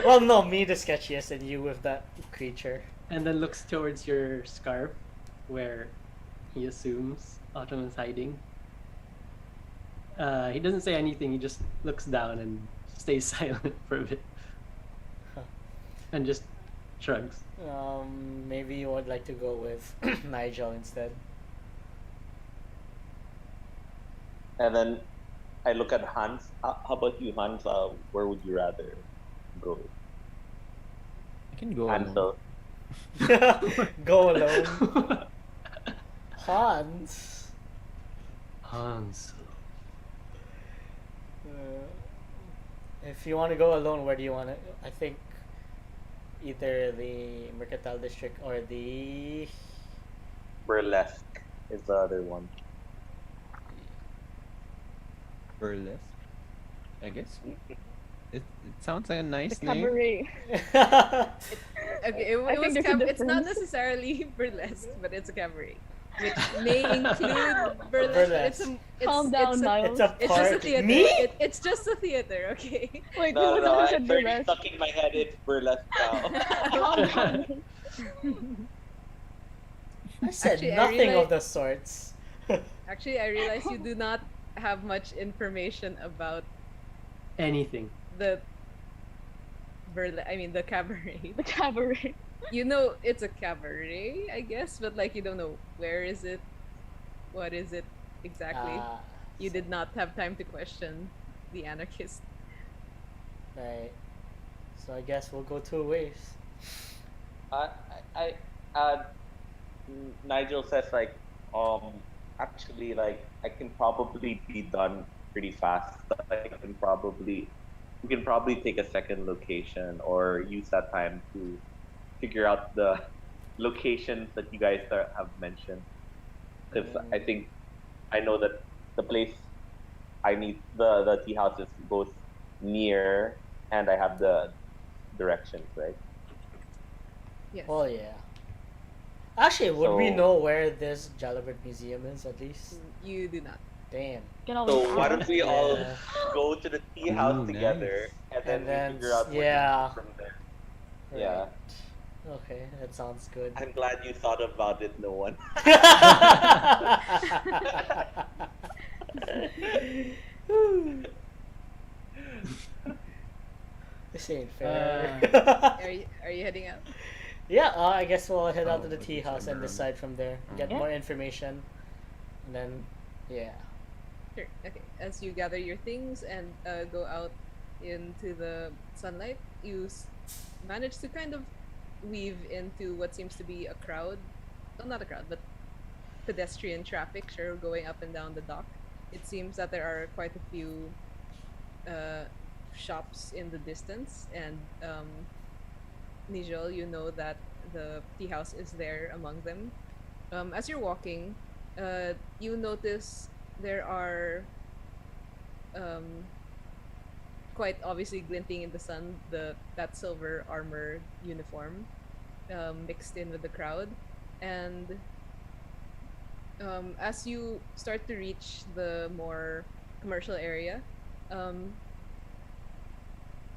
Well, no, me the sketchiest, and you with that creature. and then looks towards your scarf, where he assumes Autumn is hiding. He doesn't say anything. He just looks down and stays silent for a bit, and just shrugs. Maybe you would like to go with Nigel instead. And then I look at Hans. How about you, Hans? Where would you rather go? I can go alone. Hansel. Go alone. Hans. Hans. If you want to go alone, where do you want to? I think either the Mercantile District or the. Burlesque is the other one. Burlesque, I guess. It sounds like a nice The name. cabaret. Okay, it I think was there's a it's not difference. necessarily burlesque, but it's a cabaret, which may include burlesque. But it's Calm down, it's Niles. It's a It's just a park. theater. Me? It's just a theater, okay? Wait, No, who no, was I'm said very burlesque? stuck in my head. It's burlesque now. Calm down. I said Actually, I nothing realize- of the sorts. Actually, I realize you do not have much information about Anything. the the cabaret. The cabaret. You know it's a cabaret, I guess, but like you don't know where is it, what is it exactly. Ah, You did not have time to question the anarchist. right. So I guess we'll go 2 ways. Nigel says like, actually, like I can probably be done pretty fast. I can probably we can probably take a second location or use that time to figure out the locations that you guys have mentioned. Because I think I know that the place I need the tea house is both near and I have the directions, right? Yes. Oh yeah. Actually, would we So- know where this Jalabert Museum is at least? You do not. Damn. Can always So why don't ask. we all Yeah. go to the tea Ooh, house nice. together and then And we then figure out what yeah. to do from there. Right. Yeah. Okay, that sounds good. I'm glad you thought about it, no one. This ain't fair. Are you heading out? Yeah, I guess we'll head out to Oh, the okay, tea so house and we're- decide from there. Get Yeah. more information, and then yeah. Sure. Okay. As you gather your things and go out into the sunlight, you manage to kind of weave into what seems to be a crowd. Well, not a crowd, but pedestrian traffic, sure, going up and down the dock. It seems that there are quite a few shops in the distance, and Nigel, you know that the tea house is there among them. As you're walking, you notice there are quite obviously glinting in the sun that silver armor uniform mixed in with the crowd, and as you start to reach the more commercial area,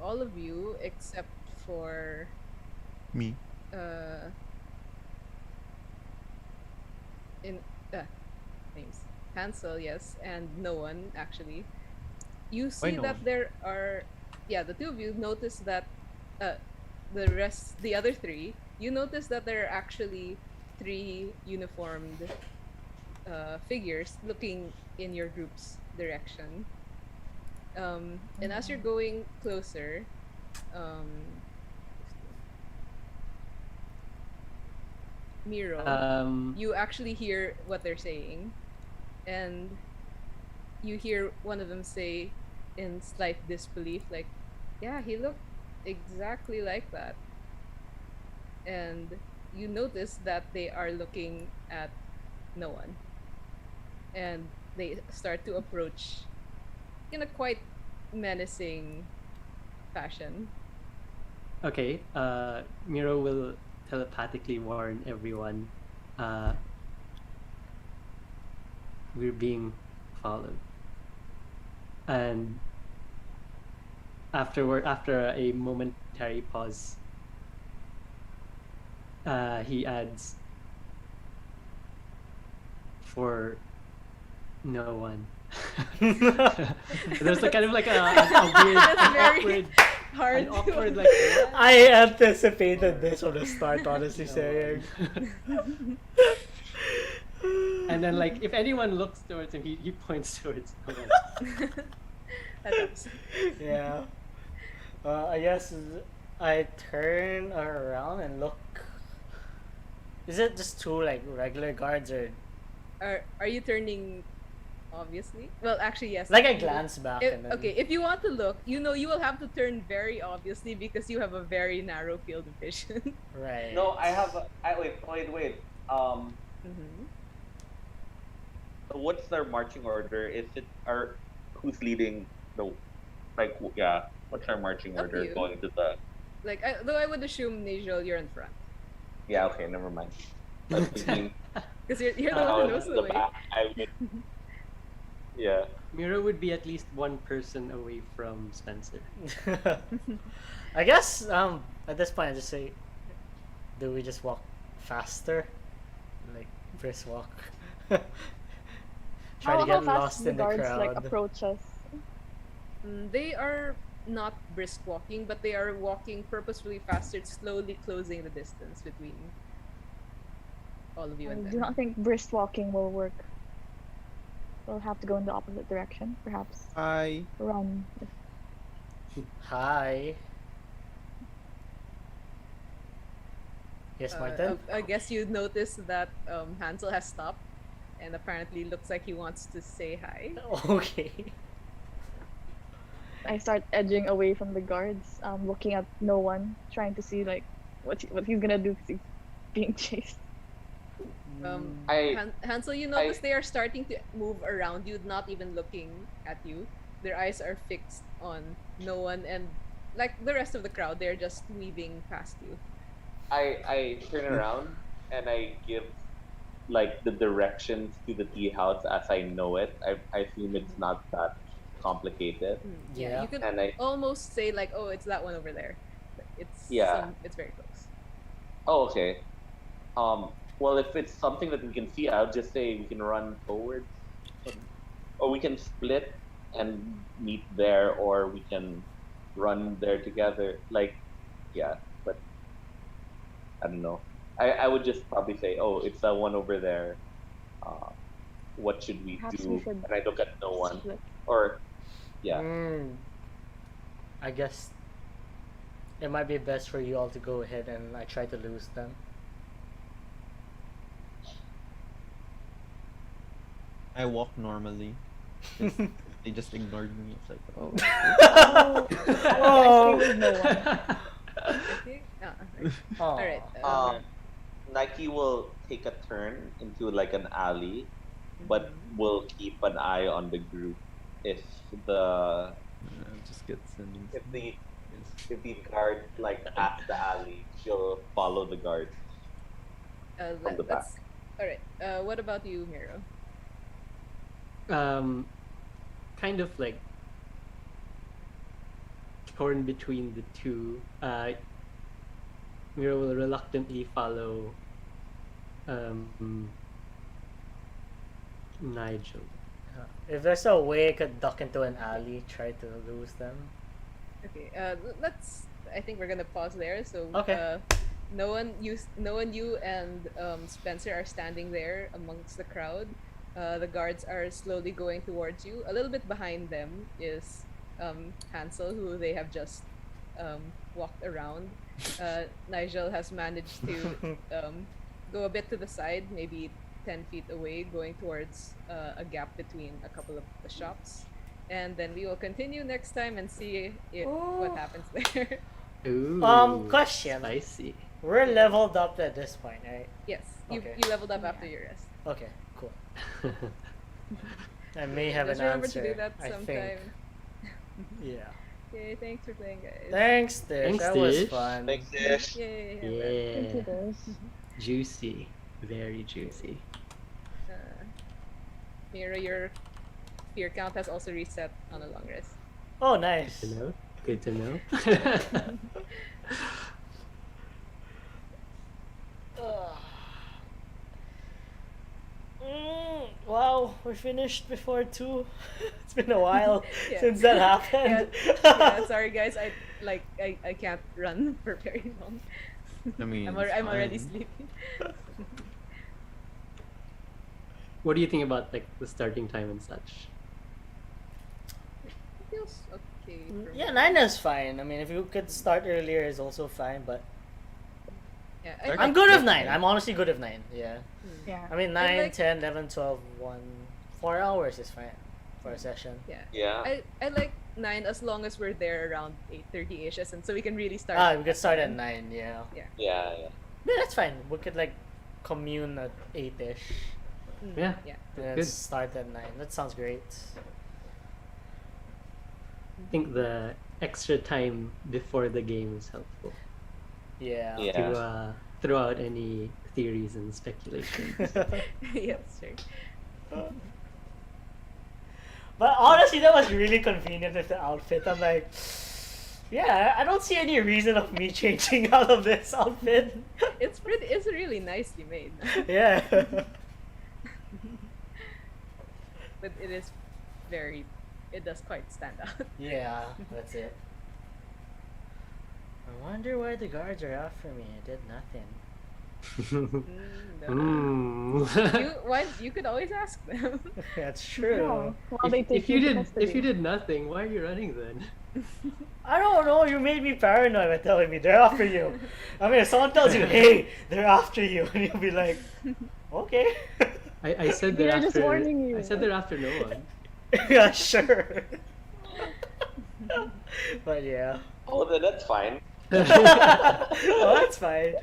all of you except for Me. uh in names Hansel, yes, and no one actually. You see no that one? there are, yeah, the two of you notice that uh the other three, you notice that there are actually three uniformed figures looking in your group's direction. And as you're going closer, Miro, you actually hear what they're saying, and you hear one of them say in slight disbelief, like, yeah, he looked exactly like that. And you notice that they are looking at no one. And they start to approach in a quite menacing fashion. Okay, Miro will telepathically warn everyone we're being followed. And after a momentary pause, he adds, for no one. There's like kind of like a weird, That's very awkward, hard. an awkward to like. I anticipated this from the start, honestly No saying. And then like if anyone looks towards him, he points towards no one. That helps. Yeah. I guess I turn around and look. Is it just two like regular guards or Are you turning? Obviously. Well, actually, yes. like I glance back and then Okay, if you want to look, you know you will have to turn very obviously because you have a very narrow field of vision. right. No, I have. Wait. Mm-hmm. What's their marching order? Is it or who's leading the? Like, yeah. What's our marching Up to order you. going to the? Like, though I would assume Nigel, you're in front Yeah. Okay. Never mind. I was thinking, because you're the one who knows the way. back, I would. Yeah. Miro would be at least one person away from Spencer. I guess at this point I just say, do we just walk faster? Like brisk walk. Try to How get fast lost do the in the guards crowd. like approach us? They are not brisk walking, but they are walking purposefully faster, slowly closing the distance between all of you I and do them. not think brisk walking will work. We'll have to go in the opposite direction, perhaps. Hi. Run. Hi. Yes, Martin? I guess you noticed that Hansel has stopped and apparently looks like he wants to say hi. Okay. I start edging away from the guards, looking at no one, trying to see like what he's gonna do because he's being chased. I Hansel, you notice they are starting to move around you, not even looking at you. Their eyes are fixed on no one, and like the rest of the crowd, they're just weaving past you. I turn around and I give like the directions to the tea house as I know it. I assume it's not that complicated. Yeah, Yeah. you can And I almost say like, "Oh, it's that one over there." But yeah. it's very close. Oh, okay. Well, if it's something that we can see, I'll just say we can run towards, or we can split and meet there, or we can run there together. Like, yeah, but I don't know. I would just probably say, oh, it's that one over there. Uh, what should we Perhaps we do? should And I look at no one. split. Or, yeah. I guess it might be best for you all to go ahead and I try to lose them. I walk normally. Just, they just ignored me. It's like, oh. I stay with no one. Okay. All right. Nike will take a turn into like an alley, but will keep an eye on the group. If the Just get sending. if the if the guard like at the alley, she'll follow the guard from the back. Let's. All right. What about you, Miro? Kind of like torn between the two. Miro will reluctantly follow Nigel. If there's a way I could duck into an alley, try to lose them. Okay. Let's. I think we're gonna pause there. So. Okay. No one, you and Spencer are standing there amongst the crowd. The guards are slowly going towards you. A little bit behind them is Hansel, who they have just walked around. Nigel has managed to go a bit to the side, maybe 10 feet away, going towards a gap between a couple of the shops. And then we will continue next time and see what happens there. Ooh. Question. Spicy. We're leveled up at this point, right? Yes, you Okay. leveled up after your rest. Okay, cool. I may have Just an remember answer. to do that I sometime. think. Yeah. Okay, thanks for playing, guys. Thanks, Dish. Thanks, That was Dish. fun. Thanks, Dish. Yay. Thank you, Yeah. Dish. Juicy. Very juicy. Mira, your fear count has also reset on a long rest. Oh, Good nice. to know. Good to know. Wow, we're finished before 2. It's been a while Yeah. since that happened. Yeah, sorry guys, I can't run for very long. I mean, I'm it's already fine. sleepy. What do you think about like the starting time and such? It feels okay. For Yeah, me. 9 is fine. I mean, if you could start earlier is also fine, but Yeah, I'm good with 9. I'm honestly good with 9. Yeah. Yeah. I mean, I 9, like- 10, 11, 12, 1, 4 hours is fine for a session. Yeah. Yeah. I like 9 as long as we're there around 8:30ish, and so we can really start. Ah, we could start at 9, yeah. Yeah. Yeah. Yeah, that's fine. We could like commune at 8ish Yeah. Yeah. and then Good. start at 9. That sounds great. I think the extra time before the game is helpful Yeah. Yeah. to throw out any theories and speculations. Yes, sure. But honestly, that was really convenient with the outfit. I'm like, yeah, I don't see any reason of me changing out of this outfit. It's really nicely made. Yeah. But it does quite stand out. Yeah, that's it. I wonder why the guards are after me. I did nothing. No. Mm. You could always ask them. That's Yeah. true. While they take if you to did custody. nothing, why are you running then? I don't know. You made me paranoid by telling me they're after you. I mean, if someone tells you, "Hey, they're after you," and you'll be like, "Okay." I said They're they're just after. warning you. I said they're after no one. Yeah, sure. But yeah. Well, then that's fine. Oh, that's fine.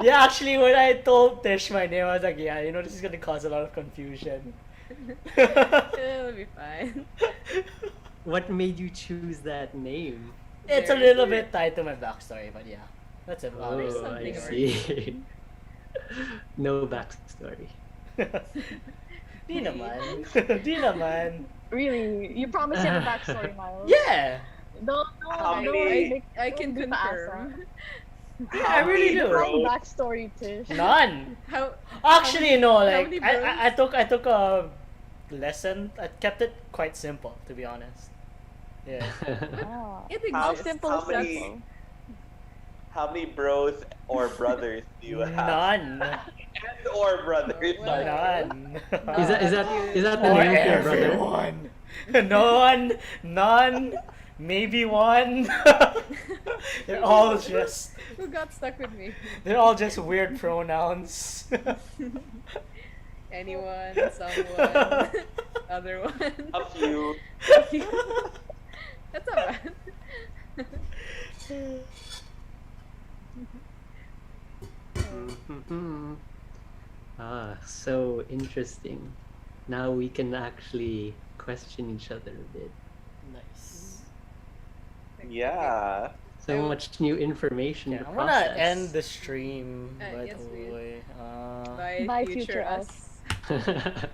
Yeah, actually, when I told Tish my name, I was like, yeah, this is gonna cause a lot of confusion. It'll be fine. What made you choose that name? It's a There- little bit tied to my backstory, but yeah, that's about There's it. Oh, I something see. No backstory. Di naman. Di naman. Really, you promised you have a backstory, Miles. Yeah, Don't How don't many- make I can don't be confirm. I really do. Wrong backstory, Tish. None. How Actually, no. how Like many I took a lesson. I kept it quite simple, to be honest. Yeah. Ah. it How- exists. Simple how is many- simple. How many bros or brothers do you have? None. And or brothers. Well, None. Is that the Or name of your brother? everyone. None. Maybe one. They're all just. Who got stuck with me? They're all just weird pronouns. Anyone, someone, other one. A few. That's not bad. Mhm. Ah, so interesting. Now we can actually question each other a bit. Nice. Yeah. So much new information Yeah, to I'm gonna process. end the stream. Yes, by please. the way. Bye, Bye, future future us. us.